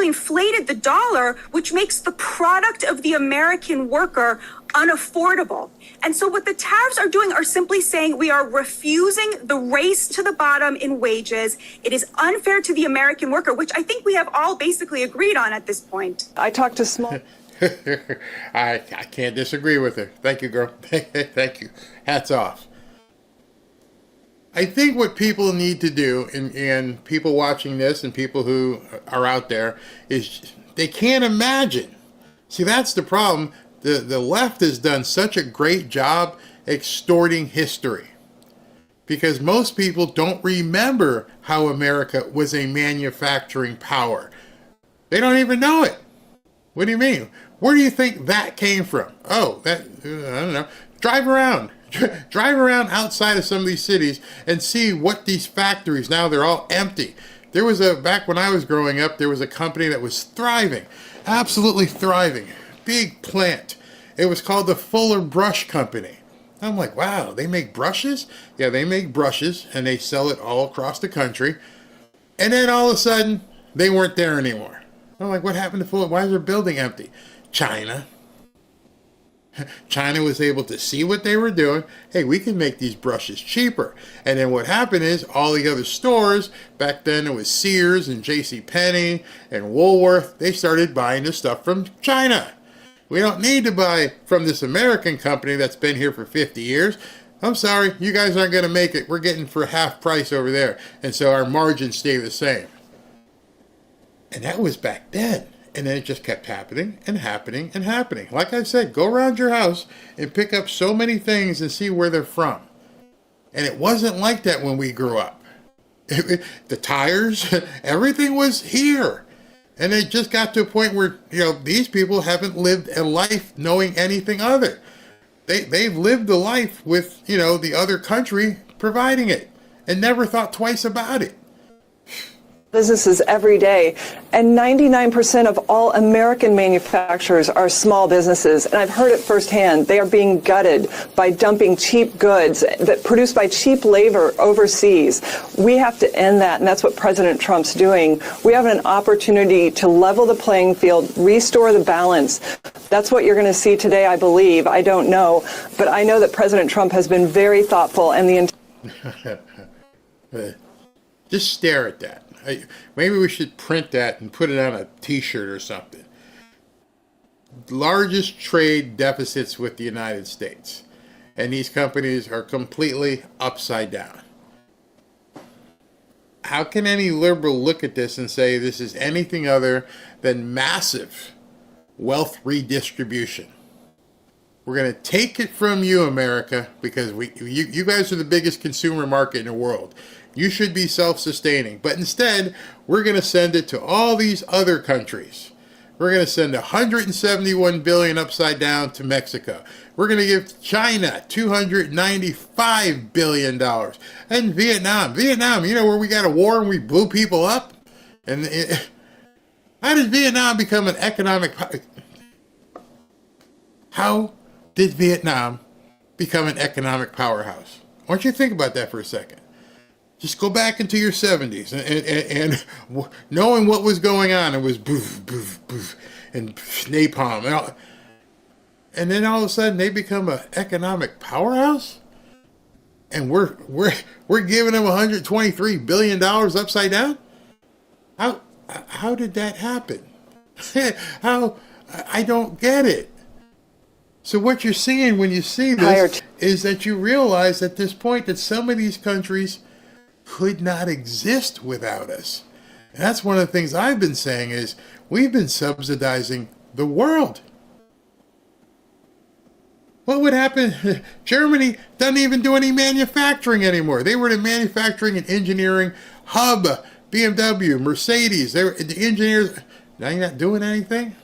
inflated the dollar, which makes the product of the American worker unaffordable. And so what the tariffs are doing are simply saying we are refusing the race to the bottom in wages. It is unfair to the American worker, which I think we have all basically agreed on at this point. I talked to small... I can't disagree with her. Thank you, girl. Thank you. Hats off. I think what people need to do, and people watching this and people who are out there, is they can't imagine. See, that's the problem. The left has done such a great job extorting history, because most people don't remember how America was a manufacturing power. They don't even know it. What do you mean? Where do you think that came from? Oh, I don't know. Drive around outside of some of these cities and see what these factories, now they're all empty. There was back when I was growing up, there was a company that was thriving, absolutely thriving, big plant. It was called the Fuller Brush Company. I'm like, wow, they make brushes? Yeah, they make brushes, and they sell it all across the country. And then all of a sudden, they weren't there anymore. I'm like, what happened to Fuller? Why is their building empty? China was able to see what they were doing. Hey, we can make these brushes cheaper. And then what happened is all the other stores, back then it was Sears and JCPenney and Woolworth, they started buying the stuff from China. We don't need to buy from this American company that's been here for 50 years. I'm sorry, you guys aren't going to make it. We're getting for half price over there. And so our margins stay the same. And that was back then. And then it just kept happening and happening and happening. Like I said, go around your house and pick up so many things and see where they're from. And it wasn't like that when we grew up. The tires, everything was here. And it just got to a point where, these people haven't lived a life knowing anything other. They've lived a life with, the other country providing it and never thought twice about it. Businesses every day, and 99% of all American manufacturers are small businesses, and I've heard it firsthand. They are being gutted by dumping cheap goods that produced by cheap labor overseas. We have to end that, and that's what President Trump's doing. We have an opportunity to level the playing field, restore the balance. That's what you're going to see today, I believe. I don't know, but I know that President Trump has been very thoughtful, and Just stare at that. Maybe we should print that and put it on a t-shirt or something. Largest trade deficits with the United States. And these companies are completely upside down. How can any liberal look at this and say this is anything other than massive wealth redistribution? We're going to take it from you, America, because you guys are the biggest consumer market in the world. You should be self-sustaining. But instead, we're going to send it to all these other countries. We're going to send $171 billion upside down to Mexico. We're going to give China $295 billion. And Vietnam, where we got a war and we blew people up? And how did Vietnam become an economic... How did Vietnam become an economic powerhouse? Why don't you think about that for a second? Just go back into your 70s and knowing what was going on. It was boof, boof, boof, and napalm. And then all of a sudden they become an economic powerhouse? And we're giving them $123 billion upside down? How did that happen? I don't get it. So what you're seeing when you see this is that you realize at this point that some of these countries could not exist without us. And that's one of the things I've been saying is we've been subsidizing the world. What would happen? Germany doesn't even do any manufacturing anymore. They were the manufacturing and engineering hub. BMW, Mercedes, they were the engineers. Now you're not doing anything?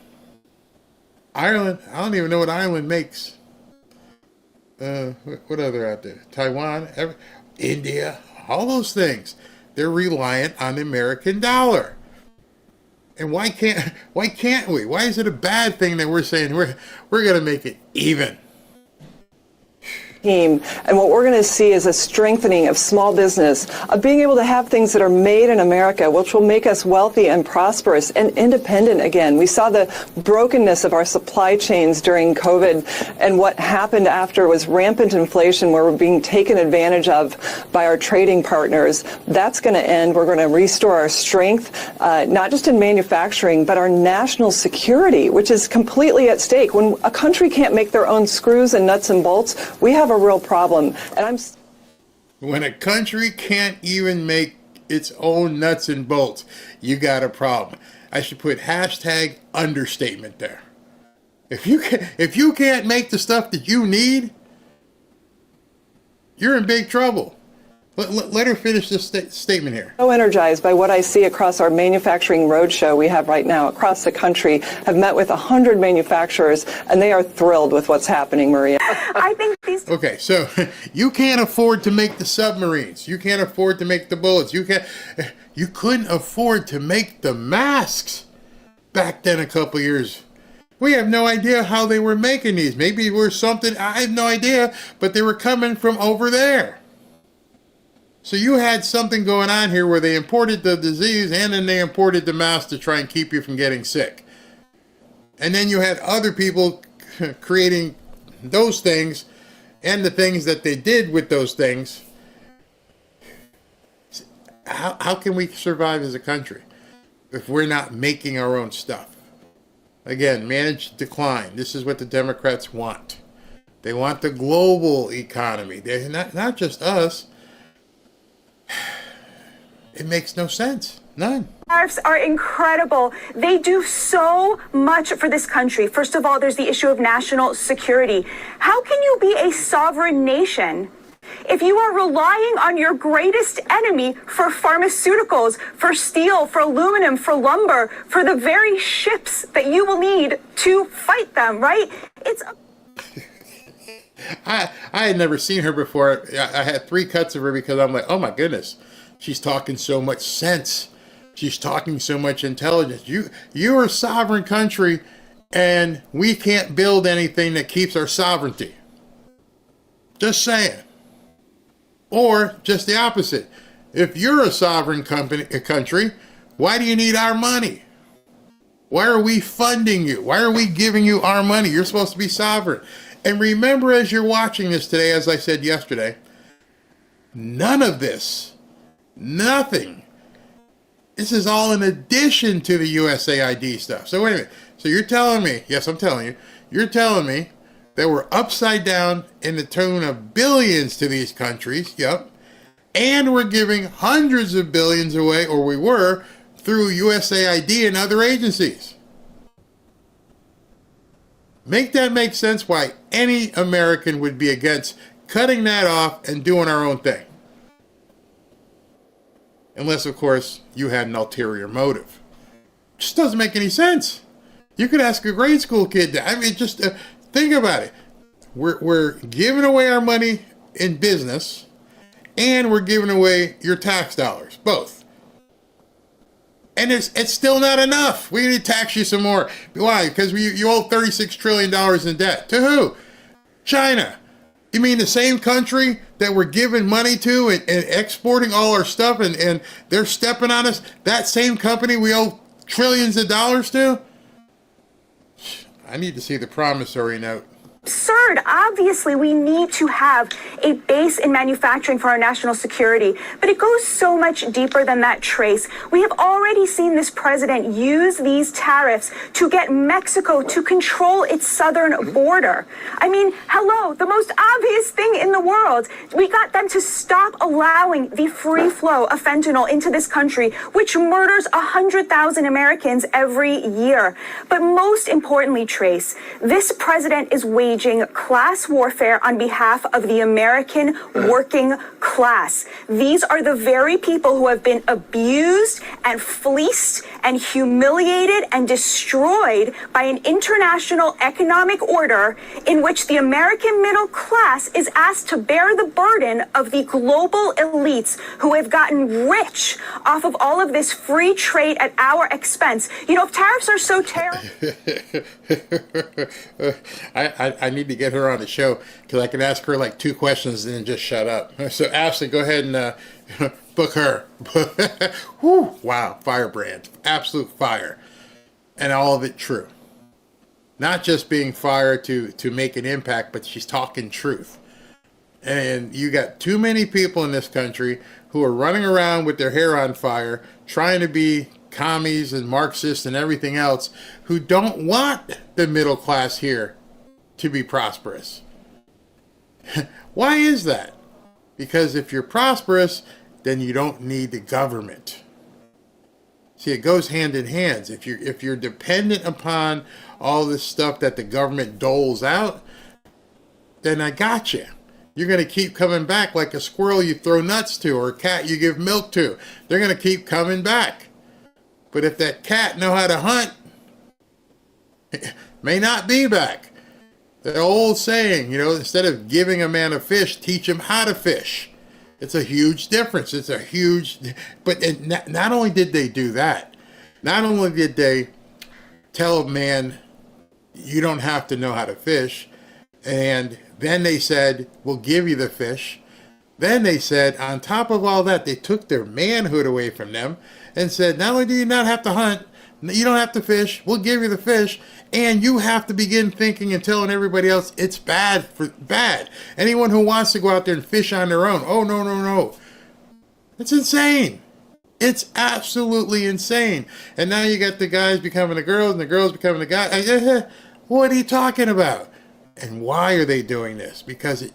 Ireland, I don't even know what Ireland makes. What other out there? Taiwan, India, all those things. They're reliant on the American dollar. And why can't we? Why is it a bad thing that we're saying we're going to make it even? team. And what we're going to see is a strengthening of small business, of being able to have things that are made in America, which will make us wealthy and prosperous and independent again. We saw the brokenness of our supply chains during COVID, and what happened after was rampant inflation where we're being taken advantage of by our trading partners. That's going to end. We're going to restore our strength, not just in manufacturing, but our national security, which is completely at stake. When a country can't make their own screws and nuts and bolts, we have a real problem. And when a country can't even make its own nuts and bolts, you got a problem. I should put hashtag understatement there. If you can't make the stuff that you need, you're in big trouble. Let her finish this statement here. So energized by what I see across our manufacturing roadshow we have right now across the country. Have met with 100 manufacturers, and they are thrilled with what's happening, Maria. I think these. Okay, so you can't afford to make the submarines. You can't afford to make the bullets. You couldn't afford to make the masks back then a couple years. We have no idea how they were making these. Maybe it was something, I have no idea, but they were coming from over there. So you had something going on here where they imported the disease and then they imported the mask to try and keep you from getting sick. And then you had other people creating those things and the things that they did with those things. How can we survive as a country if we're not making our own stuff? Again, managed decline. This is what the Democrats want. They want the global economy. They're not just us. It makes no sense. None. Tariffs are incredible. They do so much for this country. First of all, there's the issue of national security. How can you be a sovereign nation if you are relying on your greatest enemy for pharmaceuticals, for steel, for aluminum, for lumber, for the very ships that you will need to fight them, right? I had never seen her before. I had 3 cuts of her because I'm like, oh my goodness, she's talking so much sense. She's talking so much intelligence. You're a sovereign country, and we can't build anything that keeps our sovereignty. Just saying. Or just the opposite. If you're a sovereign country, why do you need our money? Why are we funding you? Why are we giving you our money? You're supposed to be sovereign. And remember, as you're watching this today, as I said yesterday, none of this, nothing. This is all in addition to the USAID stuff. So wait a minute. So you're telling me, yes, I'm telling you, you're telling me that we're upside down in the tune of billions to these countries, yep, and we're giving hundreds of billions away, or we were, through USAID and other agencies. Make that make sense why any American would be against cutting that off and doing our own thing. Unless, of course, you had an ulterior motive. It just doesn't make any sense. You could ask a grade school kid that. I mean, just think about it. We're giving away our money in business, and we're giving away your tax dollars, both. And it's still not enough. We need to tax you some more. Why? Because you owe $36 trillion in debt. To who? China. You mean the same country that we're giving money to and exporting all our stuff and they're stepping on us? That same company we owe trillions of dollars to? I need to see the promissory note. Absurd. Obviously, we need to have a base in manufacturing for our national security, but it goes so much deeper than that, Trace. We have already seen this president use these tariffs to get Mexico to control its southern border. I mean, hello, the most obvious thing in the world. We got them to stop allowing the free flow of fentanyl into this country, which murders 100,000 Americans every year. But most importantly, Trace, this president is waging class warfare on behalf of the American working class. These are the very people who have been abused and fleeced and humiliated and destroyed by an international economic order in which the American middle class is asked to bear the burden of the global elites who have gotten rich off of all of this free trade at our expense. You know, if tariffs are so terrible... I need to get her on the show because I can ask her like 2 questions and then just shut up. So Ashley, go ahead and book her. Whew, wow, firebrand, absolute fire, and all of it true. Not just being fire to make an impact, but she's talking truth. And you got too many people in this country who are running around with their hair on fire, trying to be commies and Marxists and everything else, who don't want the middle class here to be prosperous. Why is that? Because if you're prosperous, then you don't need the government. See, it goes hand in hand. If you're dependent upon all this stuff that the government doles out, then I got you. You're going to keep coming back like a squirrel you throw nuts to or a cat you give milk to. They're going to keep coming back. But if that cat know how to hunt, it may not be back. The old saying, you know, instead of giving a man a fish, teach him how to fish. It's a huge difference. It's a huge... But not only did they do that, not only did they tell a man, you don't have to know how to fish, and then they said, we'll give you the fish. Then they said, on top of all that, they took their manhood away from them and said, not only do you not have to hunt, you don't have to fish, we'll give you the fish, and you have to begin thinking and telling everybody else it's bad. Anyone who wants to go out there and fish on their own, oh, no. It's insane. It's absolutely insane. And now you got the guys becoming the girls and the girls becoming the guys. What are you talking about? And why are they doing this? Because it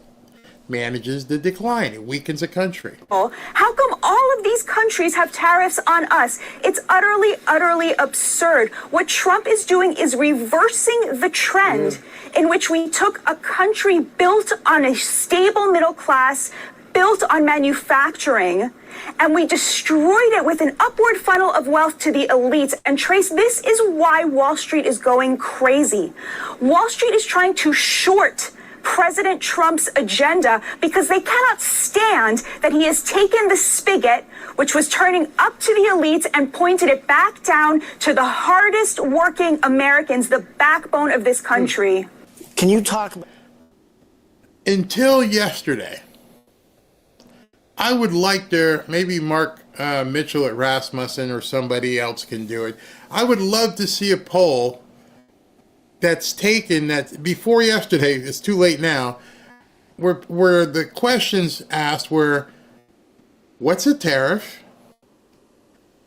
manages the decline. It weakens a country. How come all of these countries have tariffs on us? It's utterly, utterly absurd. What Trump is doing is reversing the trend in which we took a country built on a stable middle class, built on manufacturing, and we destroyed it with an upward funnel of wealth to the elites. And Trace, this is why Wall Street is going crazy. Wall Street is trying to short President Trump's agenda because they cannot stand that he has taken the spigot, which was turning up to the elites, and pointed it back down to the hardest working Americans, the backbone of this country. Can you talk about... Until yesterday, I would like maybe Mark Mitchell at Rasmussen or somebody else can do it. I would love to see a poll that's taken that before yesterday, it's too late now, where the questions asked were, what's a tariff?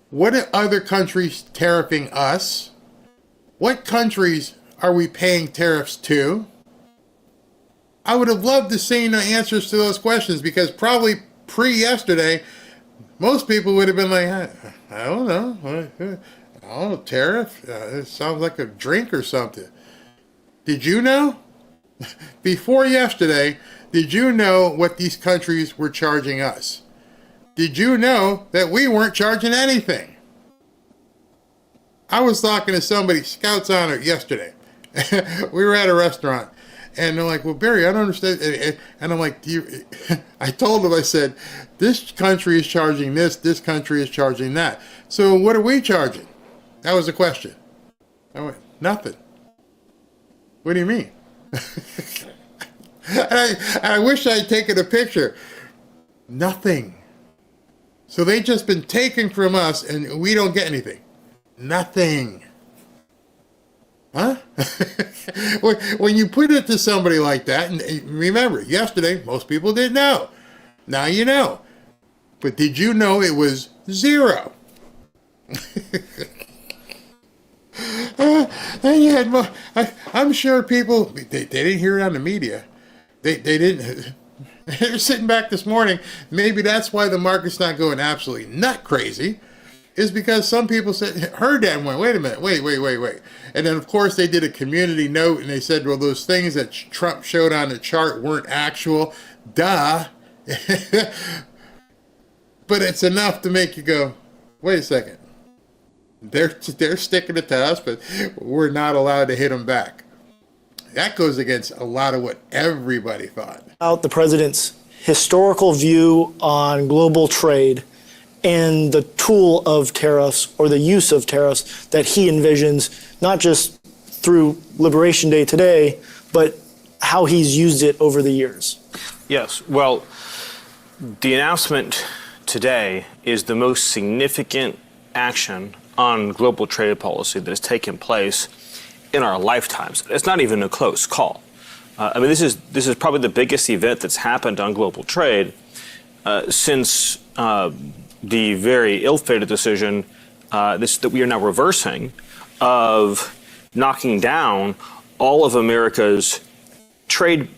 What are other countries tariffing us? What countries are we paying tariffs to? I would have loved to see the answers to those questions, because probably pre-yesterday, most people would have been like, I don't know, tariff? It sounds like a drink or something. Did you know? Before yesterday, did you know what these countries were charging us? Did you know that we weren't charging anything? I was talking to somebody, Scouts Honor, yesterday. We were at a restaurant, and they're like, well, Barry, I don't understand. And I'm like, I told them, I said, this country is charging this country is charging that. So what are we charging? That was the question. I went, nothing. What do you mean? I wish I'd taken a picture. Nothing. So they just been taken from us and we don't get anything. Nothing. Huh? When you put it to somebody like that, and remember, yesterday, most people didn't know. Now you know. But did you know it was zero? And you had more, I'm sure people, they didn't hear it on the media. They didn't. They're sitting back this morning. Maybe that's why the market's not going absolutely nut crazy, is because some people heard that and went, wait a minute, wait. And then, of course, they did a community note and they said, well, those things that Trump showed on the chart weren't actual. Duh. But it's enough to make you go, wait a second. They're sticking it to us, but we're not allowed to hit them back. That goes against a lot of what everybody thought. About the president's historical view on global trade and the tool of tariffs or the use of tariffs that he envisions, not just through Liberation Day today, but how he's used it over the years. Yes, well, the announcement today is the most significant action on global trade policy that has taken place in our lifetimes. It's not even a close call. This is probably the biggest event that's happened on global trade since the very ill-fated decision that we are now reversing of knocking down all of America's trade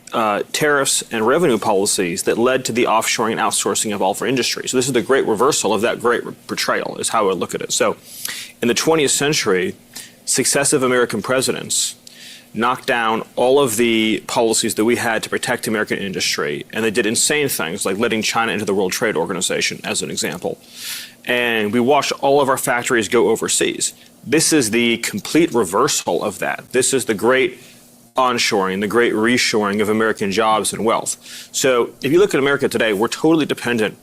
tariffs and revenue policies that led to the offshoring and outsourcing of all of our industry. So this is the great reversal of that great betrayal, is how I look at it. So in the 20th century, successive American presidents knocked down all of the policies that we had to protect American industry, and they did insane things like letting China into the World Trade Organization, as an example. And we watched all of our factories go overseas. This is the complete reversal of that. This is the great onshoring, the great reshoring of American jobs and wealth. So if you look at America today, we're totally dependent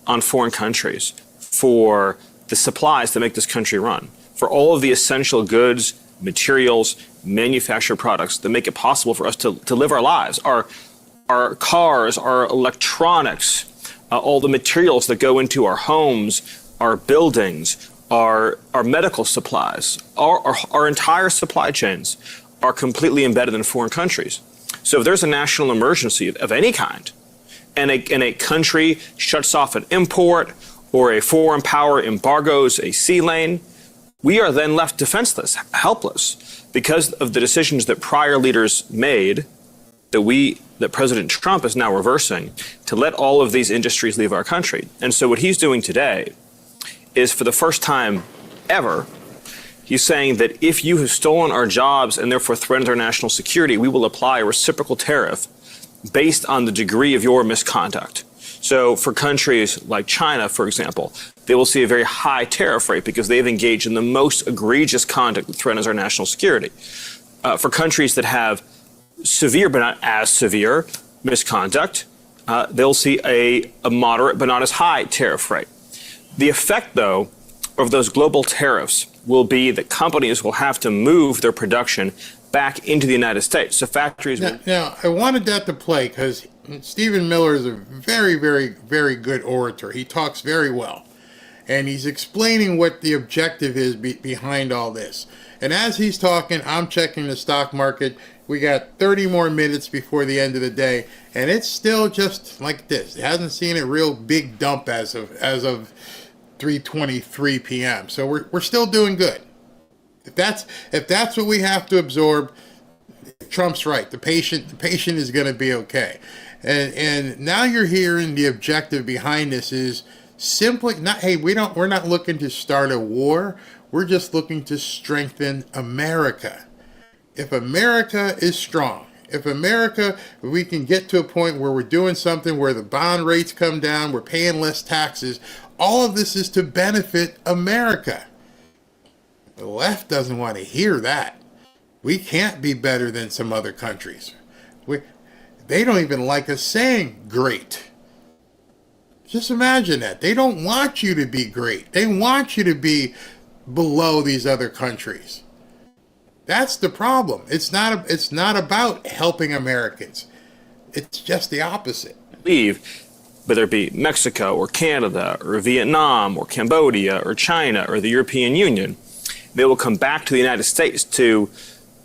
on foreign countries for the supplies that make this country run, for all of the essential goods, materials, manufactured products that make it possible for us to live our lives. Our cars, our electronics, all the materials that go into our homes, our buildings, our medical supplies, our entire supply chains are completely embedded in foreign countries. So if there's a national emergency of any kind, and a country shuts off an import, or a foreign power embargoes a sea lane, we are then left defenseless, helpless, because of the decisions that prior leaders made that President Trump is now reversing to let all of these industries leave our country. And so what he's doing today is, for the first time ever, he's saying that if you have stolen our jobs and therefore threatened our national security, we will apply a reciprocal tariff based on the degree of your misconduct. So for countries like China, for example, they will see a very high tariff rate because they've engaged in the most egregious conduct that threatens our national security. For countries that have severe but not as severe misconduct, they'll see a moderate but not as high tariff rate. The effect, though, of those global tariffs will be that companies will have to move their production back into the United States. So factories Now, I wanted that to play because Stephen Miller is a very, very, very good orator. He talks very well. And he's explaining what the objective is behind all this. And as he's talking, I'm checking the stock market. We got 30 more minutes before the end of the day, and it's still just like this. It hasn't seen a real big dump as of 3:23 p.m. So we're still doing good. If that's what we have to absorb, Trump's right. The patient is going to be okay. And now you're hearing the objective behind this is simply not, hey, we're not looking to start a war. We're just looking to strengthen America. If America is strong, if we can get to a point where we're doing something where the bond rates come down, we're paying less taxes, all of this is to benefit America. The left doesn't want to hear that. We can't be better than some other countries. They don't even like us saying great. Just imagine that. They don't want you to be great. They want you to be below these other countries. That's the problem. It's not about helping Americans. It's just the opposite. Leave, whether it be Mexico or Canada or Vietnam or Cambodia or China or the European Union, they will come back to the United States to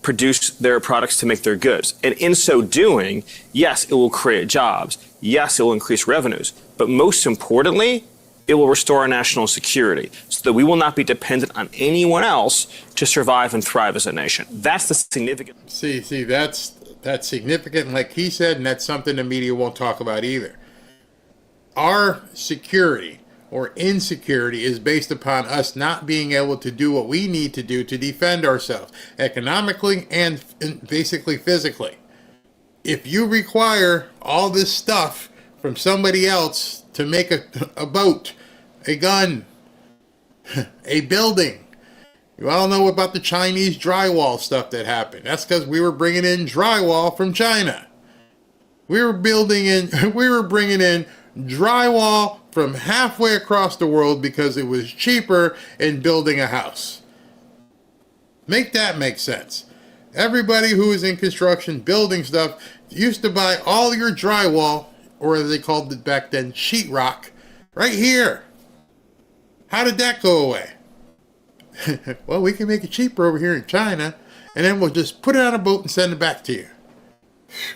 produce their products to make their goods. And in so doing, yes, it will create jobs. Yes, it will increase revenues. But most importantly, it will restore our national security so that we will not be dependent on anyone else to survive and thrive as a nation. That's the significant. See, that's significant, like he said, and that's something the media won't talk about either. Our security or insecurity is based upon us not being able to do what we need to do to defend ourselves economically and basically physically. If you require all this stuff from somebody else to make a boat, a gun, a building. You all know about the Chinese drywall stuff that happened. That's because we were bringing in drywall from China. We were bringing in drywall from halfway across the world because it was cheaper in building a house. Make that make sense. Everybody who is in construction, building stuff, used to buy all your drywall, or as they called it back then, sheetrock, right here. How did that go away? Well, we can make it cheaper over here in China, and then we'll just put it on a boat and send it back to you.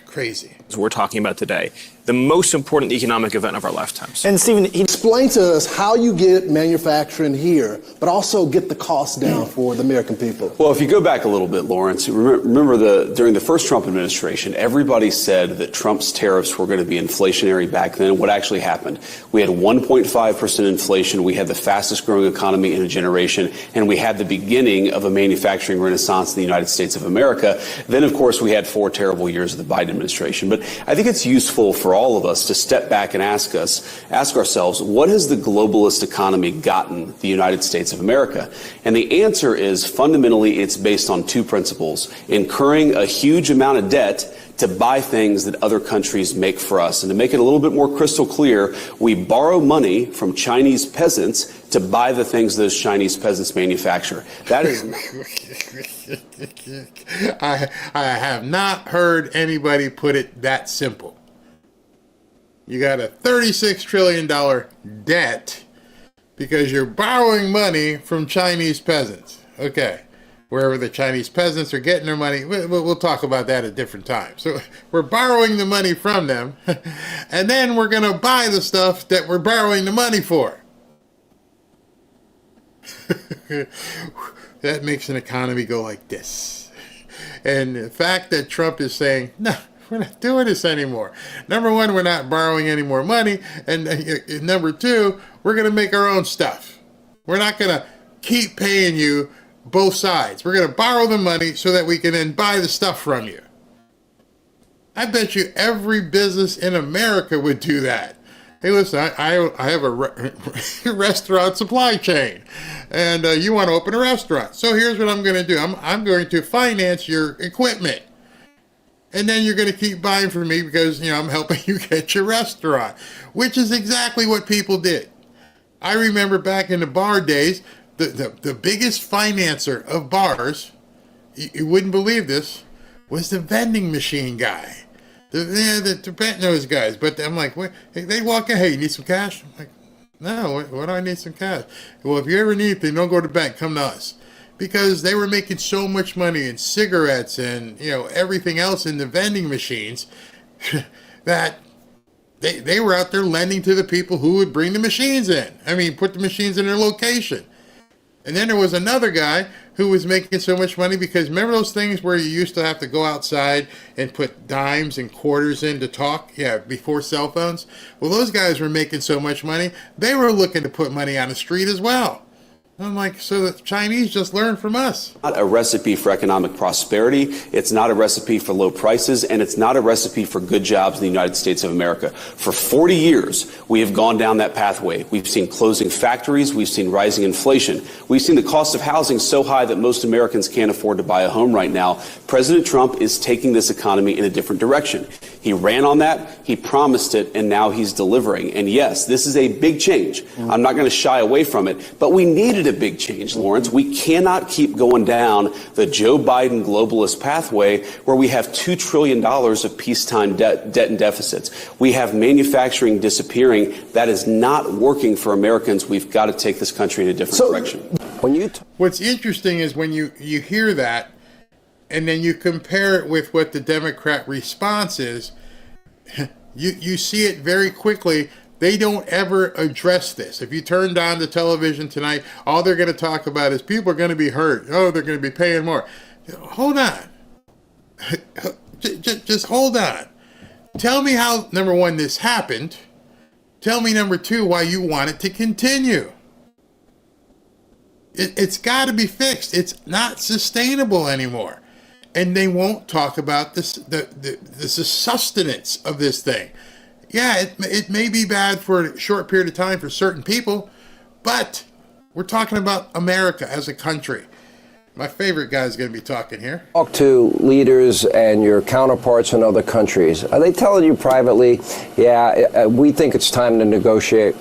Crazy. We're talking about today, the most important economic event of our lifetimes. And Stephen, explain to us how you get manufacturing here, but also get the cost down for the American people. Well, if you go back a little bit, Lawrence, remember during the first Trump administration, everybody said that Trump's tariffs were going to be inflationary back then. What actually happened? We had 1.5% inflation. We had the fastest growing economy in a generation, and we had the beginning of a manufacturing renaissance in the United States of America. Then, of course, we had 4 terrible years of the Biden administration. But I think it's useful for all of us to step back and ask ourselves, what has the globalist economy gotten the United States of America? And the answer is fundamentally it's based on 2 principles: incurring a huge amount of debt to buy things that other countries make for us. And to make it a little bit more crystal clear, we borrow money from Chinese peasants to buy the things those Chinese peasants manufacture. That is... I have not heard anybody put it that simple. You got a $36 trillion debt because you're borrowing money from Chinese peasants. Okay. Wherever the Chinese peasants are getting their money, we'll talk about that at different times. So we're borrowing the money from them, and then we're going to buy the stuff that we're borrowing the money for. That makes an economy go like this. And the fact that Trump is saying, no, we're not doing this anymore. Number one, we're not borrowing any more money. And number 2, we're going to make our own stuff. We're not going to keep paying you both sides. We're going to borrow the money so that we can then buy the stuff from you. I bet you every business in America would do that. Hey, listen, I have a restaurant supply chain, and you want to open a restaurant. So here's what I'm going to do. I'm going to finance your equipment. And then you're going to keep buying from me because, I'm helping you get your restaurant, which is exactly what people did. I remember back in the bar days, the biggest financer of bars, you wouldn't believe this, was the vending machine guy. The bent nose guys. But I'm like, wait, they walk in, hey, you need some cash? I'm like, no, what do I need some cash? Well, if you ever need anything, don't go to the bank, come to us. Because they were making so much money in cigarettes and, everything else in the vending machines that they were out there lending to the people who would bring the machines in. I mean, put the machines in their location. And then there was another guy who was making so much money because remember those things where you used to have to go outside and put dimes and quarters in to talk? Yeah, before cell phones. Well, those guys were making so much money, they were looking to put money on the street as well. I'm like, so the Chinese just learned from us. Not a recipe for economic prosperity. It's not a recipe for low prices, and it's not a recipe for good jobs in the United States of America. For 40 years, we have gone down that pathway. We've seen closing factories. We've seen rising inflation. We've seen the cost of housing so high that most Americans can't afford to buy a home right now. President Trump is taking this economy in a different direction. He ran on that, he promised it, and now he's delivering. And yes, this is a big change. I'm not going to shy away from it, but we needed a big change, Lawrence. We cannot keep going down the Joe Biden globalist pathway where we have $2 trillion of peacetime debt and deficits. We have manufacturing disappearing. That is not working for Americans. We've got to take this country in a different direction. What's interesting is when you hear that, and then you compare it with what the Democrat response is, you see it very quickly. They don't ever address this. If you turned on the television tonight, all they're going to talk about is people are going to be hurt. Oh, they're going to be paying more. Hold on. Just hold on. Tell me how, number one, this happened. Tell me, number 2, why you want it to continue. It's got to be fixed. It's not sustainable anymore. And they won't talk about this, the sustenance of this thing. yeah, it may be bad for a short period of time for certain people, but we're talking about America as a country. My favorite guy is going to be talking here. Talk to leaders and your counterparts in other countries. Are they telling you privately, yeah, we think it's time to negotiate?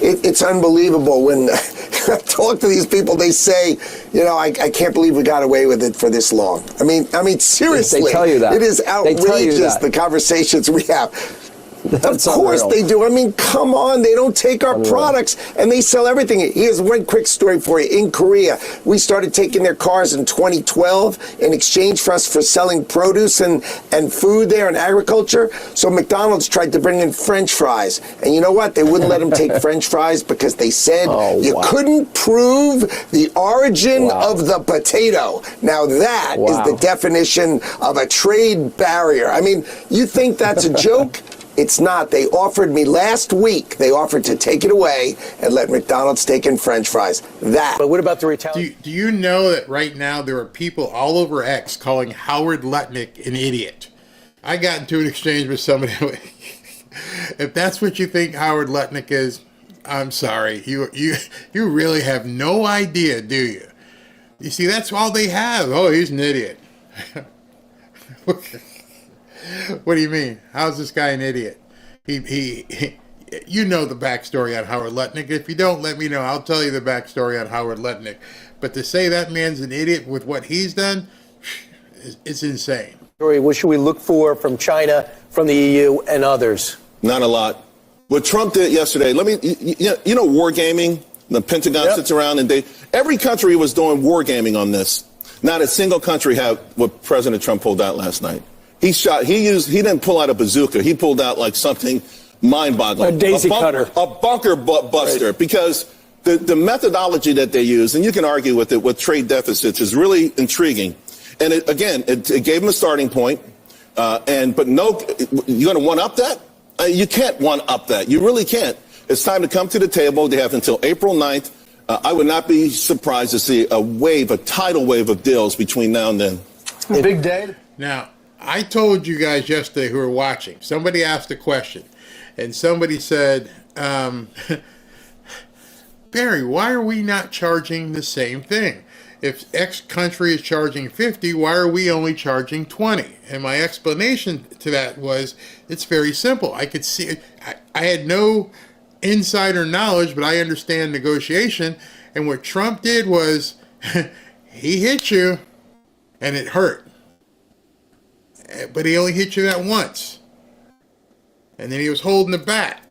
It's unbelievable when I talk to these people. They say, I can't believe we got away with it for this long. I mean, seriously, they tell you that. It is outrageous, the conversations we have. Of course they do. I mean, come on. They don't take our products and they sell everything. Here's one quick story for you. In Korea, we started taking their cars in 2012 in exchange for us for selling produce and food there and agriculture. So McDonald's tried to bring in French fries. And you know what? They wouldn't let them take French fries because they said you couldn't prove the origin of the potato. Now that is the definition of a trade barrier. I mean, you think that's a joke? It's not. They offered me last week. They offered to take it away and let McDonald's take in French fries. But what about the retaliation? Do you know that right now there are people all over X calling Howard Lutnick an idiot? I got into an exchange with somebody. If that's what you think Howard Lutnick is, I'm sorry. You really have no idea, do you? You see, that's all they have. Oh, he's an idiot. What do you mean? How's this guy an idiot? He you know the backstory on Howard Lutnick. If you don't, let me know. I'll tell you the backstory on Howard Lutnick. But to say that man's an idiot with what he's done, it's insane. What should we look for from China, from the EU, and others? Not a lot. What Trump did yesterday, wargaming, the Pentagon sits around and every country was doing wargaming on this. Not a single country had what President Trump pulled out last night. He didn't pull out a bazooka. He pulled out like something mind-boggling. A daisy cutter. A bunker buster. Right. Because the methodology that they use, and you can argue with it, with trade deficits, is really intriguing. And it gave him a starting point. But you're going to one-up that? You can't one-up that. You really can't. It's time to come to the table. They have until April 9th. I would not be surprised to see a tidal wave of deals between now and then. Big day. Now, I told you guys yesterday who were watching, somebody asked a question, and somebody said, Barry, why are we not charging the same thing? If X country is charging 50, why are we only charging 20? And my explanation to that was, it's very simple. I could see it. I had no insider knowledge, but I understand negotiation. And what Trump did was he hit you and it hurt. But he only hit you that once. And then he was holding the bat.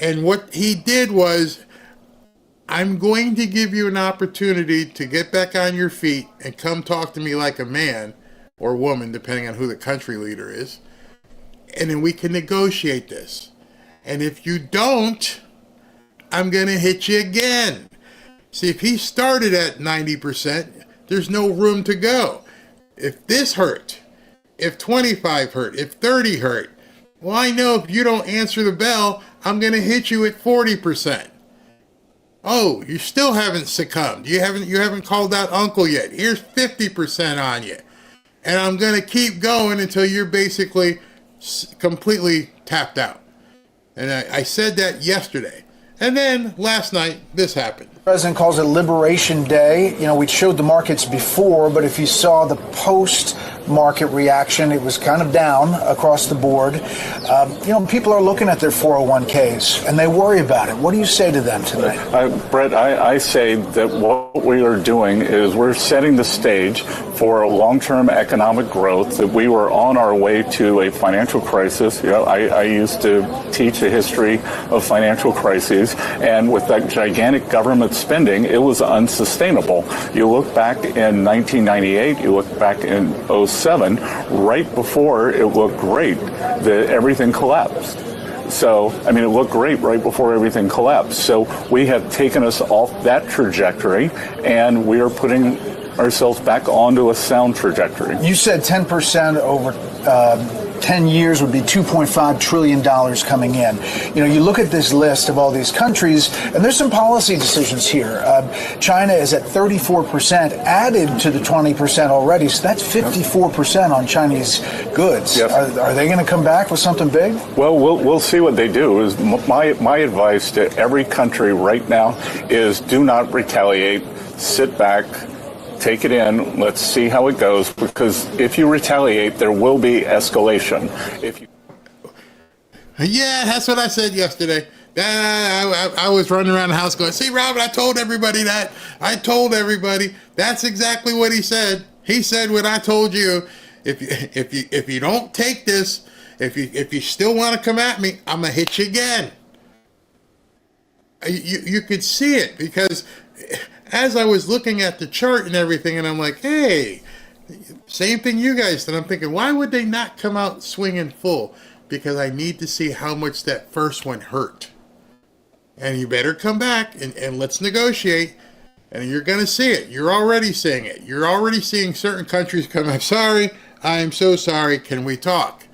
And what he did was, I'm going to give you an opportunity to get back on your feet and come talk to me like a man or woman, depending on who the country leader is. And then we can negotiate this. And if you don't, I'm going to hit you again. See, if he started at 90%, there's no room to go. If this hurt, if 25 hurt, if 30 hurt, well, I know if you don't answer the bell, I'm going to hit you at 40%. Oh, you still haven't succumbed. You haven't called out uncle yet. Here's 50% on you. And I'm going to keep going until you're basically completely tapped out. And I said that yesterday. And then last night, this happened. The president calls it Liberation Day. We showed the markets before, but if you saw the post-market reaction, it was kind of down across the board. People are looking at their 401ks, and they worry about it. What do you say to them tonight? Brett, I say that what we are doing is we're setting the stage for long-term economic growth, that we were on our way to a financial crisis. I used to teach a history of financial crises, and with that gigantic government spending, it was unsustainable. You look back in 1998, you look back in 2007, right before it looked great, everything collapsed. So, it looked great right before everything collapsed. So we have taken us off that trajectory, and we are putting ourselves back onto a sound trajectory. You said 10% over 10 years would be $2.5 trillion coming in. You know, you look at this list of all these countries, and there's some policy decisions here. China is at 34%, added to the 20% already, so that's 54% on Chinese goods. Yes. Are they going to come back with something big? Well, we'll see what they do. Is my advice to every country right now is do not retaliate. Sit back, take it in. Let's see how it goes. Because if you retaliate, there will be escalation. Yeah, that's what I said yesterday. I was running around the house going, see, Robert, I told everybody that. I told everybody. That's exactly what he said. He said what I told you. If you don't take this, if you still want to come at me, I'm going to hit you again. You could see it because as I was looking at the chart and everything, and I'm like, hey, same thing you guys did. I'm thinking, why would they not come out swinging full? Because I need to see how much that first one hurt. And you better come back and let's negotiate. And you're going to see it. You're already seeing it. You're already seeing certain countries come, I'm sorry, I'm so sorry, can we talk?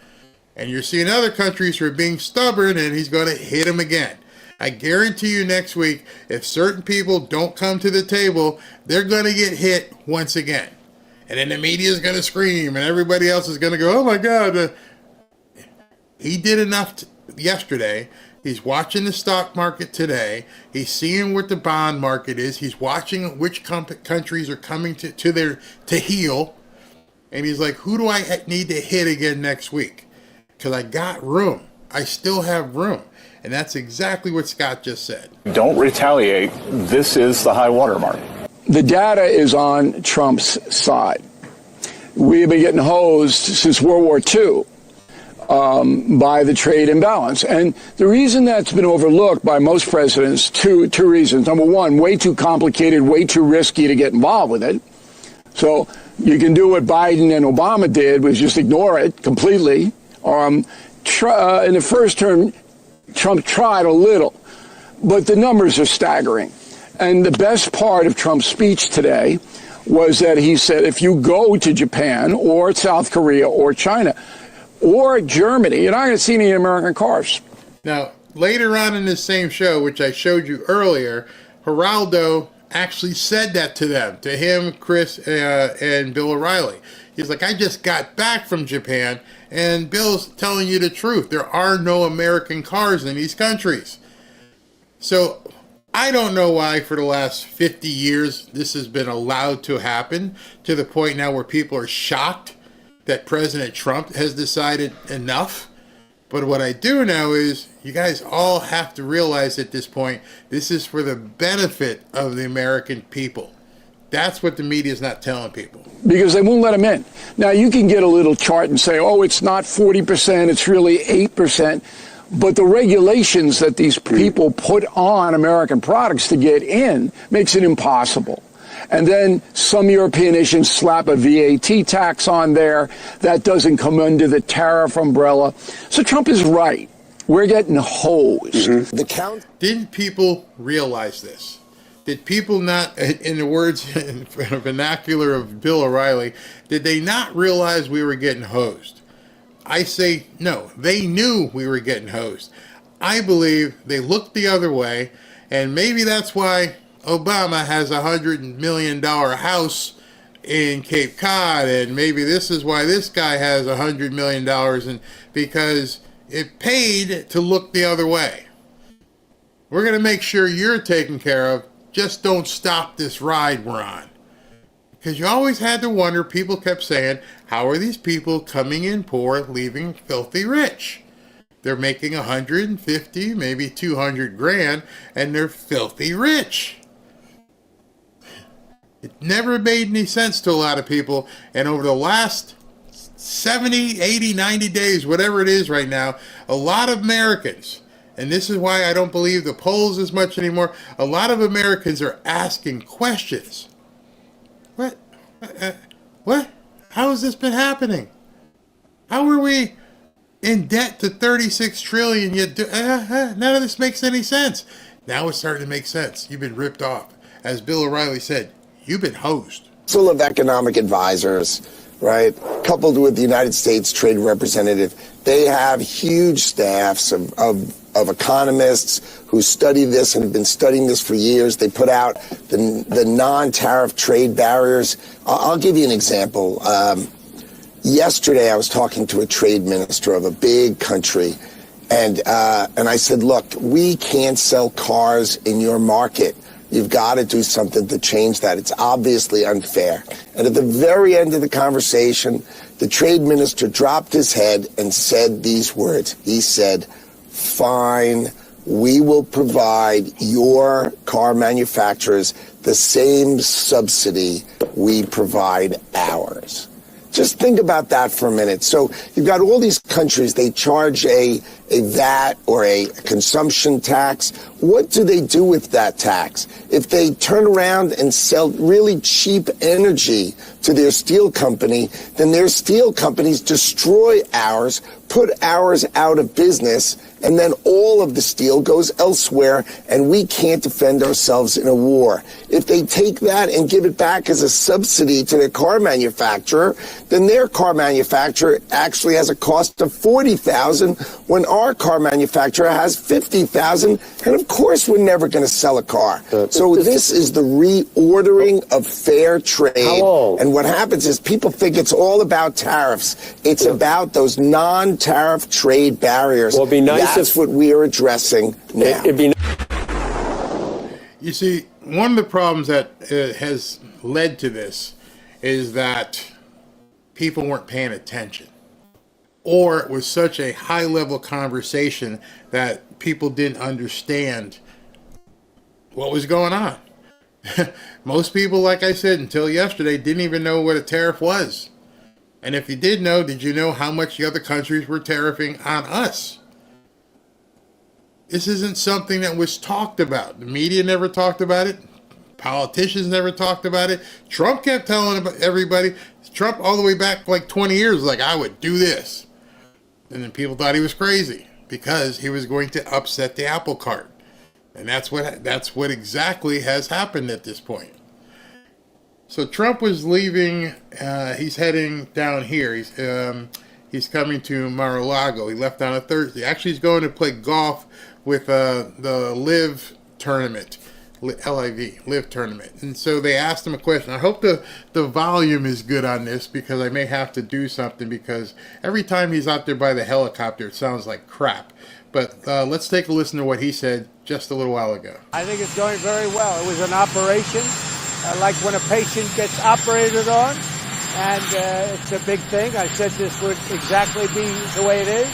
And you're seeing other countries who are being stubborn, and he's going to hit them again. I guarantee you next week, if certain people don't come to the table, they're going to get hit once again. And then the media is going to scream, and everybody else is going to go, oh my God. He did enough yesterday. He's watching the stock market today. He's seeing what the bond market is. He's watching which countries are coming to heal. And he's like, who do I need to hit again next week? Because I got room. I still have room. And that's exactly what Scott just said. Don't retaliate. This is the high water mark. The data is on Trump's side. We have been getting hosed since World War II. By the trade imbalance. And the reason that's been overlooked by most presidents, two reasons. Number one, way too complicated, way too risky to get involved with it. So you can do what Biden and Obama did, was just ignore it completely. In the first term, Trump tried a little, but the numbers are staggering. And the best part of Trump's speech today was that he said, if you go to Japan or South Korea or China, or Germany, you're not going to see any American cars. Now, later on in this same show, which I showed you earlier, Geraldo actually said that to them, to him, Chris, and Bill O'Reilly. He's like, I just got back from Japan, and Bill's telling you the truth. There are no American cars in these countries. So I don't know why for the last 50 years this has been allowed to happen, to the point now where people are shocked that President Trump has decided enough. But what I do know is you guys all have to realize at this point, this is for the benefit of the American people. That's what the media is not telling people. Because they won't let them in. Now, you can get a little chart and say, oh, it's not 40%, it's really 8%. But the regulations that these people put on American products to get in makes it impossible. And then some European nations slap a VAT tax on there. That doesn't come under the tariff umbrella. So Trump is right. We're getting hosed. Mm-hmm. Didn't people realize this? Did people not, in the words, in vernacular of Bill O'Reilly, did they not realize we were getting hosed? I say no. They knew we were getting hosed. I believe they looked the other way, and maybe that's why Obama has a $100 million house in Cape Cod, and maybe this is why this guy has $100 million, and because it paid to look the other way. We're going to make sure you're taken care of. Just don't stop this ride we're on. Because you always had to wonder, people kept saying, how are these people coming in poor, leaving filthy rich? They're making 150, maybe 200 grand, and they're filthy rich. It never made any sense to a lot of people, and over the last 70, 80, 90 days, whatever it is right now, a lot of Americans, and this is why I don't believe the polls as much anymore, a lot of Americans are asking questions. What? How has this been happening? How are we in debt to 36 trillion yet none of this makes any sense? Now it's starting to make sense. You've been ripped off. As Bill O'Reilly said, you've been hosed. Full of economic advisors, right, coupled with the United States Trade Representative, they have huge staffs of economists who study this and have been studying this for years. They put out the non-tariff trade barriers. I'll give you an example. Yesterday, I was talking to a trade minister of a big country, and I said, look, we can't sell cars in your market. You've got to do something to change that. It's obviously unfair. And at the very end of the conversation, the trade minister dropped his head and said these words. He said, fine, we will provide your car manufacturers the same subsidy we provide ours. Just think about that for a minute. So you've got all these countries, they charge a VAT or a consumption tax. What do they do with that tax? If they turn around and sell really cheap energy to their steel company, then their steel companies destroy ours, put ours out of business, and then all of the steel goes elsewhere, and we can't defend ourselves in a war. If they take that and give it back as a subsidy to their car manufacturer, then their car manufacturer actually has a cost of $40,000 when our car manufacturer has $50,000, and of course we're never going to sell a car. So this is the reordering of fair trade. And what happens is people think it's all about tariffs. It's about those non-tariff trade barriers. Well, it'd be nice That's what we are addressing now. You see, one of the problems that has led to this is that people weren't paying attention. Or it was such a high-level conversation that people didn't understand what was going on. Most people, like I said, until yesterday, didn't even know what a tariff was. And if you did know, did you know how much the other countries were tariffing on us? This isn't something that was talked about. The media never talked about it. Politicians never talked about it. Trump kept telling everybody, Trump all the way back like 20 years, like, I would do this. And then people thought he was crazy because he was going to upset the apple cart. And that's what exactly has happened at this point. So Trump was leaving. He's heading down here. He's coming to Mar-a-Lago. He left on a Thursday. Actually, he's going to play golf with the Live tournament, Live tournament. And so they asked him a question. I hope the volume is good on this because I may have to do something because every time he's out there by the helicopter, it sounds like crap. But let's take a listen to what he said just a little while ago. I think it's going very well. It was an operation, like when a patient gets operated on, and it's a big thing. I said this would exactly be the way it is.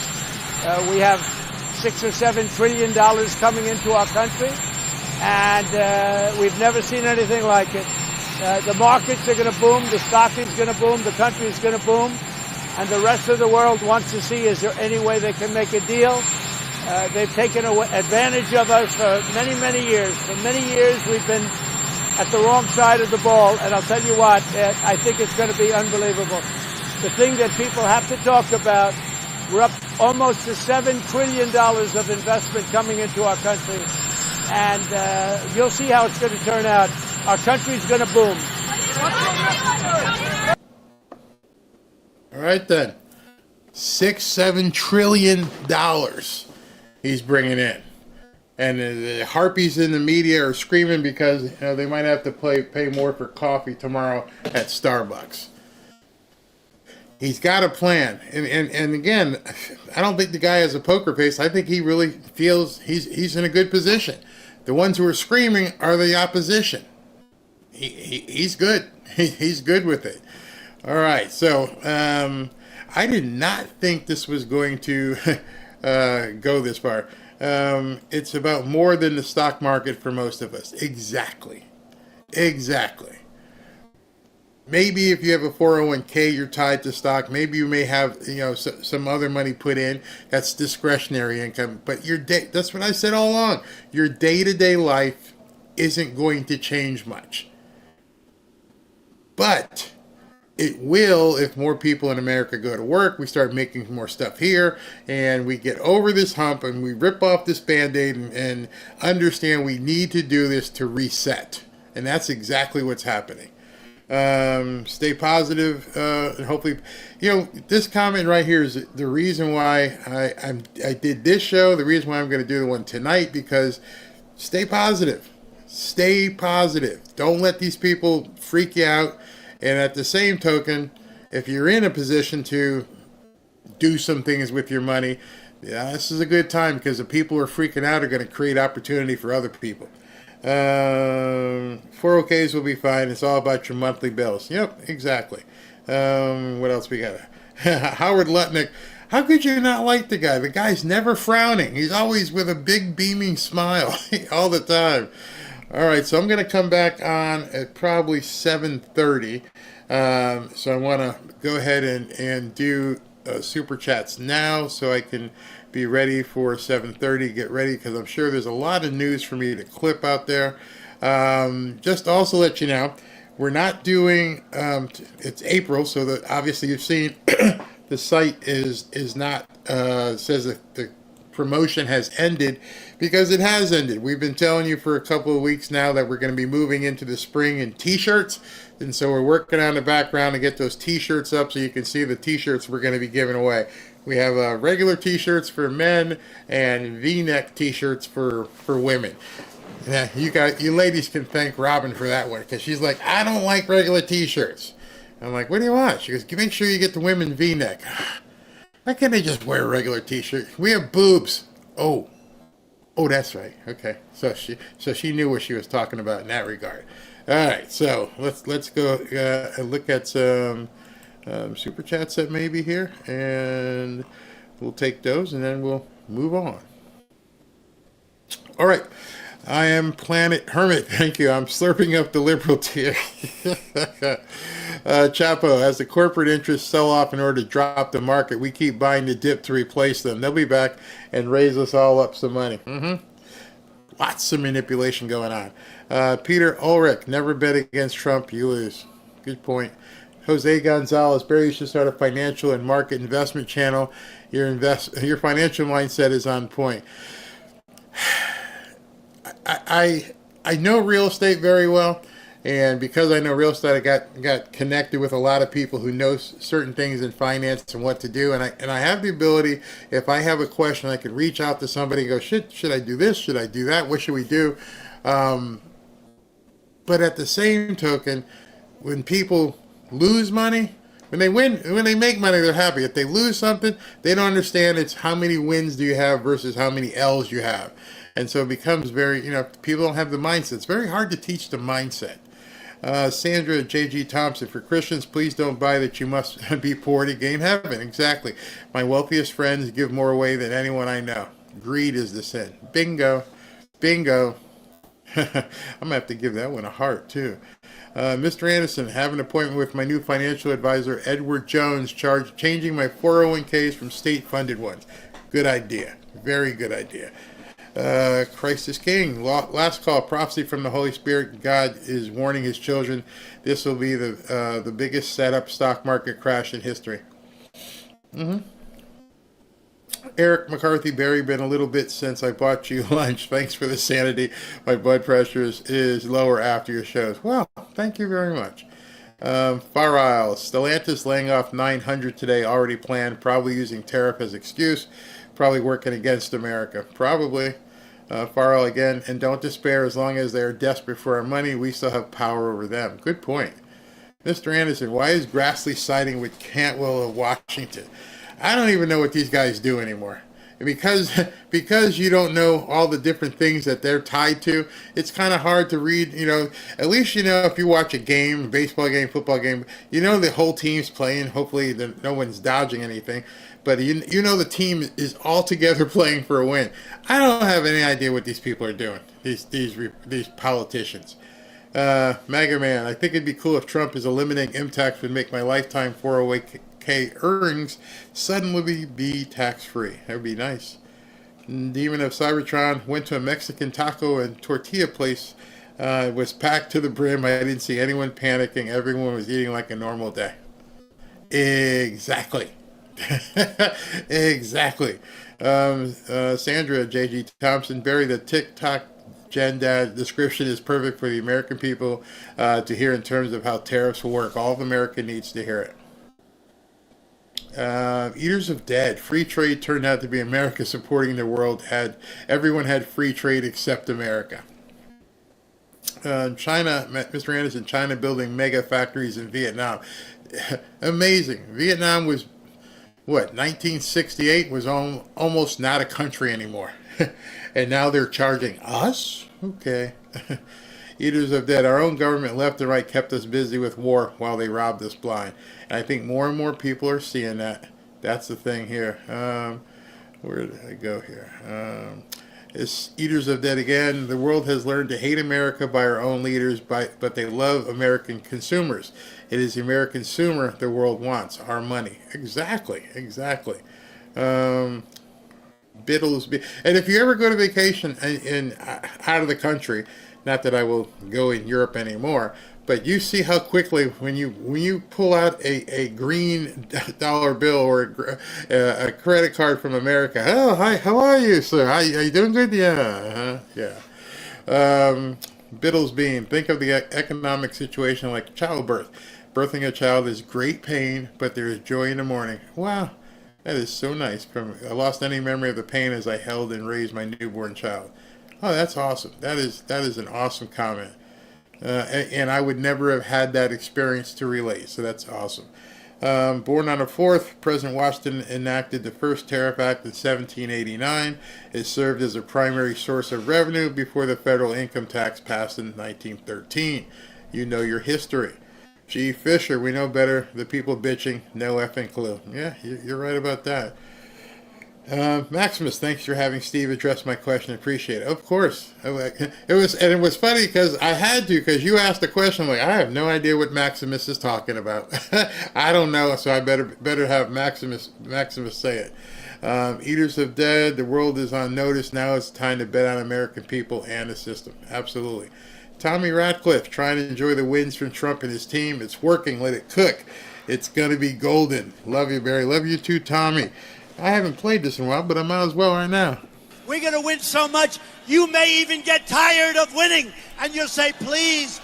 We have $6 or $7 trillion coming into our country, and we've never seen anything like it. The markets are going to boom, the stock is going to boom, the country is going to boom, and the rest of the world wants to see, is there any way they can make a deal? They've taken advantage of us for many, many years. For many years, we've been at the wrong side of the ball, and I'll tell you what, I think it's going to be unbelievable. The thing that people have to talk about, we're up almost to $7 trillion of investment coming into our country, and you'll see how it's going to turn out. Our country's going to boom. All right, then. $6-7 trillion he's bringing in. And the harpies in the media are screaming because they might have to pay more for coffee tomorrow at Starbucks. He's got a plan. And again, I don't think the guy has a poker face. I think he really feels he's in a good position. The ones who are screaming are the opposition. He's good. He's good with it. All right. So I did not think this was going to go this far. It's about more than the stock market for most of us. Exactly. Maybe if you have a 401k, you're tied to stock. Maybe you may have some other money put in. That's discretionary income. But that's what I said all along. Your day-to-day life isn't going to change much. But it will if more people in America go to work, we start making more stuff here, and we get over this hump, and we rip off this Band-Aid and understand we need to do this to reset. And that's exactly what's happening. Stay positive, and hopefully, this comment right here is the reason why I did this show. The reason why I'm going to do the one tonight, because stay positive. Stay positive. Don't let these people freak you out. And at the same token, if you're in a position to do some things with your money, this is a good time, because the people who are freaking out are going to create opportunity for other people. 401ks will be fine. It's all about your monthly bills. Yep, exactly. What else we got? Howard Lutnick. How could you not like the guy? The guy's never frowning. He's always with a big beaming smile all the time. All right, so I'm going to come back on at probably 7:30. So I want to go ahead and do super chats now, so I can be ready for 7:30. Get ready, because I'm sure there's a lot of news for me to clip out there. Just to also let you know, we're not doing. It's April, so that obviously you've seen the site is not says that the promotion has ended, because it has ended. We've been telling you for a couple of weeks now that we're going to be moving into the spring in t-shirts, and so we're working on the background to get those t-shirts up so you can see the t-shirts we're going to be giving away. We have regular t-shirts for men and V-neck t-shirts for women. Yeah, you ladies can thank Robin for that one, because she's like, I don't like regular t-shirts. I'm like, what do you want? She goes, make sure you get the women V-neck. Why can't they just wear a regular t-shirt? We have boobs. Oh, that's right. Okay, so she knew what she was talking about in that regard. All right, so let's go and look at some super chats that may be here, and we'll take those, and then we'll move on. All right. I am Planet Hermit. Thank you. I'm slurping up the liberal tea. Chapo, as the corporate interests sell off in order to drop the market, we keep buying the dip to replace them. They'll be back and raise us all up some money. Lots of manipulation going on. Peter Ulrich, never bet against Trump, you lose. Good point. Jose Gonzalez, Barry, you should start a financial and market investment channel. Your financial mindset is on point. I know real estate very well, and because I know real estate, I got connected with a lot of people who know certain things in finance and what to do, and I have the ability, if I have a question, I can reach out to somebody and go, should I do this? Should I do that? What should we do? But at the same token, when people lose money, when they make money, they're happy. If they lose something, they don't understand it's how many wins do you have versus how many L's you have. And so it becomes very, people don't have the mindset. It's very hard to teach the mindset. Sandra J.G. Thompson, for Christians, please don't buy that you must be poor to gain heaven. Exactly. My wealthiest friends give more away than anyone I know. Greed is the sin. Bingo. Bingo. I'm going to have to give that one a heart, too. Mr. Anderson, have an appointment with my new financial advisor, Edward Jones, changing my 401ks from state-funded ones. Good idea. Very good idea. Christ is King. Last call. Prophecy from the Holy Spirit. God is warning his children. This will be the biggest setup stock market crash in history. Eric McCarthy, Barry, been a little bit since I bought you lunch. Thanks for the sanity. My blood pressure is lower after your shows. Well, thank you very much. Far Isle. Stellantis laying off 900 today, already planned, probably using tariff as excuse. Probably working against America. Probably. Far Isle again. And don't despair, as long as they're desperate for our money, we still have power over them. Good point. Mr. Anderson, why is Grassley siding with Cantwell of Washington? I don't even know what these guys do anymore. Because you don't know all the different things that they're tied to, it's kind of hard to read, at least, if you watch a game, a baseball game, football game, the whole team's playing. Hopefully no one's dodging anything. But the team is all together playing for a win. I don't have any idea what these people are doing, these politicians. MAGA Man, I think it'd be cool if Trump is eliminating M-Tax would make my lifetime 401k earnings suddenly be tax-free. That would be nice. Demon of Cybertron, went to a Mexican taco and tortilla place. Was packed to the brim. I didn't see anyone panicking. Everyone was eating like a normal day. Exactly. Exactly. Sandra J.G. Thompson, Barry, the TikTok Jen, description is perfect for the American people to hear in terms of how tariffs will work. All of America needs to hear it. Eaters of Dead. Free trade turned out to be America supporting the world. Everyone had free trade except America. China, Mr. Anderson, China building mega factories in Vietnam. Amazing. Vietnam was, 1968 was almost not a country anymore. And now they're charging us? Okay. Eaters of Dead. Our own government, left and right, kept us busy with war while they robbed us blind. And I think more and more people are seeing that. That's the thing here. Where did I go here? It's Eaters of Dead again. The world has learned to hate America by our own leaders, but they love American consumers. It is the American consumer the world wants, our money. Exactly. Biddles. And if you ever go to vacation out of the country, not that I will go in Europe anymore, but you see how quickly when you pull out a green dollar bill or a credit card from America, oh hi, how are you, sir? Are you doing good? Yeah, Biddles Bean. Think of the economic situation like childbirth. Birthing a child is great pain, but there is joy in the morning. Wow, that is so nice. I lost any memory of the pain as I held and raised my newborn child. Oh, that's awesome. That is an awesome comment. And I would never have had that experience to relate, so that's awesome. Born on the 4th, President Washington enacted the first Tariff Act in 1789. It served as a primary source of revenue before the federal income tax passed in 1913. You know your history. G. Fisher, we know better. The people bitching, no effing clue. Yeah, you're right about that. Maximus, thanks for having Steve address my question. Appreciate it. Of course. It was funny because I had to, because you asked the question. I'm like, I have no idea what Maximus is talking about. I don't know, so I better have Maximus say it. Eaters of Dead, the world is on notice. Now it's time to bet on American people and the system. Absolutely. Tommy Ratcliffe, trying to enjoy the wins from Trump and his team. It's working. Let it cook. It's going to be golden. Love you, Barry. Love you too, Tommy. I haven't played this in a while, but I might as well right now. We're going to win so much, you may even get tired of winning. And you'll say, please,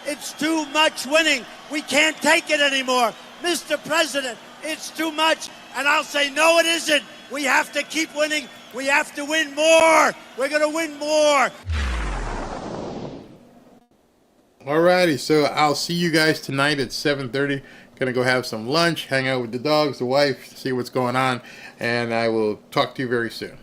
it's too much winning. We can't take it anymore. Mr. President, it's too much. And I'll say, no, it isn't. We have to keep winning. We have to win more. We're going to win more. Alrighty, so I'll see you guys tonight at 7:30. Gonna go have some lunch, hang out with the dogs, the wife, see what's going on, and I will talk to you very soon.